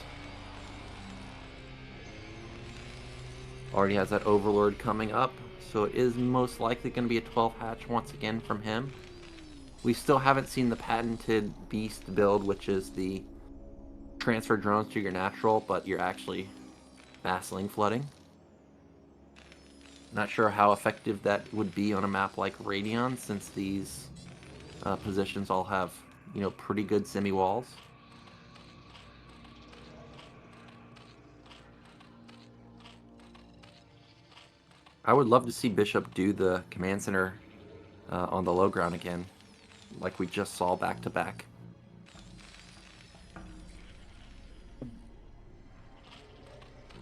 Already has that Overlord coming up. So it is most likely going to be a 12 hatch once again from him. We still haven't seen the patented Beast build, which is the transfer drones to your natural, but you're actually Vaseline flooding. Not sure how effective that would be on a map like Radeon, since these positions all have, you know, pretty good semi-walls. I would love to see Bishop do the command center on the low ground again, like we just saw back to back.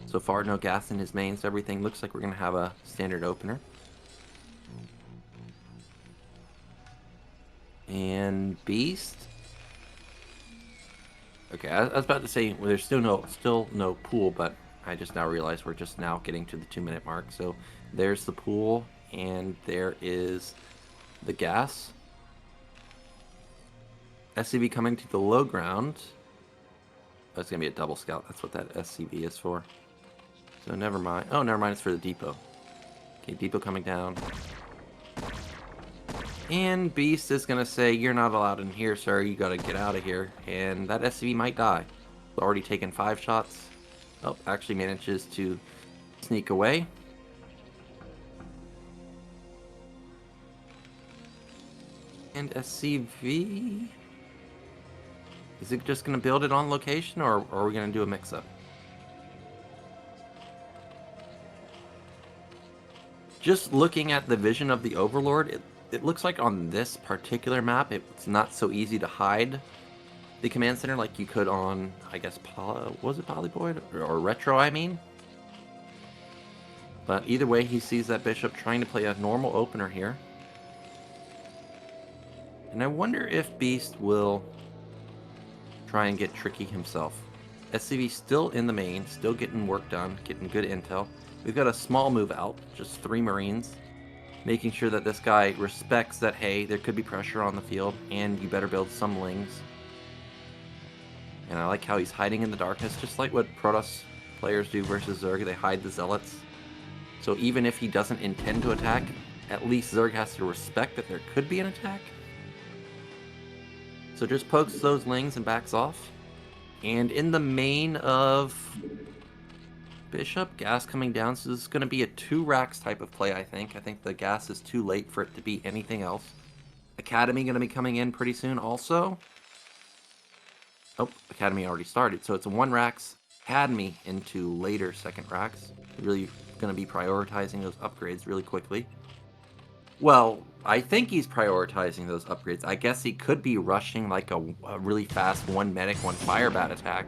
So far, no gas in his main, so everything looks like we're going to have a standard opener. And Beast. Okay, I was about to say, well, there's still no pool, but I just now realized we're just now getting to the 2-minute mark. So there's the pool, and there is the gas. SCV coming to the low ground. Oh, it's going to be a double scout. That's what that SCV is for. So never mind. Oh, never mind. It's for the depot. Okay, depot coming down. And Beast is going to say, you're not allowed in here, sir. You got to get out of here. And that SCV might die. It's already taken 5 shots. Oh, actually manages to sneak away. And SCV... Is it just going to build it on location, or are we going to do a mix-up? Just looking at the vision of the Overlord, it looks like on this particular map, it's not so easy to hide the command center like you could on, I guess, was it Polyvoid? Or Retro, I mean? But either way, he sees that Bishop trying to play a normal opener here. And I wonder if Beast will try and get tricky himself. SCV still in the main, still getting work done, getting good intel. We've got a small move out, just 3 Marines, making sure that this guy respects that, hey, there could be pressure on the field, and you better build some lings. And I like how he's hiding in the darkness, just like what Protoss players do versus Zerg. They hide the Zealots. So even if he doesn't intend to attack, at least Zerg has to respect that there could be an attack. So just pokes those lings and backs off. And in the main of Bishop, gas coming down. So this is going to be a 2 racks type of play, I think. I think the gas is too late for it to be anything else. Academy going to be coming in pretty soon also. Oh, Academy already started. So it's a 1 racks Academy into later 2nd racks. Really going to be prioritizing those upgrades really quickly. Well, I think he's prioritizing those upgrades. I guess he could be rushing like a really fast 1 medic, 1 fire bat attack.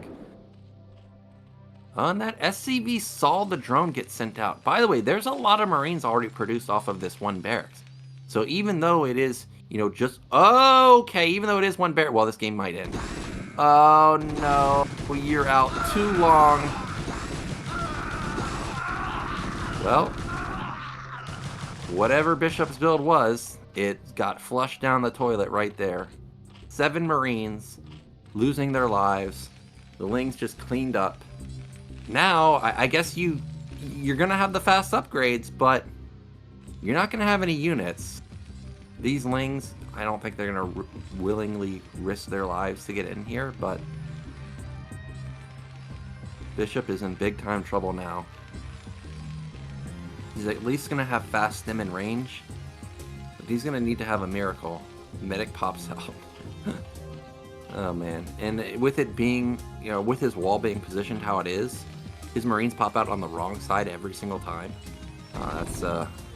And that SCV saw the drone get sent out. By the way, there's a lot of Marines already produced off of this 1 barracks. So even though it is, you know, just... Okay, even though it is 1 barracks... Well, this game might end. Oh, no. You're out too long. Well... Whatever Bishop's build was, It got flushed down the toilet right there. 7 Marines losing their lives. The Lings just cleaned up. Now, I guess you're going to have the fast upgrades, but you're not going to have any units. These Lings, I don't think they're going to willingly risk their lives to get in here, but Bishop is in big time trouble now. He's at least going to have fast stim and range, but he's going to need to have a miracle. Medic pops out. Oh man, and with it being, with his wall being positioned how it is, his Marines pop out on the wrong side every single time. That's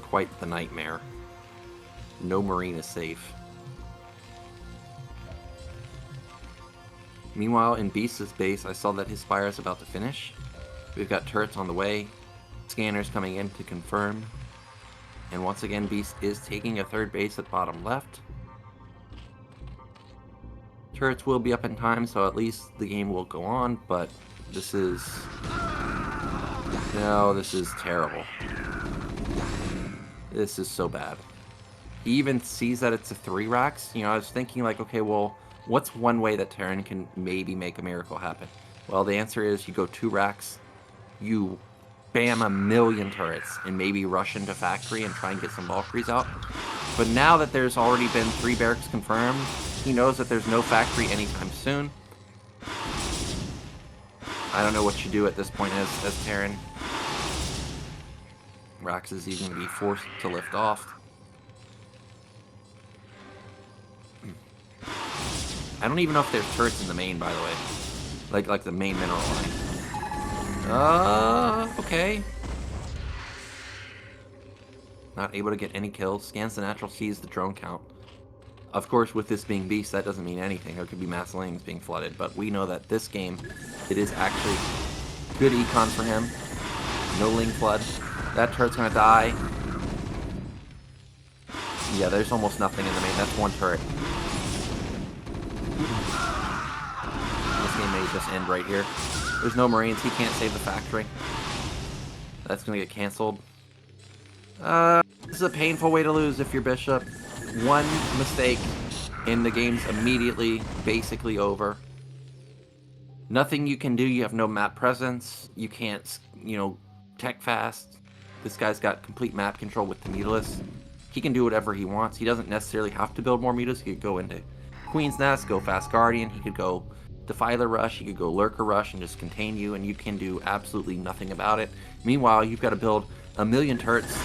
quite the nightmare. No Marine is safe. Meanwhile, in Beast's base, I saw that his spire is about to finish. We've got turrets on the way, scanners coming in to confirm, and once again, Beast is taking a third base at bottom left. Turrets will be up in time, so at least the game will go on, but this is... No, this is terrible. This is so bad. He even sees that it's a 3 racks. I was thinking like, okay, well, what's one way that Terran can maybe make a miracle happen? Well, the answer is you go 2 racks, you bam a million turrets, and maybe rush into factory and try and get some Valkyries out. But now that there's already been 3 barracks confirmed, he knows that there's no factory anytime soon. I don't know what you do at this point as Terran. Rax is even going to be forced to lift off. I don't even know if there's turrets in the main, by the way. Like the main mineral line. Okay. Not able to get any kills. Scans the natural, sees the drone count. Of course, with this being Beast, that doesn't mean anything. There could be mass lanes being flooded, but we know that this game, it is actually good econ for him. No Ling flood. That turret's gonna die. Yeah, there's almost nothing in the main. That's 1 turret. This game may just end right here. There's no Marines. He can't save the factory. That's gonna get canceled. This is a painful way to lose if you're Bishop. 1 mistake and the game's immediately basically over. Nothing you can do. You have no map presence. You can't, tech fast. This guy's got complete map control with the Mutilus. He can do whatever he wants. He doesn't necessarily have to build more Mutilus. He could go into Queen's Nest, go Fast Guardian. He could go Defiler Rush. He could go Lurker Rush and just contain you, and you can do absolutely nothing about it. Meanwhile, you've got to build a million turrets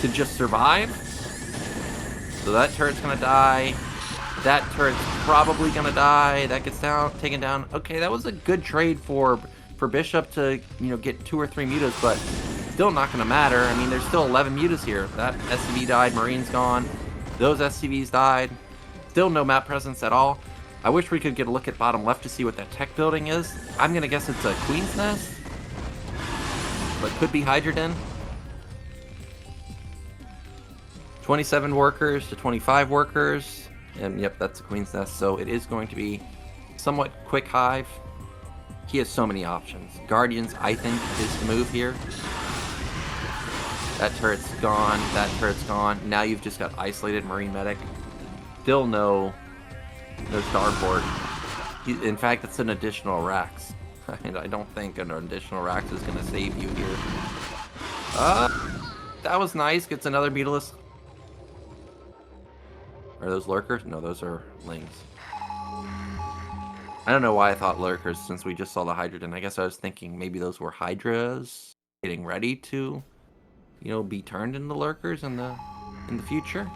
to just survive. So that turret's gonna die. That turret's probably gonna die. That gets taken down. Okay, that was a good trade for Bishop to get 2 or 3 mutas, but still not gonna matter. I mean, there's still 11 mutas here. That SCV died. Marine's gone. Those SCVs died. Still no map presence at all. I wish we could get a look at bottom left to see what that tech building is. I'm gonna guess it's a Queen's Nest, but could be Hydrogen. 27 workers to 25 workers, and yep, that's a Queen's Nest, so it is going to be somewhat quick hive. He has so many options. Guardians, I think, is the move here. That turret's gone, that turret's gone. Now you've just got isolated Marine Medic. Still no starport. In fact, it's an additional Rax. And I don't think an additional Rax is going to save you here. That was nice. Gets another Mutilus. Are those Lurkers? No, those are Lings. I don't know why I thought Lurkers since we just saw the Hydrogen. I guess I was thinking maybe those were Hydras getting ready to, be turned into Lurkers in the future.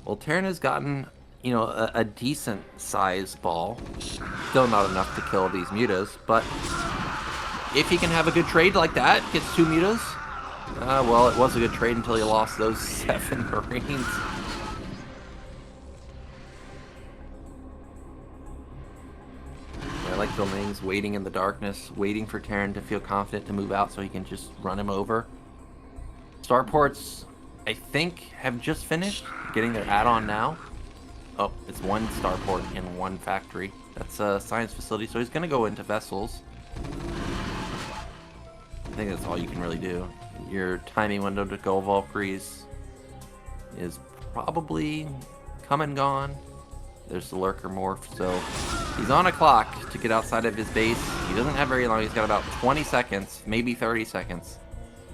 Well, Terran has gotten, a decent size ball. Still not enough to kill these mutas, but if he can have a good trade like that, gets 2 mutas. Well, it was a good trade until he lost those 7 Marines. I like the Lings waiting in the darkness, waiting for Terran to feel confident to move out so he can just run him over. Starports, I think, have just finished getting their add-on now. Oh, it's 1 starport and 1 factory. That's a science facility, so he's going to go into vessels. I think that's all you can really do. Your timing window to go Valkyries is probably come and gone. There's the lurker morph, so he's on a clock to get outside of his base. He doesn't have very long. He's got about 20 seconds, maybe 30 seconds,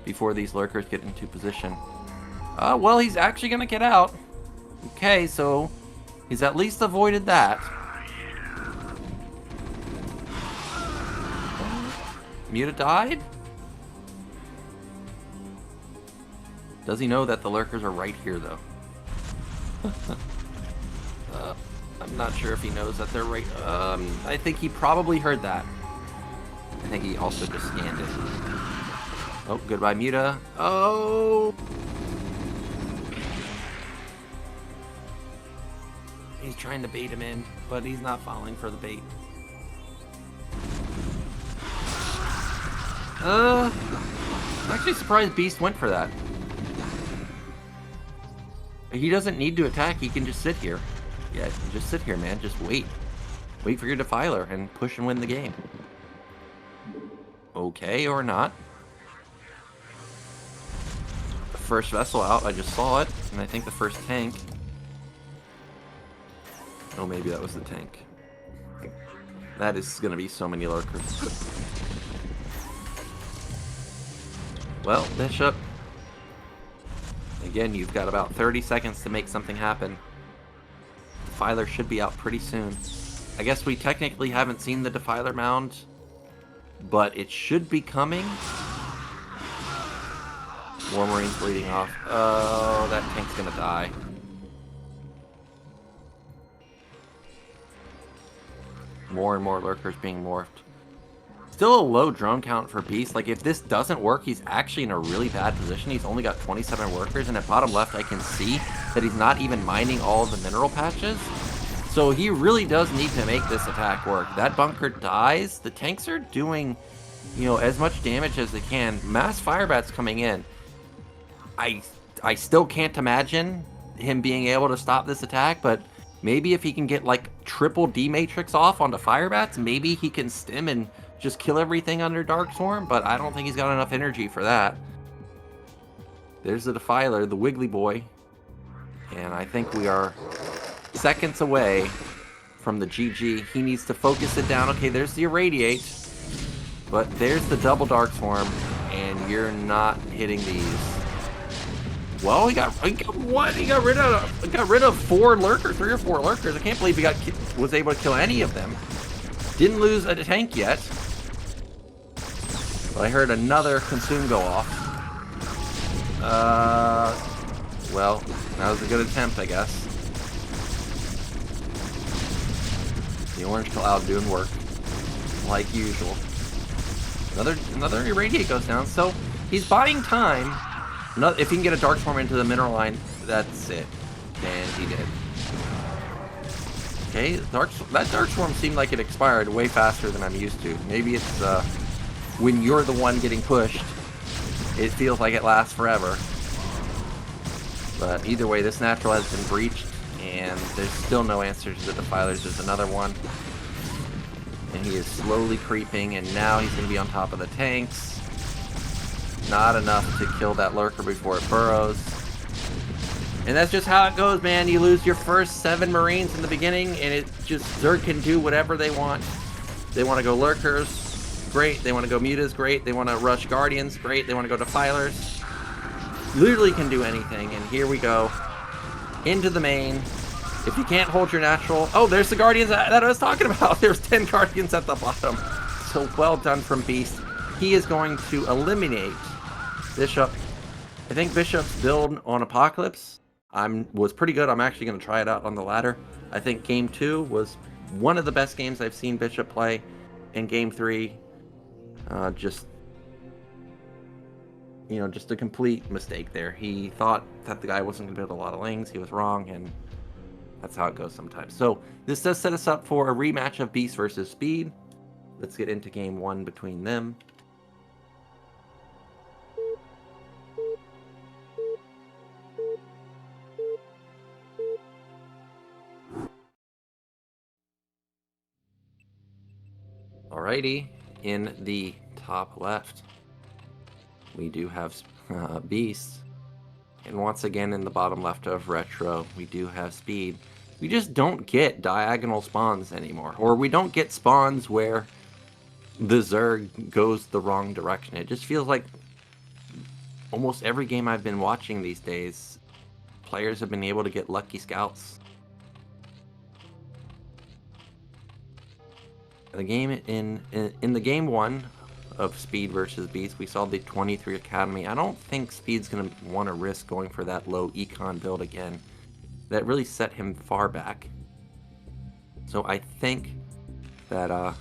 before these lurkers get into position. Well, he's actually going to get out. Okay, so he's at least avoided that. Muta died? Does he know that the lurkers are right here, though? I'm not sure if he knows that they're right. I think he probably heard that. I think he also just scanned it. Oh, goodbye, Muta. Oh! He's trying to bait him in, but he's not falling for the bait. I'm actually surprised Beast went for that. He doesn't need to attack, he can just sit here. Yeah, just sit here, man. Just wait. Wait for your Defiler and push and win the game. Okay, or not. The first vessel out, I just saw it. And I think the first tank. Oh, maybe that was the tank. That is going to be so many lurkers. Well, Bishop. Again, you've got about 30 seconds to make something happen. Defiler should be out pretty soon. I guess we technically haven't seen the Defiler mound, but it should be coming. War Marines bleeding off. Oh, that tank's gonna die. More and more lurkers being morphed. Still a low drone count for Beast. Like, if this doesn't work, he's actually in a really bad position. He's only got 27 workers, and at bottom left, I can see that he's not even mining all of the mineral patches. So he really does need to make this attack work. That bunker dies. The tanks are doing, you know, as much damage as they can. Mass Firebats coming in. I still can't imagine him being able to stop this attack, but maybe if he can get, like, triple D-Matrix off onto Firebats, maybe he can stim and just kill everything under Dark Swarm, but I don't think he's got enough energy for that. There's the Defiler, the Wiggly Boy. And I think we are seconds away from the GG. He needs to focus it down. Okay, there's the Irradiate. But there's the double Dark Swarm, and you're not hitting these. Well, he got what? He got rid of 4 lurkers, 3 or 4 lurkers. I can't believe he was able to kill any of them. Didn't lose a tank yet. But I heard another consume go off. Well, that was a good attempt, I guess. The orange cloud doing work, like usual. Another Irradiate goes down, so he's buying time. If he can get a Dark Swarm into the mineral line, that's it. And he did. Okay, that Dark Swarm seemed like it expired way faster than I'm used to. Maybe it's when you're the one getting pushed, it feels like it lasts forever. But either way, this natural has been breached, and there's still no answer to the Defilers. There's another one. And he is slowly creeping, and now he's going to be on top of the tanks. Not enough to kill that lurker before it burrows. And that's just how it goes, man. You lose your first 7 Marines in the beginning, and it just, Zerg can do whatever they want. They want to go lurkers, great. They want to go mutas, great. They want to rush guardians, great. They want to go defilers. Literally can do anything, and here we go. Into the main. If you can't hold your natural... Oh, there's the guardians that I was talking about. There's 10 guardians at the bottom. So well done from Beast. He is going to eliminate Bishop. I think Bishop's build on Apocalypse was pretty good. I'm actually going to try it out on the ladder. I think Game 2 was one of the best games I've seen Bishop play. In Game 3, just a complete mistake there. He thought that the guy wasn't going to build a lot of lings. He was wrong, and that's how it goes sometimes. So this does set us up for a rematch of Beast versus Speed. Let's get into Game 1 between them. Alrighty, in the top left, we do have Beast. And once again, in the bottom left of Retro, we do have Speed. We just don't get diagonal spawns anymore. Or we don't get spawns where the Zerg goes the wrong direction. It just feels like almost every game I've been watching these days, players have been able to get lucky scouts. The game in the game 1 of Speed versus Beast, we saw the 23 Academy. I don't think Speed's going to want to risk going for that low econ build again. That really set him far back. So I think that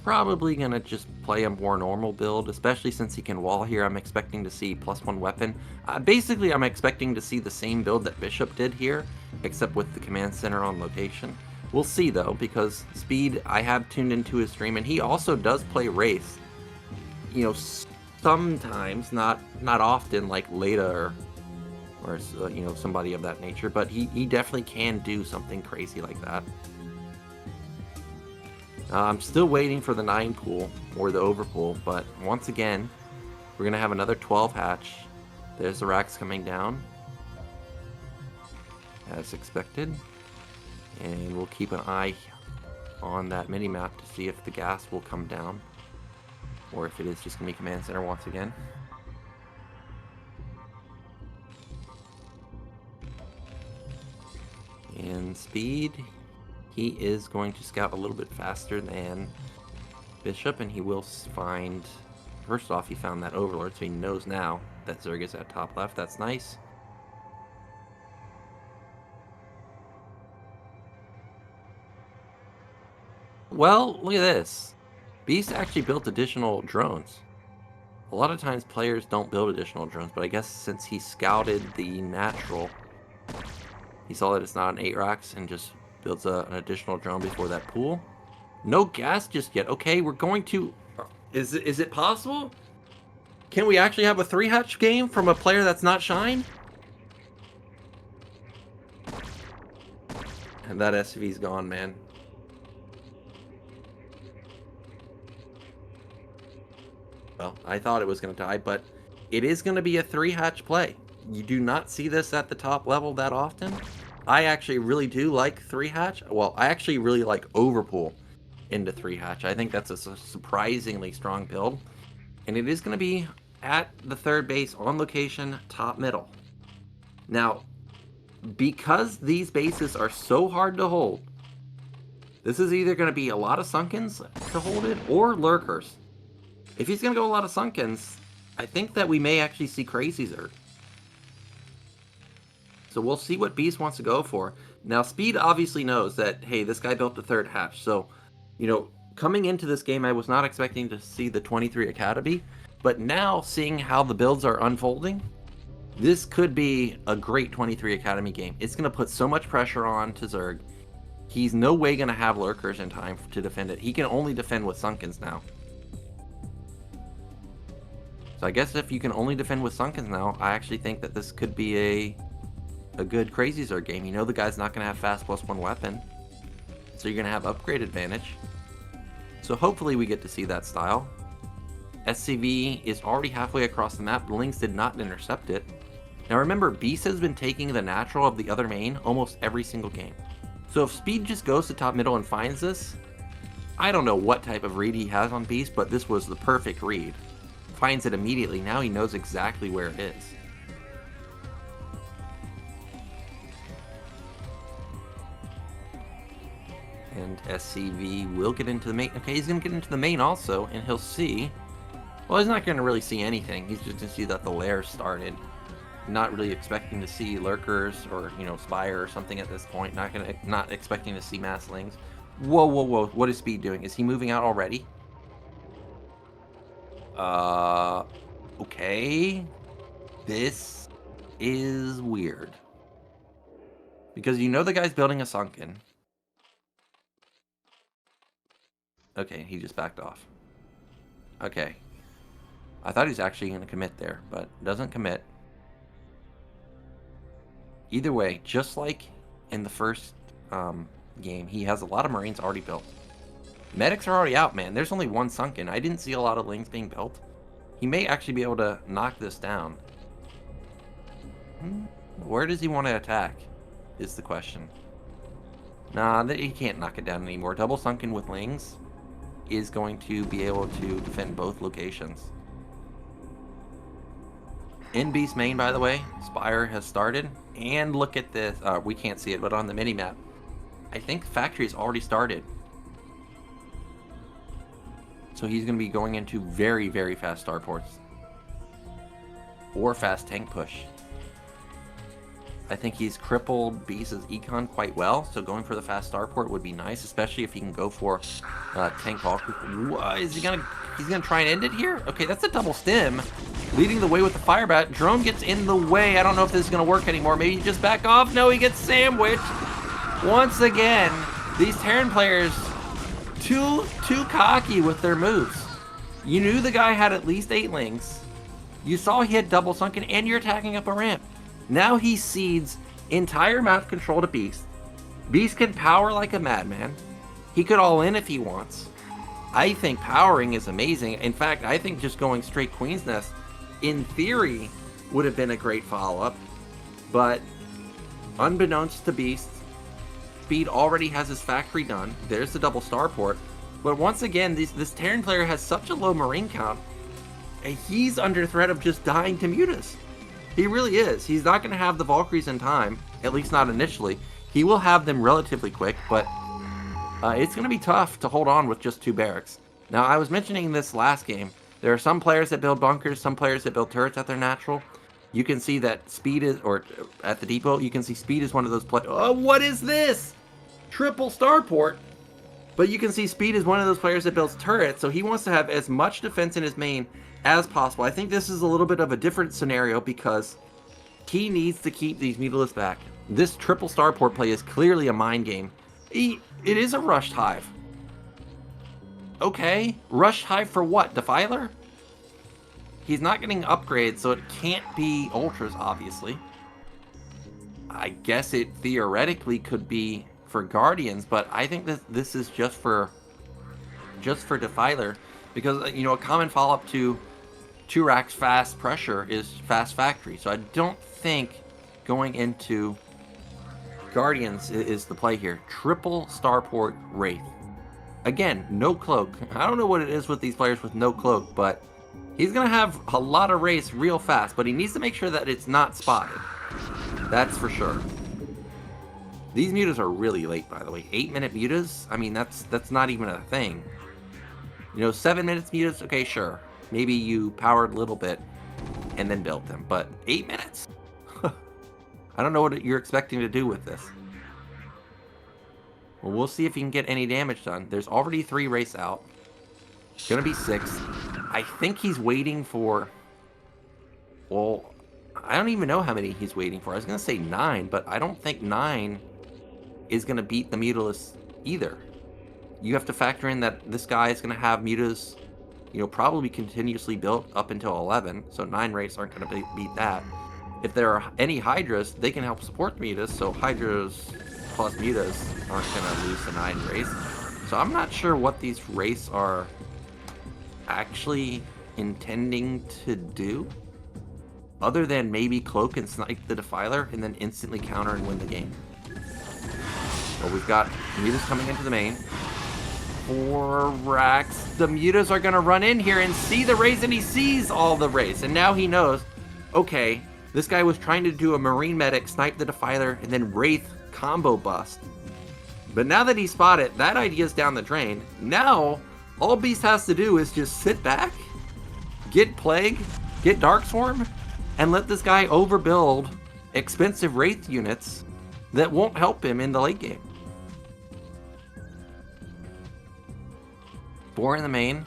probably gonna just play a more normal build, especially since he can wall here. I'm expecting to see +1 weapon. Basically, I'm expecting to see the same build that Bishop did here, except with the command center on location. We'll see though, because Speed, I have tuned into his stream, and he also does play Wraith. You know, sometimes, not often, like Leda or you know, somebody of that nature, but he definitely can do something crazy like that. I'm still waiting for the 9 pool or the overpool, but once again, we're gonna have another 12 hatch. There's the racks coming down, as expected, and we'll keep an eye on that mini map to see if the gas will come down, or if it is just gonna be command center once again. And Speed, he is going to scout a little bit faster than Bishop, and he will find... First off, he found that Overlord, so he knows now that Zerg is at top left. That's nice. Well, look at this. Beast actually built additional drones. A lot of times players don't build additional drones, but I guess since he scouted the natural, he saw that it's not an 8 racks and just builds an additional drone before that pool. No gas just yet. Okay, we're going to... Is it possible? Can we actually have a 3-hatch game from a player that's not Shine? And that SCV's gone, man. Well, I thought it was going to die, but it is going to be a 3-hatch play. You do not see this at the top level that often. I actually really do like 3-hatch. Well, I actually really like overpool into 3-hatch. I think that's a surprisingly strong build. And it is going to be at the third base on location, top middle. Now, because these bases are so hard to hold, this is either going to be a lot of Sunkens to hold it or Lurkers. If he's going to go a lot of Sunkens, I think that we may actually see Crazy Zerg. So we'll see what Beast wants to go for. Now, Speed obviously knows that, hey, this guy built the 3rd hatch. So, you know, coming into this game, I was not expecting to see the 23 Academy. But now, seeing how the builds are unfolding, this could be a great 23 Academy game. It's going to put so much pressure on to Zerg. He's no way going to have Lurkers in time to defend it. He can only defend with Sunkens now. So I guess if you can only defend with Sunkens now, I actually think that this could be a good Crazy Zerg game. You know the guy's not going to have fast +1 weapon, so you're going to have upgrade advantage. So hopefully we get to see that style. SCV is already halfway across the map. The Lynx did not intercept it. Now remember, Beast has been taking the natural of the other main almost every single game. So if Speed just goes to top middle and finds this, I don't know what type of read he has on Beast, but this was the perfect read. Finds it immediately. Now he knows exactly where it is. And SCV will get into the main. Okay, he's going to get into the main also, and he'll see... Well, he's not going to really see anything. He's just going to see that the lair started. Not really expecting to see Lurkers or, you know, Spire or something at this point. Not expecting to see Masslings. Whoa, whoa, whoa. What is Speed doing? Is he moving out already? Okay. This is weird. Because you know the guy's building a Sunken. Okay, he just backed off. Okay. I thought he was actually going to commit there, but doesn't commit. Either way, just like in the first game, he has a lot of Marines already built. Medics are already out, man. There's only one Sunken. I didn't see a lot of Lings being built. He may actually be able to knock this down. Where does he want to attack is the question. Nah, he can't knock it down anymore. Double Sunken with Lings is going to be able to defend both locations. In Beast main, by the way, Spire has started. And look at this. We can't see it, but on the mini-map, I think Factory has already started. So he's going to be going into very, very fast starports. Or fast tank push. I think he's crippled Beast's econ quite well, so going for the fast starport would be nice, especially if he can go for tank Valkyrie. Is he gonna? He's gonna try and end it here? Okay, that's a double stim, leading the way with the fire bat. Drone gets in the way. I don't know if this is gonna work anymore. Maybe he just back off. No, he gets sandwiched once again. These Terran players too cocky with their moves. You knew the guy had at least 8 lings. You saw he had double sunken, and you're attacking up a ramp. Now he cedes entire map control to Beast. Beast can power like a madman. He could all in if he wants. I think powering is amazing. In fact, I think just going straight Queen's Nest, in theory, would have been a great follow-up. But unbeknownst to Beast, Speed already has his factory done. There's the double starport. But once again, this Terran player has such a low Marine count, and he's under threat of just dying to Mutas. He really is. He's not going to have the Valkyries in time, at least not initially. He will have them relatively quick, but it's going to be tough to hold on with just 2 barracks. Now, I was mentioning this last game. There are some players that build bunkers, some players that build turrets at their natural. You can see that Speed is, or at the depot, you can see Speed is one of those players. Oh, what is this? Triple starport. But you can see Speed is one of those players that builds turrets, so he wants to have as much defense in his main as possible. I think this is a little bit of a different scenario because he needs to keep these Mutalisks back. This triple starport play is clearly a mind game. It is a rushed hive. Okay, rushed hive for what? Defiler? He's not getting upgrades, so it can't be ultras, obviously. I guess it theoretically could be for Guardians, but I think that this is just for Defiler, because, you know, a common follow-up to 2 racks fast pressure is fast factory. So I don't think going into Guardians is the play here. Triple starport Wraith. Again, no cloak. I don't know what it is with these players with no cloak, but he's going to have a lot of Wraiths real fast, but he needs to make sure that it's not spotted. That's for sure. These mutas are really late, by the way. 8-minute mutas? I mean, that's not even a thing. You know, 7 minutes mutas? Okay, sure. Maybe you powered a little bit and then built them, but 8 minutes? I don't know what you're expecting to do with this. Well, we'll see if he can get any damage done. There's already 3 race out. Gonna be 6. I think he's waiting for... Well, I don't even know how many he's waiting for. I was gonna say 9, but I don't think 9 is gonna beat the Mutalisks either. You have to factor in that this guy is gonna have Mutas, you know, probably continuously built up until 11, so 9 race aren't gonna beat that. If there are any Hydras, they can help support the Mutas, so Hydras plus Mutas aren't gonna lose the 9 race. So I'm not sure what these race are actually intending to do, other than maybe cloak and snipe the Defiler and then instantly counter and win the game. Well, we've got Mutas coming into the main. 4 racks. The Mutas are going to run in here and see the race, and he sees all the race. And now he knows, okay, this guy was trying to do a Marine Medic, snipe the Defiler, and then Wraith combo bust. But now that he spotted, that idea's down the drain. Now, all Beast has to do is just sit back, get Plague, get Dark Swarm, and let this guy overbuild expensive Wraith units that won't help him in the late game. 4 in the main.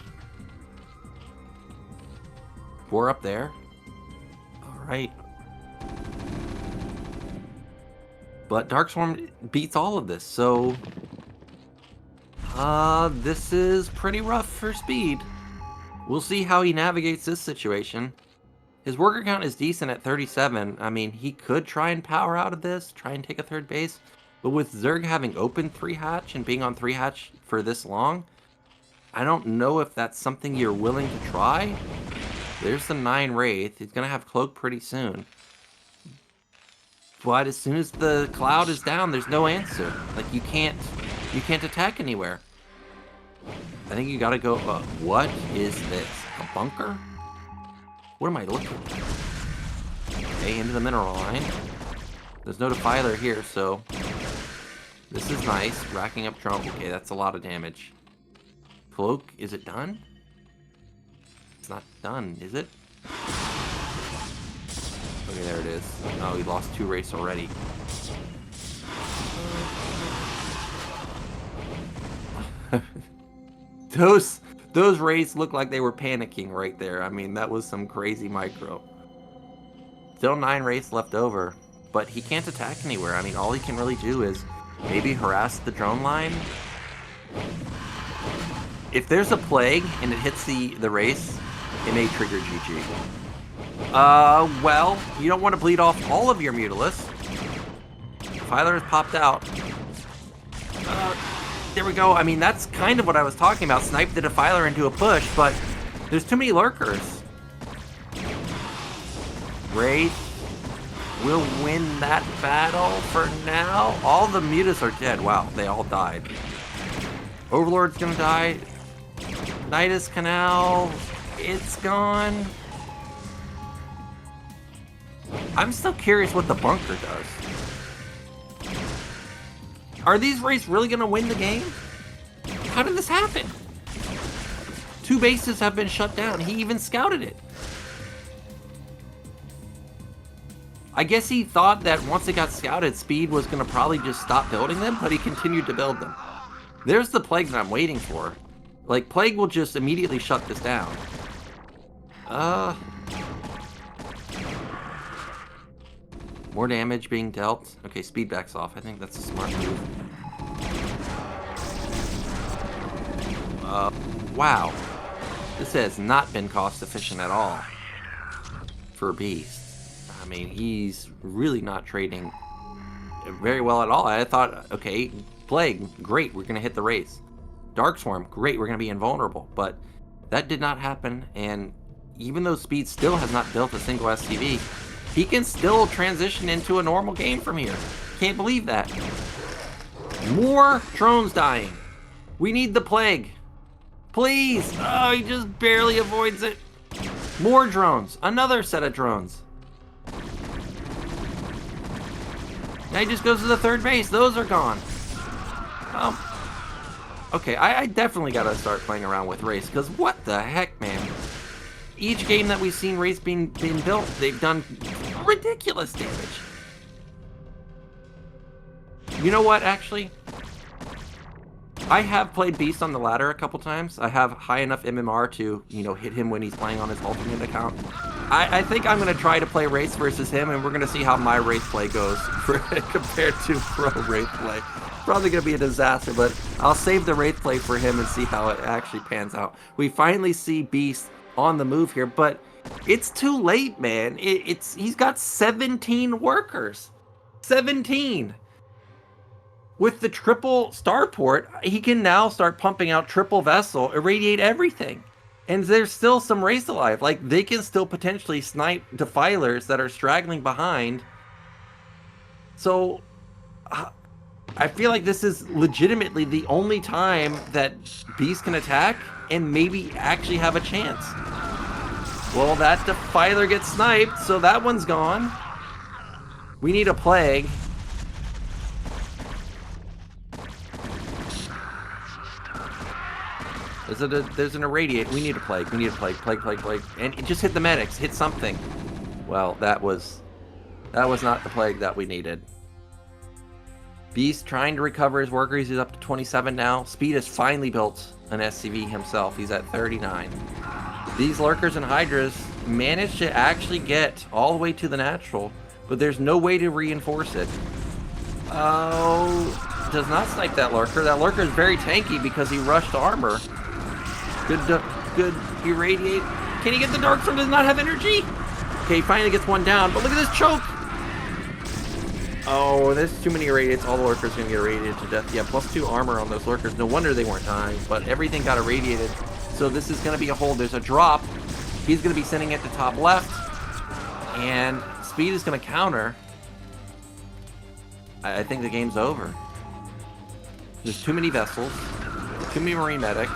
4 up there. Alright. But Darkstorm beats all of this, so... this is pretty rough for Speed. We'll see how he navigates this situation. His worker count is decent at 37. I mean, he could try and power out of this, try and take a 3rd base. But with Zerg having opened 3 hatch and being on 3 hatch for this long, I don't know if that's something you're willing to try. There's the 9 Wraith. He's gonna have Cloak pretty soon. But as soon as the cloud is down, there's no answer. Like, you can't attack anywhere. I think you gotta go, what is this? A bunker? What am I looking at? Okay, into the mineral line. There's no defiler here, so this is nice. Racking up drone. Okay, that's a lot of damage. Cloak, is it done? It's not done, is it? Okay, there it is. Oh, he lost 2 Wraiths already. Those Wraiths look like they were panicking right there. I mean, that was some crazy micro. Still 9 Wraiths left over, but he can't attack anywhere. I mean, all he can really do is maybe harass the drone line. If there's a plague and it hits the Wraiths, it may trigger GG. Well, you don't want to bleed off all of your Mutalisk. Filer has popped out. There we go. I mean, that's kind of what I was talking about. Snipe the Defiler into a push, but there's too many lurkers. Wraith will win that battle for now. All the Mutas are dead. Wow, they all died. Overlord's gonna die. Nidus Canal, it's gone. I'm still curious what the bunker does. Are these Wraiths really gonna win the game? How did this happen? 2 bases have been shut down. He even scouted it. I guess he thought that once it got scouted, Speed was gonna probably just stop building them, but he continued to build them. There's the Plague that I'm waiting for. Like, Plague will just immediately shut this down. More damage being dealt. Okay, Speed backs off. I think that's a smart move. Wow. This has not been cost efficient at all for Beast. I mean, he's really not trading very well at all. I thought, okay, Plague, great, we're gonna hit the Wraiths. Darkswarm, great, we're gonna be invulnerable. But that did not happen, and even though Speed still has not built a single SCV, he can still transition into a normal game from here. Can't believe that. More drones dying. We need the Plague. Please. Oh, he just barely avoids it. More drones. Another set of drones. Now he just goes to the 3rd base. Those are gone. Okay, I definitely gotta start playing around with Wraiths, because what the heck, man? Each game that we've seen Wraiths being built, they've done ridiculous damage. You know what, actually? I have played Beast on the ladder a couple times. I have high enough MMR to, you know, hit him when he's playing on his alternate account. I think I'm going to try to play Wraiths versus him, and we're going to see how my Wraith play goes compared to pro Wraith play. Probably going to be a disaster, but I'll save the Wraith play for him and see how it actually pans out. We finally see Beast on the move here, but it's too late, man. He's got 17 workers. 17. With the triple starport, he can now start pumping out triple vessel, irradiate everything. And there's still some Wraiths alive. Like, they can still potentially snipe Defilers that are straggling behind. So, I feel like this is legitimately the only time that Beast can attack and maybe actually have a chance. Well, that Defiler gets sniped, so that one's gone. We need a Plague. There's an irradiate. We need a Plague. We need a Plague. Plague. And just hit the medics. Hit something. Well, that was not the Plague that we needed. Beast trying to recover his workers. He's up to 27 now. Speed has finally built an SCV himself. He's at 39. These Lurkers and Hydras managed to actually get all the way to the natural, but there's no way to reinforce it. Oh, does not snipe that Lurker. That Lurker is very tanky because he rushed armor. Good irradiate. Can he get the Dark Sword? Does not have energy? Okay, he finally gets one down, but look at this choke. Oh, there's too many irradiates. All the Lurkers are gonna get irradiated to death. Yeah, +2 armor on those Lurkers. No wonder they weren't dying, but everything got irradiated. So this is gonna be a hold. There's a drop. He's going to be sending it to top left, and Speed is going to counter. I think the game's over. There's too many vessels, too many Marine Medic,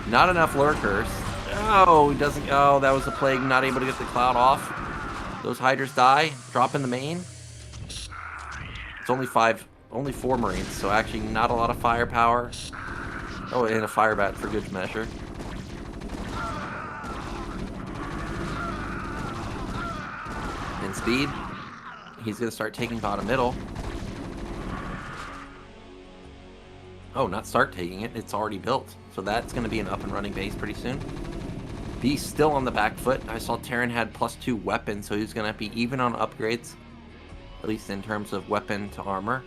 not enough lurkers. Oh, he doesn't. Oh, that was a plague. Not able to get the cloud off. Those Hydras die. Drop in the main. It's only 4 Marines, so actually not a lot of firepower. Oh, and a fire bat for good measure. And Speed, he's going to start taking bottom middle. Oh, not start taking it, it's already built. So that's going to be an up and running base pretty soon. Beast still on the back foot. I saw Terran had +2 weapons, so he's going to be even on upgrades. At least in terms of weapon to armor.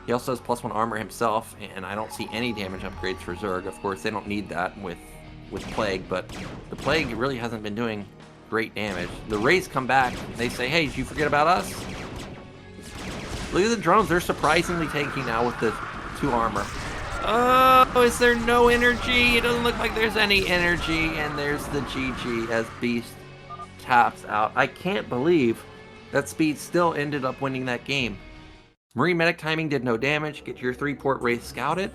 He also has +1 armor himself, and I don't see any damage upgrades for Zerg. Of course, they don't need that with Plague, but the Plague really hasn't been doing great damage. The Rays come back, they say, hey, did you forget about us? Look at the drones, they're surprisingly tanky now with the 2 armor. Oh, is there no energy? It doesn't look like there's any energy, and there's the GG as Beast taps out. I can't believe that Speed still ended up winning that game. Marine Medic timing did no damage, get your 3-port Wraith scouted,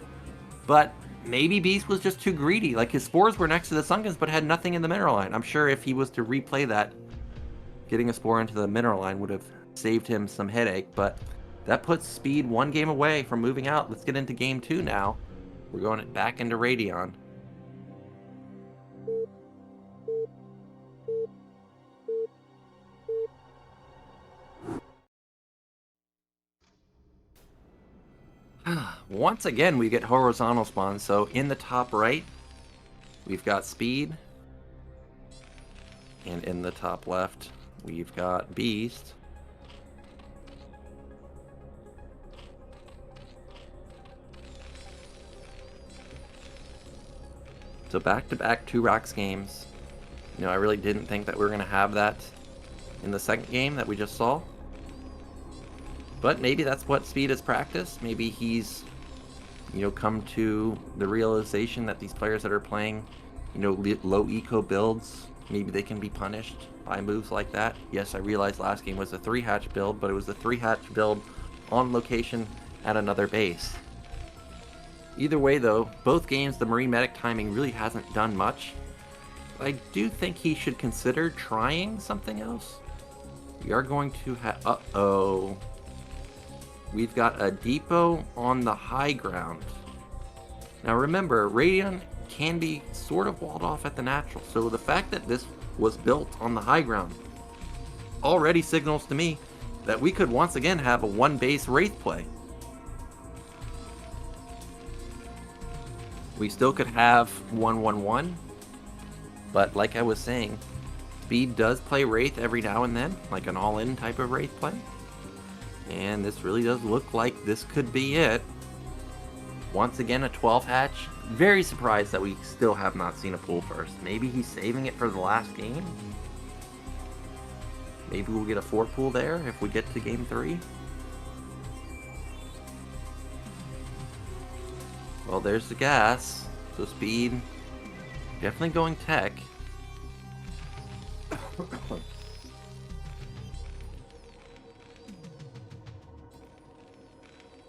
but maybe Beast was just too greedy. Like, his spores were next to the Sunkens, but had nothing in the mineral line. I'm sure if he was to replay that, getting a spore into the mineral line would have saved him some headache, but that puts Speed 1 game away from moving out. Let's get into game 2 now. We're going back into Radion. Once again, we get horizontal spawns. So in the top right, we've got Speed. And in the top left, we've got Beast. So back-to-back 2 Rocks games. You know, I really didn't think that we were going to have that in the second game that we just saw. But maybe that's what Speed has practiced. Maybe he's, you know, come to the realization that these players that are playing, you know, low eco builds, maybe they can be punished by moves like that. Yes, I realized last game was a 3-hatch build, but it was a 3-hatch build on location at another base. Either way, though, both games, the Marine Medic timing really hasn't done much. I do think he should consider trying something else. We are going to have... Uh-oh. We've got a depot on the high ground. Now remember, Radion can be sort of walled off at the natural, so the fact that this was built on the high ground already signals to me that we could once again have a 1-base Wraith play. We still could have 1-1-1, but like I was saying, Speed does play Wraith every now and then, like an all-in type of Wraith play. And this really does look like this could be it. Once again, a 12-hatch. Very surprised that we still have not seen a pool first. Maybe he's saving it for the last game? Maybe we'll get a 4-pool there if we get to game 3? Well, there's the gas. So Speed, definitely going tech.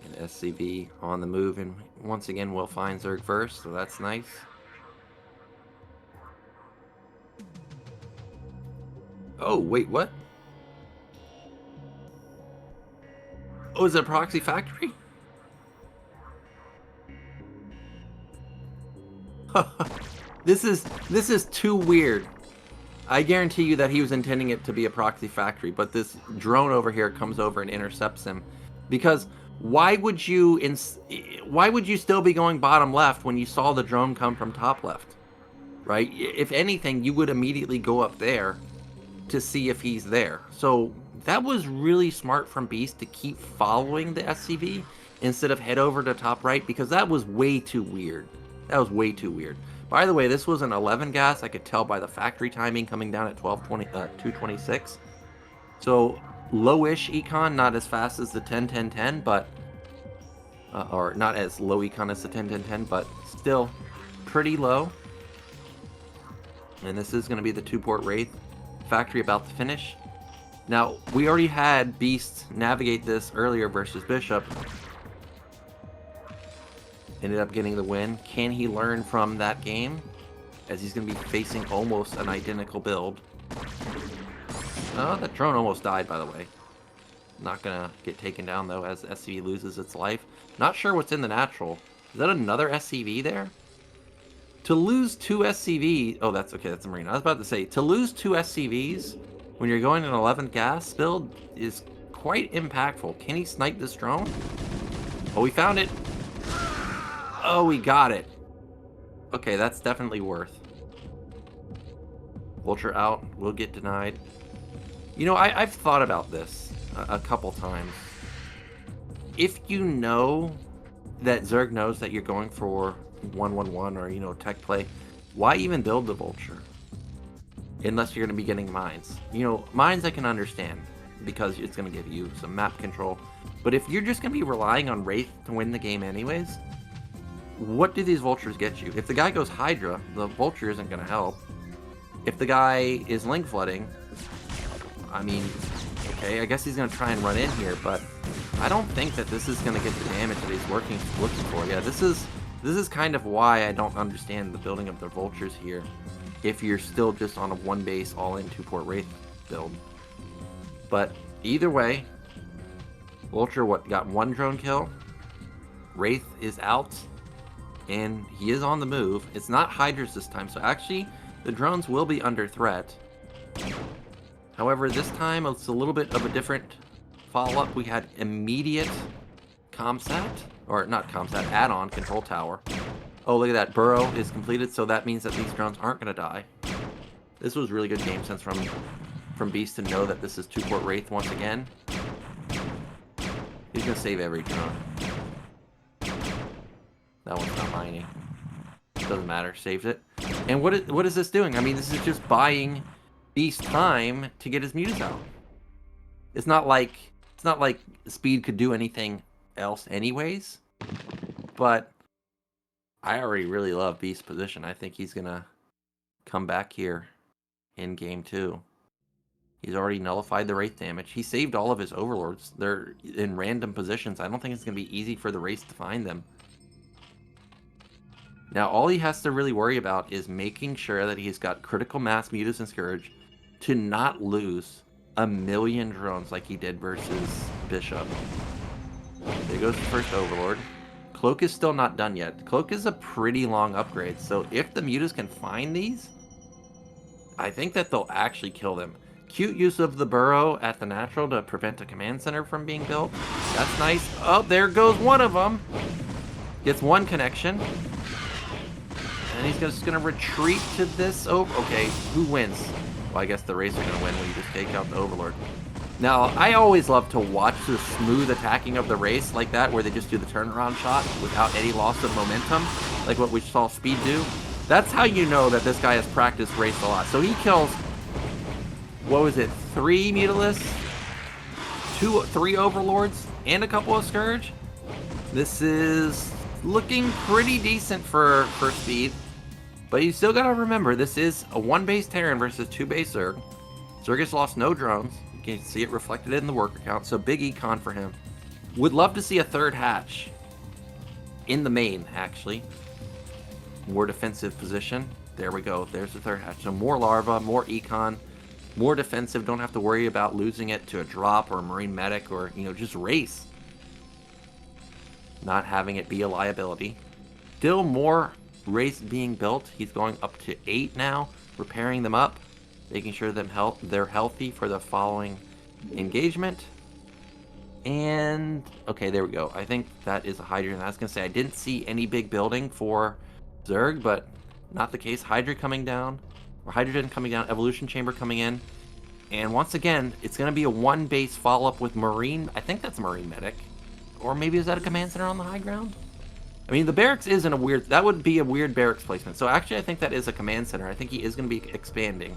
And SCV on the move, and once again we'll find Zerg first, so that's nice. Oh, wait, what? Oh, is it a proxy factory? This is too weird. I guarantee you that he was intending it to be a proxy factory, but this drone over here comes over and intercepts him. Because why would you still be going bottom left when you saw the drone come from top left? Right? If anything, you would immediately go up there to see if he's there. So that was really smart from Beast to keep following the SCV instead of head over to top right, because that was way too weird. That was way too weird. By the way, this was an 11 gas. I could tell by the factory timing coming down at 226. So lowish econ, not as fast as the 10-10-10, but or not as low econ as the 10-10-10, but still pretty low. And this is going to be the 2-port Wraith factory about to finish. Now, we already had Beast navigate this earlier versus Bishop. Ended up getting the win. Can he learn from that game? As he's going to be facing almost an identical build. Oh, that drone almost died, by the way. Not going to get taken down, though, as SCV loses its life. Not sure what's in the natural. Is that another SCV there? To lose 2 SCV... Oh, that's okay. That's a Marine. I was about to say, to lose 2 SCVs when you're going an 11th gas build is quite impactful. Can he snipe this drone? Oh, we found it. Oh, we got it. Okay, that's definitely worth. Vulture out. Will get denied. You know, I've thought about this a couple times. If you know that Zerg knows that you're going for 1-1-1 or, you know, tech play, why even build the Vulture? Unless you're going to be getting mines. You know, mines I can understand because it's going to give you some map control. But if you're just going to be relying on Wraith to win the game anyways, what do these Vultures get you? If the guy goes Hydra, the Vulture isn't going to help. If the guy is link flooding, I mean, okay, I guess he's going to try and run in here, but I don't think that this is going to get the damage that he's looking for. Yeah, this is kind of why I don't understand the building of the Vultures here if you're still just on a 1-base all-in 2-port Wraith build. But either way, Vulture got 1 drone kill. Wraith is out, and he is on the move. It's not Hydras this time, so actually the drones will be under threat. However, this time it's a little bit of a different follow-up. We had immediate comsat, or not comsat, add-on control tower. Oh, look at that. Burrow is completed, so that means that these drones aren't going to die. This was really good game sense from Beast to know that this is 2-port Wraith once again. He's going to save every drone. That one's not mining. Doesn't matter. Saved it. And what is this doing? I mean, this is just buying Beast time to get his mutas out. It's not like Speed could do anything else anyways. But I already really love Beast's position. I think he's gonna come back here in game 2. He's already nullified the Wraith damage. He saved all of his overlords. They're in random positions. I don't think it's gonna be easy for the race to find them. Now all he has to really worry about is making sure that he's got critical mass, mutas, and Scourge to not lose 1,000,000 drones like he did versus Bishop. There goes the first Overlord. Cloak is still not done yet. Cloak is a pretty long upgrade, so if the mutas can find these, I think that they'll actually kill them. Cute use of the Burrow at the natural to prevent a command center from being built. That's nice. Oh, there goes one of them. Gets 1 connection. And he's just going to retreat to this. Oh, okay, who wins? Well, I guess the Wraiths are going to win when you just take out the Overlord. Now, I always love to watch the smooth attacking of the Wraiths like that, where they just do the turnaround shot without any loss of momentum, like what we saw Speed do. That's how you know that this guy has practiced Wraiths a lot. So he kills, what was it, 3 Mutalisks, 3 Overlords, and a couple of Scourge? This is looking pretty decent for Speed. But you still gotta remember, this is a 1-base Terran versus 2-base Zerg. Zerg has lost no drones. You can see it reflected in the worker count, so big econ for him. Would love to see a 3rd hatch in the main, actually. More defensive position. There we go. There's the 3rd hatch. So more larva, more econ, more defensive. Don't have to worry about losing it to a drop or a Marine medic or, you know, just race. Not having it be a liability. Still more Wraiths being built. He's going up to 8 now, repairing them up, making sure they're healthy for the following engagement. And okay, there we go. I think that is a Hydra. And I was gonna say I didn't see any big building for Zerg, but not the case. Hydra coming down, or Hydrogen coming down, Evolution Chamber coming in, and once again, it's gonna be a 1-base follow-up with Marine. I think that's Marine medic, or maybe is that a command center on the high ground? I mean, the barracks isn't a weird... That would be a weird barracks placement. So actually, I think that is a command center. I think he is going to be expanding.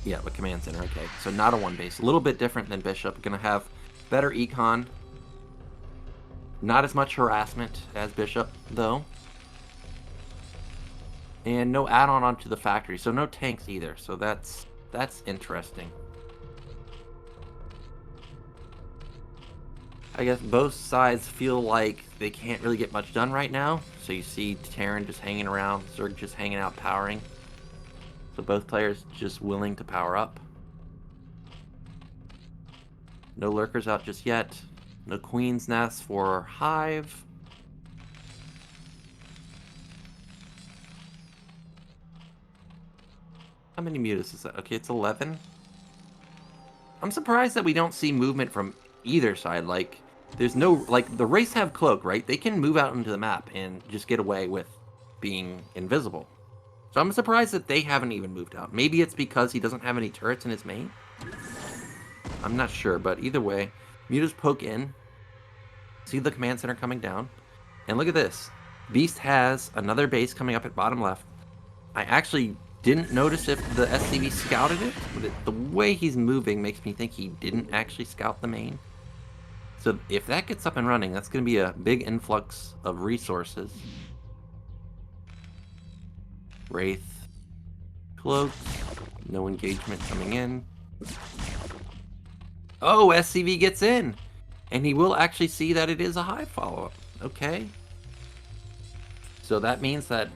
Yeah, the command center. Okay, so not a 1-base. A little bit different than Bishop. Going to have better econ. Not as much harassment as Bishop, though. And no add-on onto the factory, so no tanks either. So that's interesting. I guess both sides feel like they can't really get much done right now. So you see Terran just hanging around, Zerg just hanging out powering. So both players just willing to power up. No lurkers out just yet. No Queen's Nest for Hive. How many mutas is that? Okay, it's 11. I'm surprised that we don't see movement from either side. Like, there's no... Like, the Wraiths have Cloak, right? They can move out into the map and just get away with being invisible. So I'm surprised that they haven't even moved out. Maybe it's because he doesn't have any turrets in his main? I'm not sure, but either way, mutas poke in. See the command center coming down. And look at this. Beast has another base coming up at bottom left. I actually didn't notice if the SCV scouted it, but the way he's moving makes me think he didn't actually scout the main. So if that gets up and running, that's going to be a big influx of resources. Wraith. Cloak. No engagement coming in. Oh, SCV gets in! And he will actually see that it is a Hive follow-up. Okay. So that means that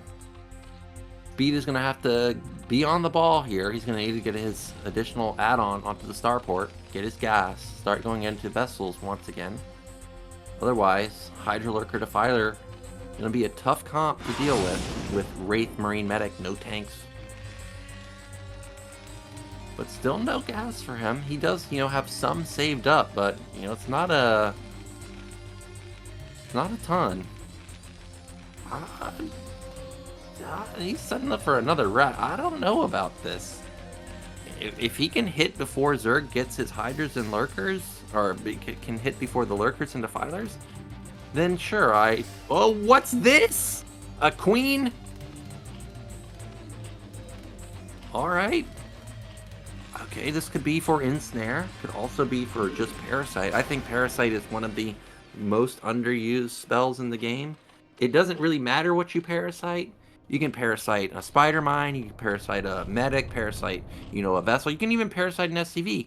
Speed is going to have to be on the ball here. He's going to need to get his additional add-on onto the starport, get his gas, start going into vessels once again. Otherwise, Hydra Lurker Defiler going to be a tough comp to deal with Wraith Marine Medic, no tanks. But still no gas for him. He does, have some saved up, but, it's not a ton. He's setting up for another rat. I don't know about this. If he can hit before Zerg gets his Hydras and Lurkers, or can hit before the Lurkers and Defilers, then sure, Oh, what's this? A Queen? Alright. Okay, this could be for Ensnare. Could also be for just Parasite. I think Parasite is one of the most underused spells in the game. It doesn't really matter what you Parasite. You can Parasite a Spider Mine, you can Parasite a Medic, Parasite, a Vessel. You can even Parasite an SCV.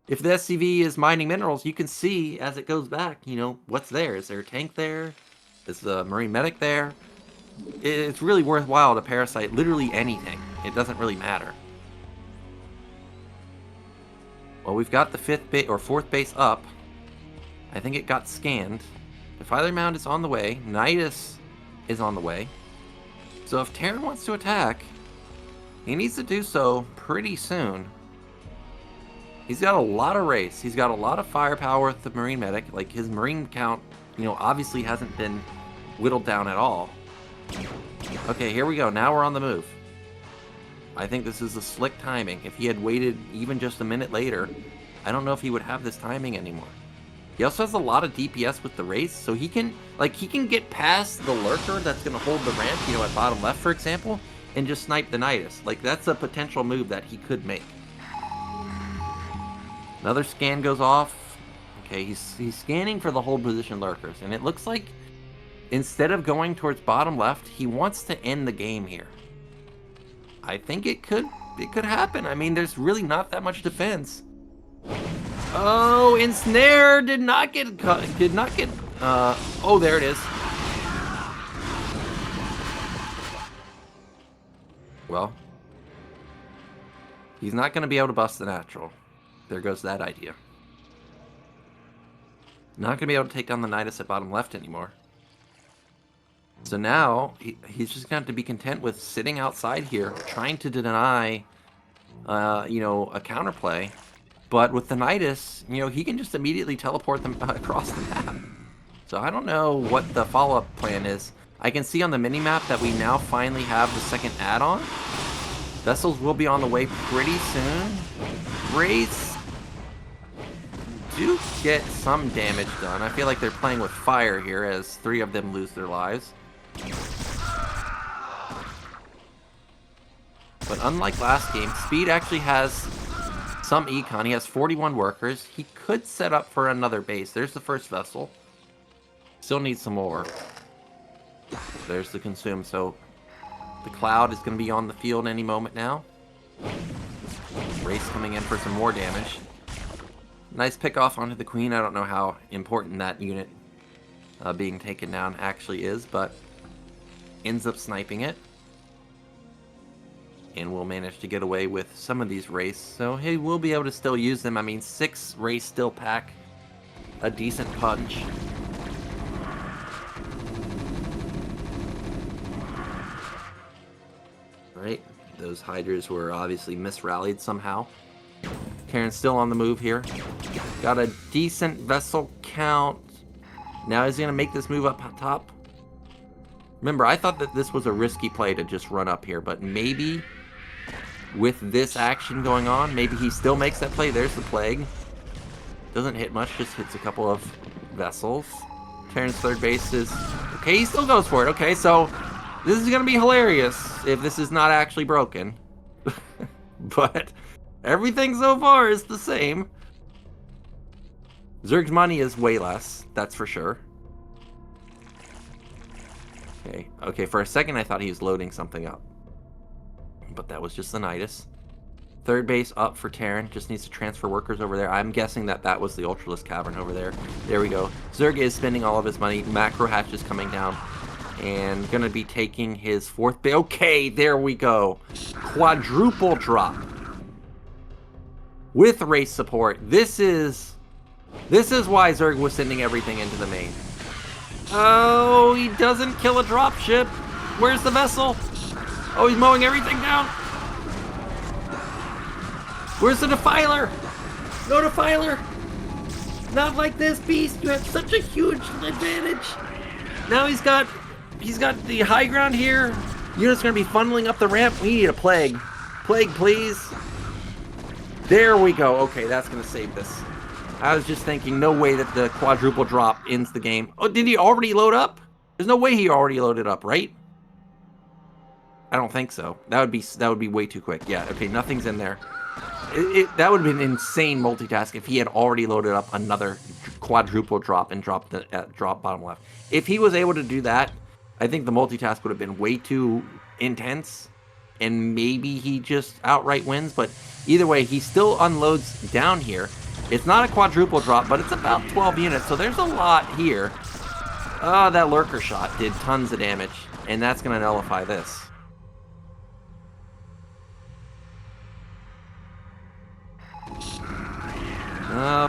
If the SCV is mining minerals, you can see as it goes back, what's there. Is there a tank there? Is the Marine Medic there? It's really worthwhile to Parasite literally anything. It doesn't really matter. Well, we've got the fourth base up. I think it got scanned. Defiler Mound is on the way. Nidus is on the way. So if Terran wants to attack, he needs to do so pretty soon. He's got a lot of race. He's got a lot of firepower with the Marine Medic. Like, his Marine count, obviously hasn't been whittled down at all. Okay, here we go. Now we're on the move. I think this is a slick timing. If he had waited even just a minute later, I don't know if he would have this timing anymore. He also has a lot of DPS with the race, so he can get past the Lurker that's going to hold the ramp, at bottom left, for example, and just snipe the Nidus. Like, that's a potential move that he could make. Another scan goes off. Okay, he's scanning for the hold position Lurkers, and it looks like instead of going towards bottom left, he wants to end the game here. I think it could happen. I mean, there's really not that much defense. Oh, Ensnare did not get oh, there it is. Well, he's not going to be able to bust the natural. There goes that idea. Not going to be able to take down the Nidus at bottom left anymore. So now, he's just going to have to be content with sitting outside here, trying to deny, a counterplay. But with the Nidus, he can just immediately teleport them across the map. So I don't know what the follow-up plan is. I can see on the minimap that we now finally have the second add-on. Vessels will be on the way pretty soon. Wraiths do get some damage done. I feel like they're playing with fire here as 3 of them lose their lives. But unlike last game, Speed actually has some econ. He has 41 workers. He could set up for another base. There's the first vessel. Still need some more. There's the consume. So the Cloud is going to be on the field any moment now. Race coming in for some more damage. Nice pick off onto the Queen. I don't know how important that unit being taken down actually is, but ends up sniping it. And will manage to get away with some of these Wraiths. So he will be able to still use them. I mean, 6 Wraiths still pack a decent punch. Right, those Hydras were obviously misrallied somehow. Terran's still on the move here. Got a decent vessel count. Now is he gonna make this move up top? Remember, I thought that this was a risky play to just run up here, but maybe with this action going on, maybe he still makes that play. There's the Plague. Doesn't hit much, just hits a couple of vessels. Terran's third base is... Okay, he still goes for it. Okay, so this is going to be hilarious if this is not actually broken. But everything so far is the same. Zerg's money is way less, that's for sure. Okay, for a second I thought he was loading something up. But that was just the Nidus. Third base up for Terran. Just needs to transfer workers over there. I'm guessing that that was the Ultralisk Cavern over there. There we go. Zerg is spending all of his money. Macro Hatch is coming down. And going to be taking his 4th base. Okay, there we go. Quadruple drop. With race support. This is why Zerg was sending everything into the main. Oh, he doesn't kill a dropship. Where's the vessel? Oh, he's mowing everything down. Where's the Defiler? No Defiler. Not like this, Beast. You have such a huge advantage. Now he's got the high ground here. Unit's gonna be funneling up the ramp. We need a Plague. Plague, please. There we go. Okay, that's gonna save this. I was just thinking, no way that the quadruple drop ends the game. Oh, did he already load up? There's no way he already loaded up, right? I don't think so. That would be way too quick. Yeah. Okay, nothing's in there. That would have been insane multitask if he had already loaded up another quadruple drop and dropped the drop bottom left. If he was able to do that, I think the multitask would have been way too intense, and maybe he just outright wins. But either way, he still unloads down here. It's not a quadruple drop, but it's about 12 units, so there's a lot here. Oh, that lurker shot did tons of damage, and that's going to nullify this.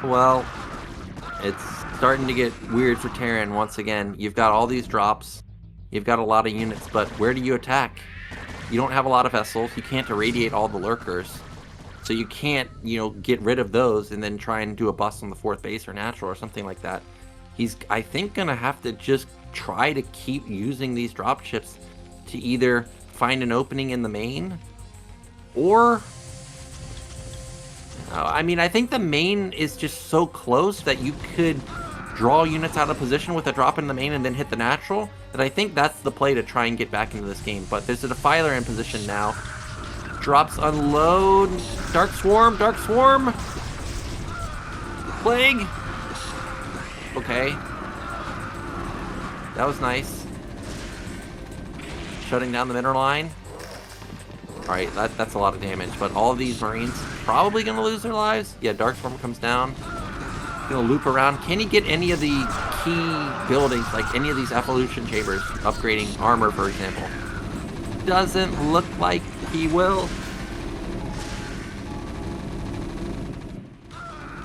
Well, it's starting to get weird for Terran once again. You've got all these drops. You've got a lot of units, but where do you attack? You don't have a lot of vessels. You can't irradiate all the lurkers. So you can't, get rid of those and then try and do a bust on the 4th base or natural or something like that. He's, I think, going to have to just try to keep using these dropships to either find an opening in the main or... I mean, I think the main is just so close that you could draw units out of position with a drop in the main and then hit the natural, that I think that's the play to try and get back into this game. But there's a Defiler in position now. Drops unload. Dark Swarm. Plague. Okay. That was nice. Shutting down the middle line. Alright, that's a lot of damage, but all of these Marines probably going to lose their lives. Yeah, Dark Swarm comes down. Going to loop around. Can he get any of the key buildings, like any of these evolution chambers, upgrading armor, for example? Doesn't look like he will.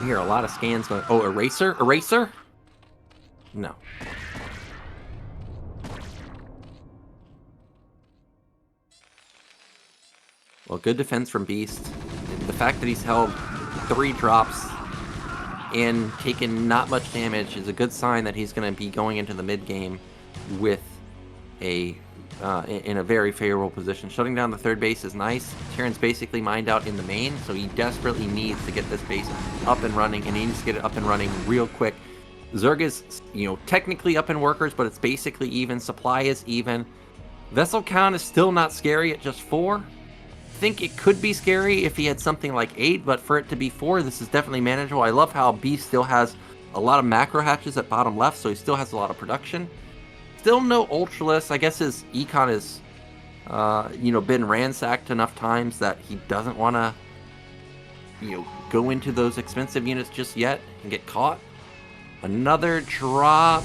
I hear a lot of scans going... Oh, Eraser? Eraser? No. Well, good defense from Beast. The fact that he's held 3 drops and taken not much damage is a good sign that he's going to be going into the mid game with in a very favorable position. Shutting down the 3rd base is nice. Terran's basically mined out in the main, so he desperately needs to get this base up and running, and he needs to get it up and running real quick. Zerg is, technically up in workers, but it's basically even. Supply is even. Vessel count is still not scary at just 4. I think it could be scary if he had something like 8, but for it to be 4, this is definitely manageable. I love how Beast still has A lot of macro hatches at bottom left, so he still has a lot of production. Still no Ultralisk. I guess his econ is, been ransacked enough times that he doesn't want to, go into those expensive units just yet and get caught. Another drop.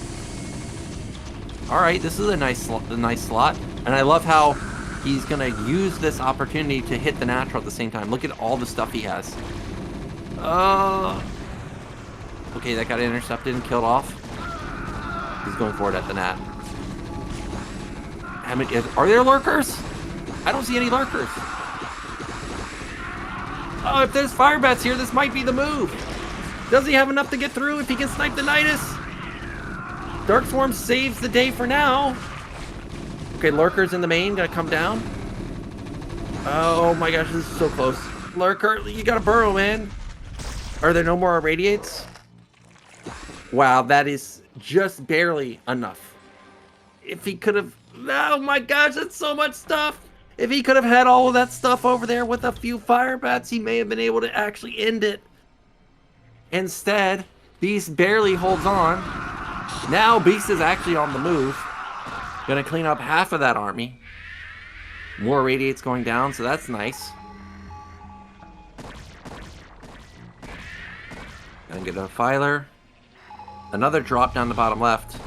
All right, this is a nice slot, and I love how he's gonna use this opportunity to hit the natural at the same time. Look at all the stuff he has. Okay, that got intercepted and killed off. He's going for it at the nat. Are there lurkers? I don't see any lurkers. Oh, if there's fire bats here, this might be the move. Does he have enough to get through if he can snipe the Nidus? Dark Swarm saves the day for now. Okay, lurkers in the main, gonna come down. Oh my gosh, this is so close. Lurker, you gotta burrow, man. Are there no more irradiates? Wow, that is just barely enough. If he could have... Oh my gosh, that's so much stuff. If he could have had all of that stuff over there with a few fire bats, he may have been able to actually end it. Instead, Beast barely holds on. Now Beast is actually on the move. Gonna clean up half of that army. More irradiates going down, so that's nice. Gonna get a Filer. Another drop down the bottom left.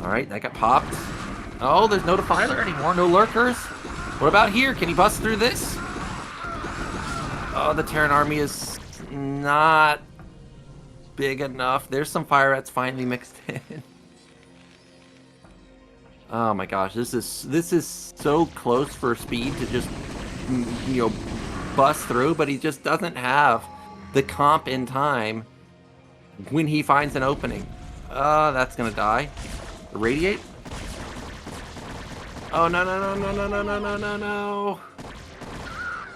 Alright, that got popped. Oh, there's no Defiler anymore, no lurkers. What about here? Can he bust through this? Oh, the Terran army is not big enough. There's some fire rats finally mixed in. Oh my gosh, this is so close for speed to just bust through, but he just doesn't have the comp in time when he finds an opening. That's gonna die. Irradiate? Oh no no no no no no no no no no.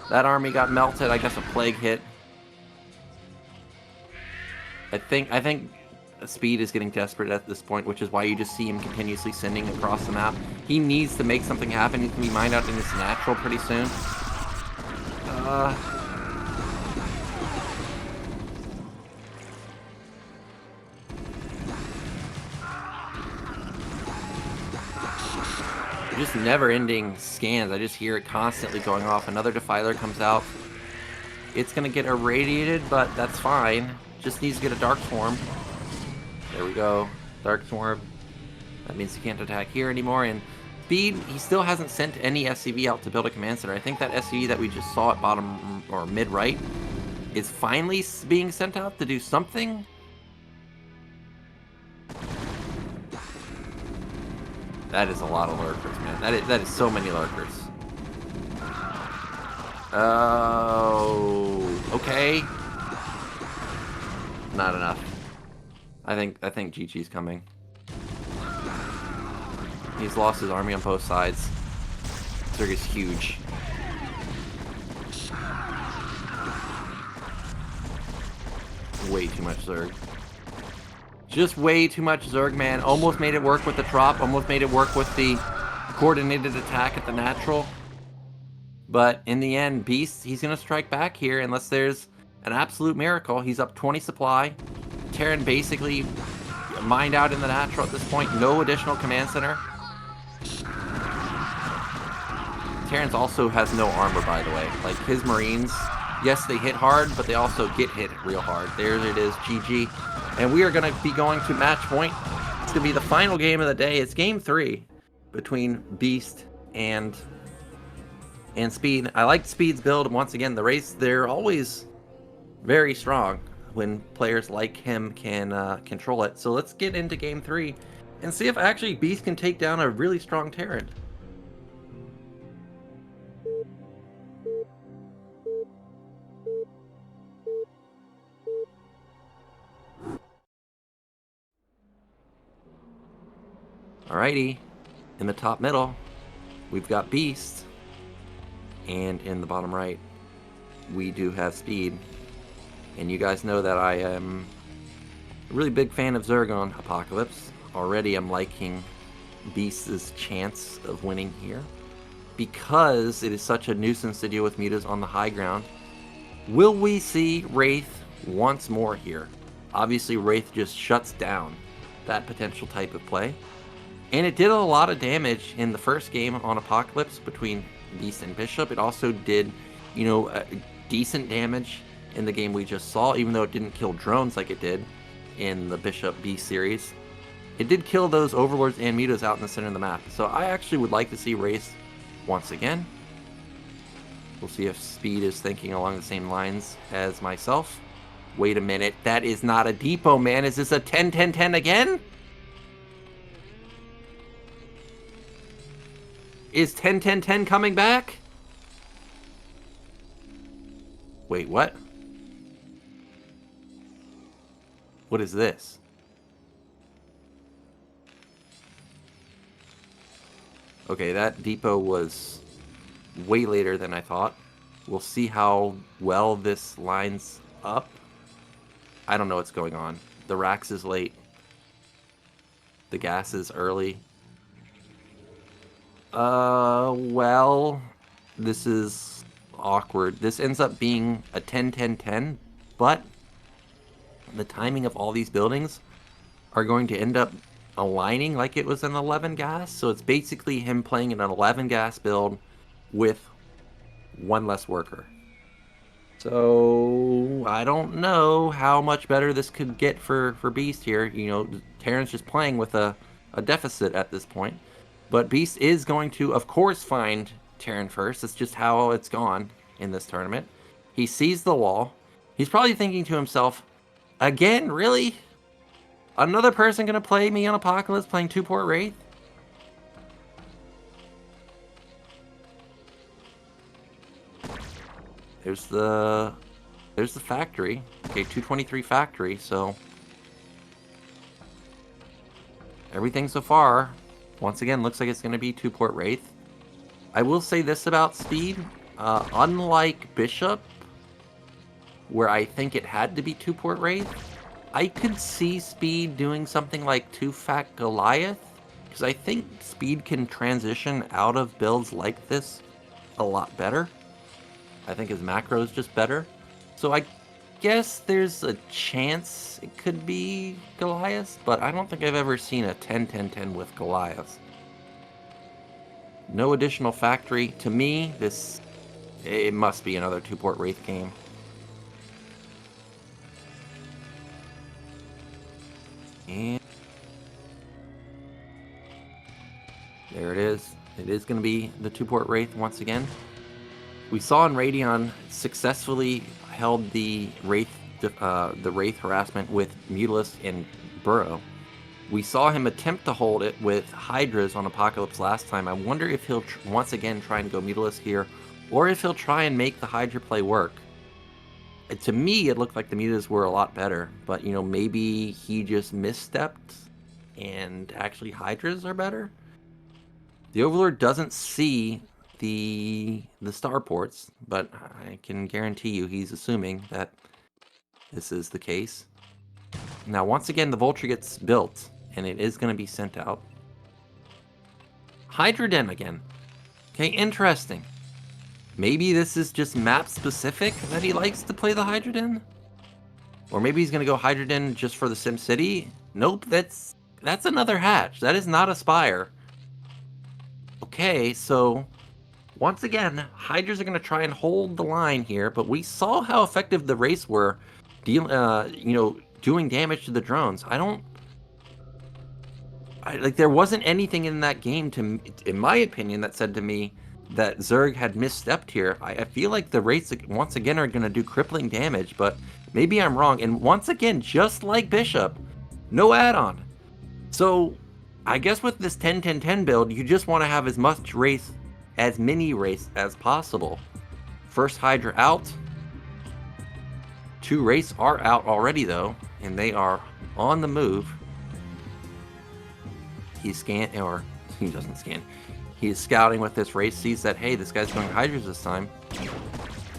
That army got melted. I guess a plague hit. I think Speed is getting desperate at this point, which is why you just see him continuously sending across the map. He needs to make something happen. He's gonna be mined out in his natural pretty soon. Just never-ending scans. I just hear it constantly going off. Another Defiler comes out. It's gonna get irradiated, but that's fine. Just needs to get a Dark Swarm. There we go. Dark Swarm. That means he can't attack here anymore. And Speed, he still hasn't sent any SCV out to build a command center. I think that SCV that we just saw at bottom or mid-right is finally being sent out to do something. That is a lot of lurkers, man. That is so many lurkers. Oh, okay. Not enough. I think GG's coming. He's lost his army on both sides. Zerg is huge. Way too much Zerg. Just way too much Zerg, man. Almost made it work with the drop. Almost made it work with the coordinated attack at the natural. But in the end, Beast, he's going to strike back here unless there's an absolute miracle. He's up 20 supply. Terran basically mined out in the natural at this point. No additional command center. Terran's also has no armor, by the way. Like, his Marines, yes, they hit hard, but they also get hit real hard. There it is, GG. And we are going to be going to match point. It's going to be the final game of the day. It's game 3 between Beast and Speed. I like Speed's build. Once again, the race, they're always very strong when players like him can control it. So let's get into game 3 and see if actually Beast can take down a really strong Terran. Alrighty, in the top middle, we've got Beast, and in the bottom right, we do have Speed. And you guys know that I am a really big fan of Zerg Apocalypse. Already I'm liking Beast's chance of winning here. because it is such a nuisance to deal with mutas on the high ground. Will we see Wraith once more here? Obviously, Wraith just shuts down that potential type of play. And it did a lot of damage in the first game on Apocalypse between Beast and Bishop. It also did, decent damage in the game we just saw, even though it didn't kill drones like it did in the Bishop Beast series. It did kill those Overlords and mutas out in the center of the map. So I actually would like to see Wraith once again. We'll see if Speed is thinking along the same lines as myself. Wait a minute, that is not a depot, man. Is this a 10-10-10 again? Is 10-10-10 coming back? Wait, what? What is this? Okay, that depot was way later than I thought. We'll see how well this lines up. I don't know what's going on. The Rax is late. The gas is early. Well, this is awkward. This ends up being a 10-10-10, but the timing of all these buildings are going to end up aligning like it was an 11 gas. So it's basically him playing an 11 gas build with one less worker. So I don't know how much better this could get for Beast here. Terran's just playing with a deficit at this point. But Beast is going to, of course, find Terran first. It's just how it's gone in this tournament. He sees the wall. He's probably thinking to himself, again, really? Another person going to play me on Apocalypse playing 2-port Wraith? There's the factory. Okay, 223 factory, so everything so far, once again, looks like it's going to be 2-port Wraith. I will say this about Speed. Unlike Bishop, where I think it had to be 2-port Wraith, I could see Speed doing something like 2-fact Goliath, because I think Speed can transition out of builds like this a lot better. I think his macro is just better. So I guess there's a chance it could be Goliath, but I don't think I've ever seen a 10-10-10 with Goliath. No additional factory. To me, it must be another 2-port Wraith game. And there it is. It is going to be the 2-port Wraith once again. We saw in Radeon successfully held the Wraith harassment with Mutalisk and Burrow. We saw him attempt to hold it with Hydras on Apocalypse last time. I wonder if he'll once again try and go Mutalisk here, or if he'll try and make the Hydra play work. To me, it looked like the Mutas were a lot better, but maybe he just misstepped and actually Hydras are better. The Overlord doesn't see the starports, but I can guarantee you he's assuming that this is the case. Now, once again, the Vulture gets built, and it is going to be sent out. Hydra Den again. Okay, interesting. Maybe this is just map specific that he likes to play the Hydra Den? Or maybe he's going to go Hydra Den just for the SimCity? Nope, that's another hatch. That is not a Spire. Okay, so once again, Hydras are going to try and hold the line here, but we saw how effective the Wraiths were doing damage to the drones. There wasn't anything in that game, in my opinion, that said to me that Zerg had misstepped here. I feel like the Wraiths, once again, are going to do crippling damage, but maybe I'm wrong. And once again, just like Bishop, no add-on. So I guess with this 10-10-10 build, you just want to have as many Wraiths as possible. First Hydra out. 2 Wraiths are out already, though, and they are on the move. He doesn't scan. He's scouting with this Wraith, sees that, hey, this guy's going Hydras this time.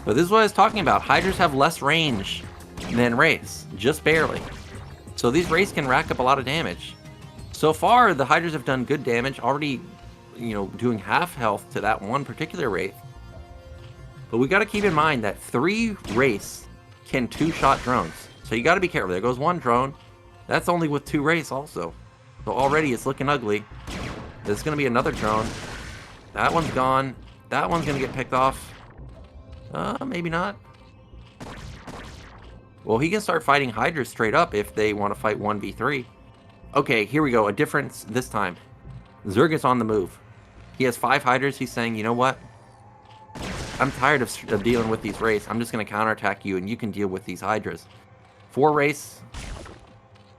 But this is what I was talking about. Hydras have less range than Wraiths, just barely. So these Wraiths can rack up a lot of damage. So far, the Hydras have done good damage, already, you know, doing half health to that one particular Wraith. But we got to keep in mind that 3 Wraiths can 2-shot drones. So you got to be careful. There goes 1 drone. That's only with 2 Wraiths also. So already it's looking ugly. There's going to be another drone. That one's gone. That one's going to get picked off. Maybe not. Well, he can start fighting Hydras straight up if they want to fight 1v3. Okay, here we go. A difference this time. Zerg is on the move. He has 5 Hydras. He's saying, you know what? I'm tired of dealing with these Wraiths. I'm just going to counterattack you, and you can deal with these Hydras. 4 Wraiths.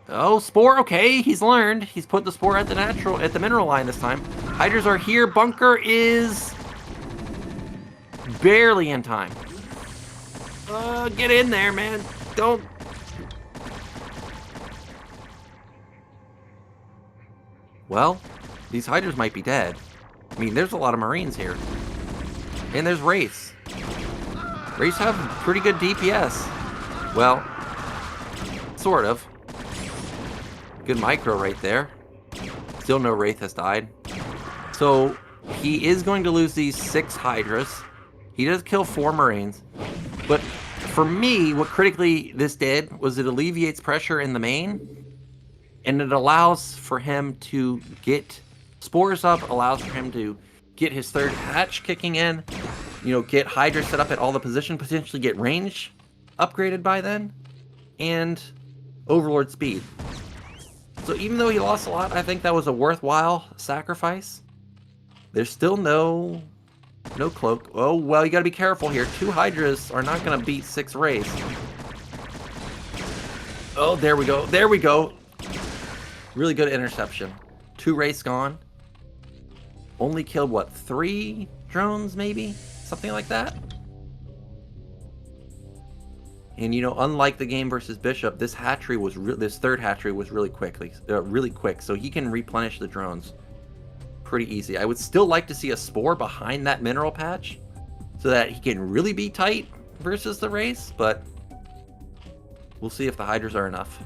Oh, Spore. Okay, he's learned. He's put the Spore at the mineral line this time. Hydras are here. Bunker is barely in time. Get in there, man. Don't. Well, these Hydras might be dead. I mean, there's a lot of Marines here. And there's Wraiths. Wraiths have pretty good DPS. Well, sort of. Good micro right there. Still no Wraith has died. So, he is going to lose these 6 Hydras. He does kill 4 Marines. But for me, what critically this did was it alleviates pressure in the main. And it allows for him to get Spores up. Allows for him to get his 3rd hatch kicking in. You know, get Hydra set up at all the position. Potentially get range upgraded by then. And Overlord speed. So even though he lost a lot, I think that was a worthwhile sacrifice. There's still no cloak. Oh, well, you gotta be careful here. 2 Hydras are not gonna beat 6 Wraiths. Oh, there we go. There we go. Really good interception. 2 Wraiths gone. Only killed, what, 3 drones, maybe? Something like that? And, you know, unlike the game versus Bishop, this hatchery was this 3rd hatchery was really quick, so he can replenish the drones pretty easy. I would still like to see a Spore behind that mineral patch so that he can really be tight versus the Wraiths, but we'll see if the Hydras are enough.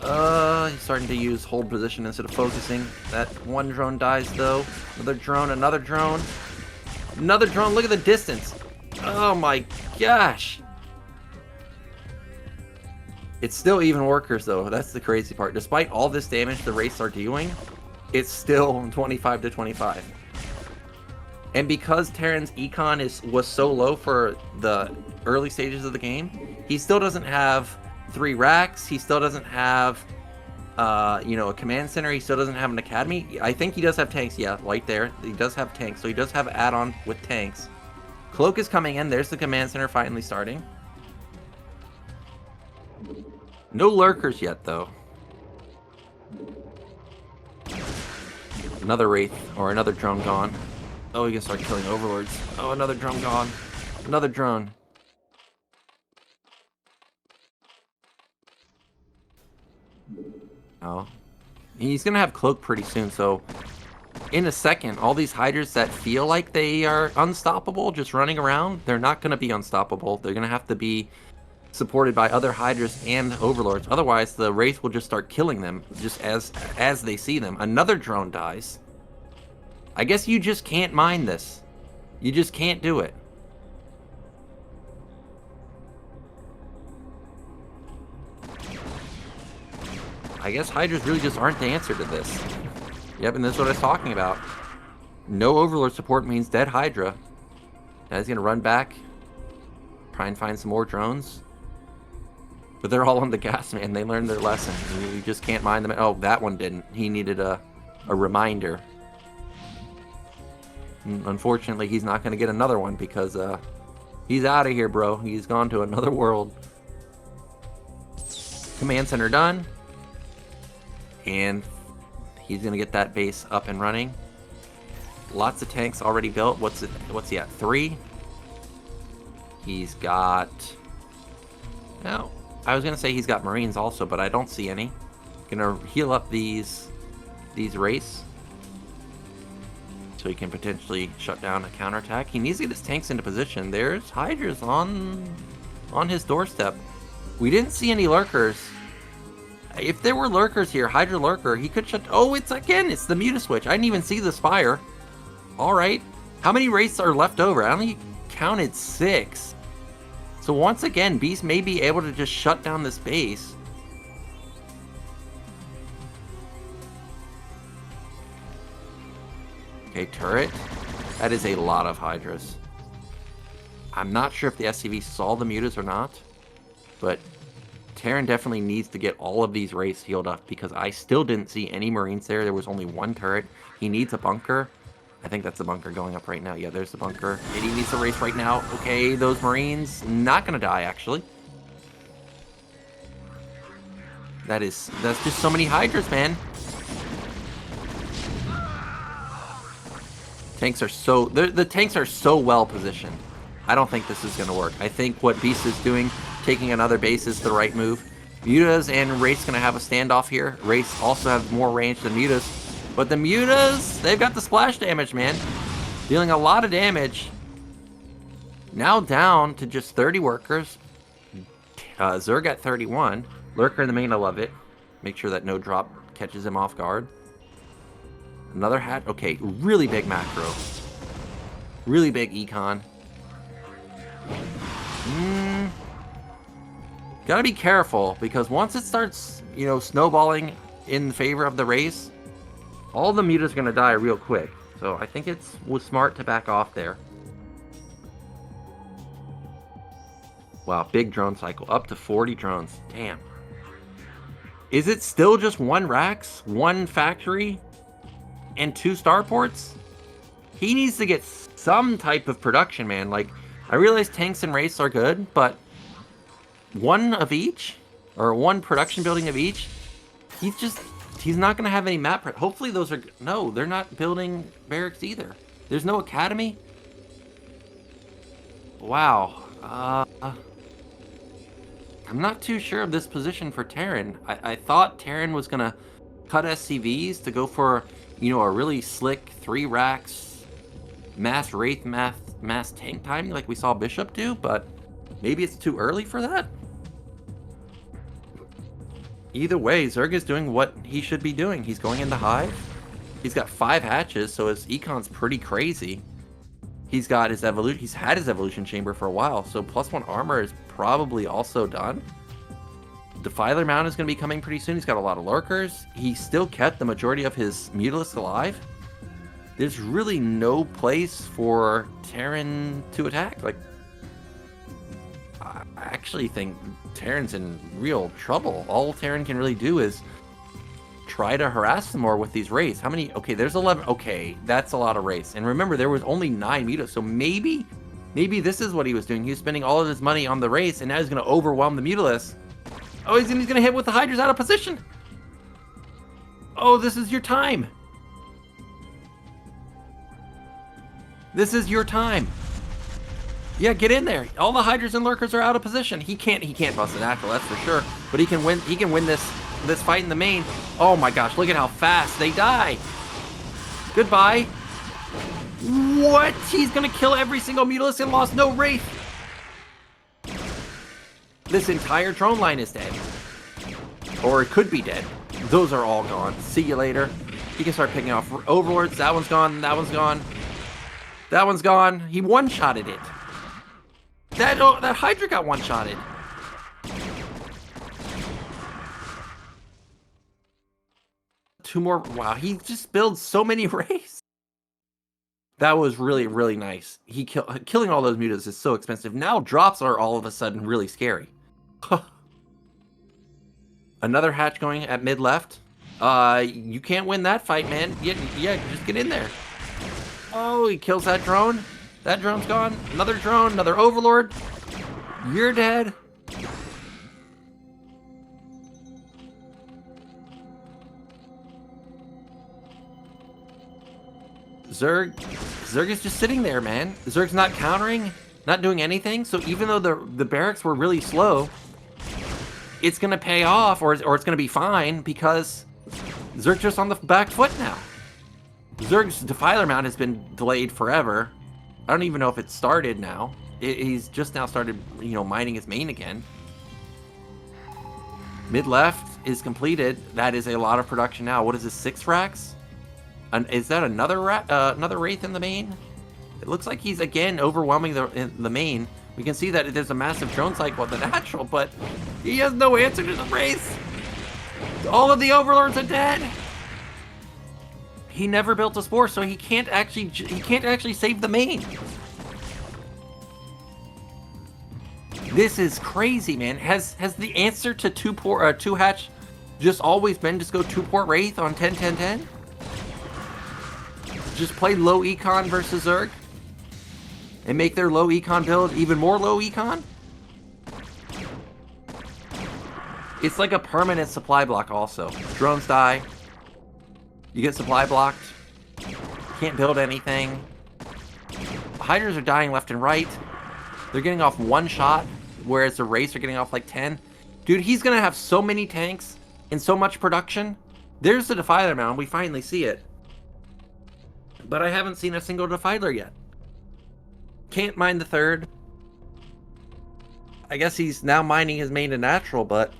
He's starting to use hold position instead of focusing. That 1 drone dies, though. Another drone, another drone. Another drone, look at the distance. Oh my gosh. It's still even workers, though. That's the crazy part. Despite all this damage the Wraiths are doing, it's still 25 to 25. And because Terran's econ was so low for the early stages of the game, he still doesn't have 3 racks. He still doesn't have, you know, a command center. He still doesn't have an academy. I think he does have tanks. Yeah, right there. He does have tanks. So he does have add-on with tanks. Cloak is coming in. There's the command center finally starting. No lurkers yet, though. Another Wraith or another drone gone. Oh, he can start killing overlords. Oh, another drone gone. Another drone. Oh. He's gonna have Cloak pretty soon, so in a second, all these Hydras that feel like they are unstoppable, just running around, they're not gonna be unstoppable. They're gonna have to be supported by other Hydras and Overlords. Otherwise, the Wraith will just start killing them, just as they see them. Another drone dies. I guess you just can't mine this. You just can't do it. I guess Hydras really just aren't the answer to this. Yep, and that's what I was talking about. No Overlord support means dead Hydra. Now he's gonna run back, try and find some more drones. But they're all on the gas, man. They learned their lesson. You just can't mine them. Oh, that one didn't. He needed a reminder. And unfortunately, he's not gonna get another one because he's out of here, bro. He's gone to another world. Command center done. And he's gonna get that base up and running. Lots of tanks already built. What's he at? 3? He's got. No, I was gonna say he's got Marines also, but I don't see any. Gonna heal up these Wraiths, so he can potentially shut down a counterattack. He needs to get his tanks into position. There's Hydras on his doorstep. We didn't see any lurkers. If there were lurkers here, Hydra lurker, he could shut. Oh, it's the muta switch. I didn't even see the spire. All right. How many wraiths are left over? I only counted 6. So once again, Beast may be able to just shut down this base. Okay, turret. That is a lot of Hydras. I'm not sure if the SCV saw the mutas or not, but Terran definitely needs to get all of these wraiths healed up because I still didn't see any Marines there. There was only 1 turret. He needs a bunker. I think that's the bunker going up right now. Yeah, there's the bunker. And he needs a race right now. Okay, those Marines not gonna die, actually. That's just so many Hydras, man. Tanks are so... The tanks are so well positioned. I don't think this is gonna work. I think what Beast is doing, taking another base, is the right move. Mutas and Wraith's gonna have a standoff here. Wraiths also have more range than Mutas. But the Mutas, they've got the splash damage, man. Dealing a lot of damage. Now down to just 30 workers. Zerg at 31. Lurker in the main, I love it. Make sure that no drop catches him off guard. Another hat. Okay, really big macro. Really big econ. Gotta be careful, because once it starts, you know, snowballing in favor of the race, all the mutas are gonna die real quick. So I think it was smart to back off there. Wow, big drone cycle. Up to 40 drones. Damn. Is it still just 1 Rax, 1 factory, and 2 starports? He needs to get some type of production, man. Like, I realize tanks and wraiths are good, but 1 of each? Or 1 production building of each? He's not going to have any map. Hopefully those are... No, they're not building barracks either. There's no academy? Wow. I'm not too sure of this position for Terran. I thought Terran was going to cut SCVs to go for, you know, a really slick 3 racks, mass Wraith, mass tank timing like we saw Bishop do, but maybe it's too early for that? Either way, Zerg is doing what he should be doing. He's going in the hive. He's got 5 hatches, so his econ's pretty crazy. He's got his evolution. He's had his evolution chamber for a while, so +1 armor is probably also done. Defiler Mount is going to be coming pretty soon. He's got a lot of lurkers. He still kept the majority of his mutalisks alive. There's really no place for Terran to attack. Like, I actually think Terran's in real trouble. All Terran can really do is try to harass them more with these wraiths. How many? Okay, there's 11. Okay, that's a lot of wraiths. And remember, there was only 9 mutas, so maybe this is what he was doing. He was spending all of his money on the wraiths, and now he's going to overwhelm the mutalisks. Oh, he's going to hit with the Hydras out of position. Oh, this is your time. This is your time. Yeah, get in there. All the Hydras and Lurkers are out of position. He can't bust an actual, that's for sure. But he can win this fight in the main. Oh my gosh, look at how fast they die. Goodbye. What? He's gonna kill every single Mutalisk and lost no Wraith. This entire drone line is dead. Or it could be dead. Those are all gone. See you later. He can start picking off Overlords. That one's gone. That one's gone. That one's gone. He one-shotted it. That Hydra got one-shotted. Two more. Wow, he just builds so many wraiths. That was really, really nice. Killing all those mutas is so expensive. Now drops are all of a sudden really scary. Another hatch going at mid-left. You can't win that fight, man. Yeah, just get in there. Oh, he kills that drone. That drone's gone. Another drone, another Overlord. You're dead. Zerg is just sitting there, man. Zerg's not countering, not doing anything. So even though the barracks were really slow, it's gonna pay off, or it's gonna be fine because Zerg's just on the back foot now. Zerg's Defiler Mount has been delayed forever. I don't even know if it started now. He's just now started, you know, mining his main again. Mid left, is completed. That is a lot of production now. What is this, 6 racks? Is that another Wraith in the main? It looks like he's again overwhelming the main. We can see that there's a massive drone cycle at the natural, but he has no answer to the Wraith. All of the Overlords are dead. He never built a Spore, so he can't actually save the main. This is crazy, man. Has the answer to 2 hatch just always been just go 2-port Wraith on 10-10-10? Just play low econ versus Zerg? And make their low econ build even more low econ? It's like a permanent supply block also. Drones die. You get supply blocked. Can't build anything. Hydras are dying left and right. They're getting off 1 shot, whereas the Wraiths are getting off like 10. Dude, he's gonna have so many tanks and so much production. There's the Defiler mound. We finally see it. But I haven't seen a single Defiler yet. Can't mine the 3rd. I guess he's now mining his main to natural, but...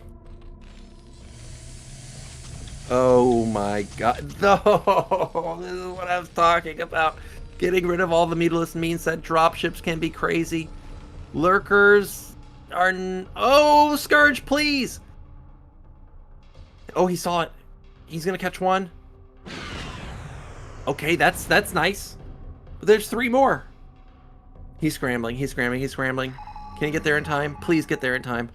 Oh my god. No! This is what I was talking about. Getting rid of all the meatless means that dropships can be crazy. Lurkers are... Oh, Scourge, please! Oh, he saw it. He's gonna catch 1. Okay, that's nice. But there's 3 more. He's scrambling, he's scrambling, he's scrambling. Can he get there in time? Please get there in time.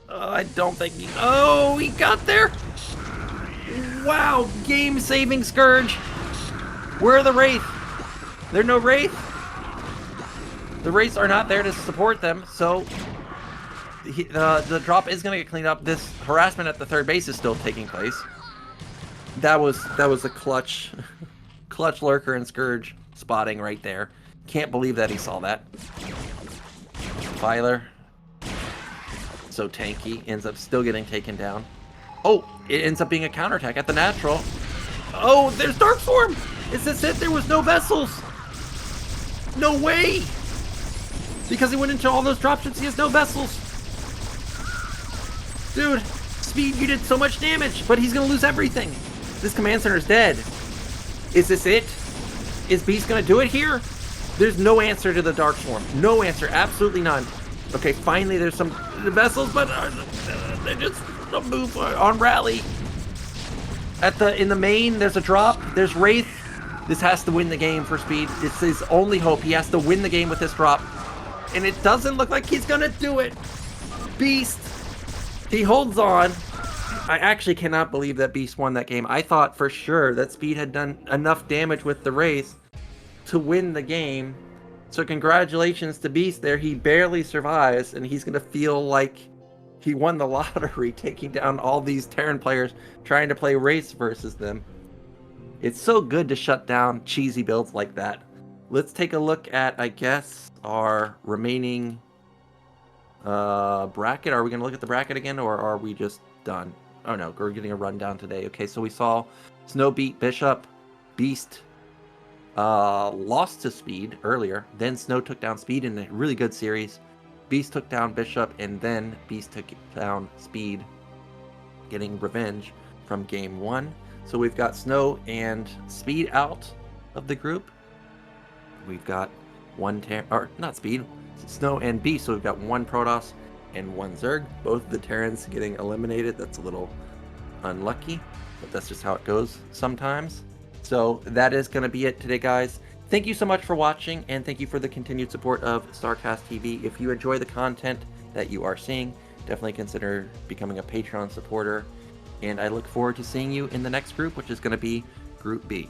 I don't think he... Oh, he got there! Wow, game-saving Scourge. Where are the Wraith? There are no Wraith. The Wraiths are not there to support them, so the drop is going to get cleaned up. This harassment at the 3rd base is still taking place. That was a clutch Lurker and Scourge spotting right there. Can't believe that he saw that. Filer, so tanky, ends up still getting taken down. Oh, it ends up being a counterattack at the natural. Oh, there's Dark Swarm! Is this it? There was no vessels! No way! Because he went into all those dropships, he has no vessels! Dude, Speed, you did so much damage, but he's gonna lose everything! This command center's dead. Is this it? Is Beast gonna do it here? There's no answer to the Dark Swarm. No answer, absolutely none. Okay, finally there's some vessels, but they just don't move on rally. In the main, there's a drop. There's Wraith. This has to win the game for Speed. It's his only hope. He has to win the game with this drop. And it doesn't look like he's gonna do it. Beast. He holds on. I actually cannot believe that Beast won that game. I thought for sure that Speed had done enough damage with the Wraith to win the game. So congratulations to Beast there. He barely survives, and he's gonna feel like he won the lottery, taking down all these Terran players trying to play Wraiths versus them. It's so good to shut down cheesy builds like that. Let's take a look at, I guess, our remaining bracket. Are we gonna look at the bracket again, or are we just done? Oh no, we're getting a rundown today. Okay, so we saw Snow beat Bishop, Beast lost to Speed earlier, then Snow took down Speed in a really good series. Beast took down Bishop, and then Beast took down Speed, getting revenge from game 1. So we've got Snow and Speed out of the group. We've got Snow and Beast, so we've got 1 Protoss and 1 Zerg. Both of the Terrans getting eliminated. That's a little unlucky, but that's just how it goes sometimes. So that is going to be it today, guys. Thank you so much for watching, and thank you for the continued support of StarCast TV. If you enjoy the content that you are seeing, definitely consider becoming a Patreon supporter. And I look forward to seeing you in the next group, which is going to be Group B.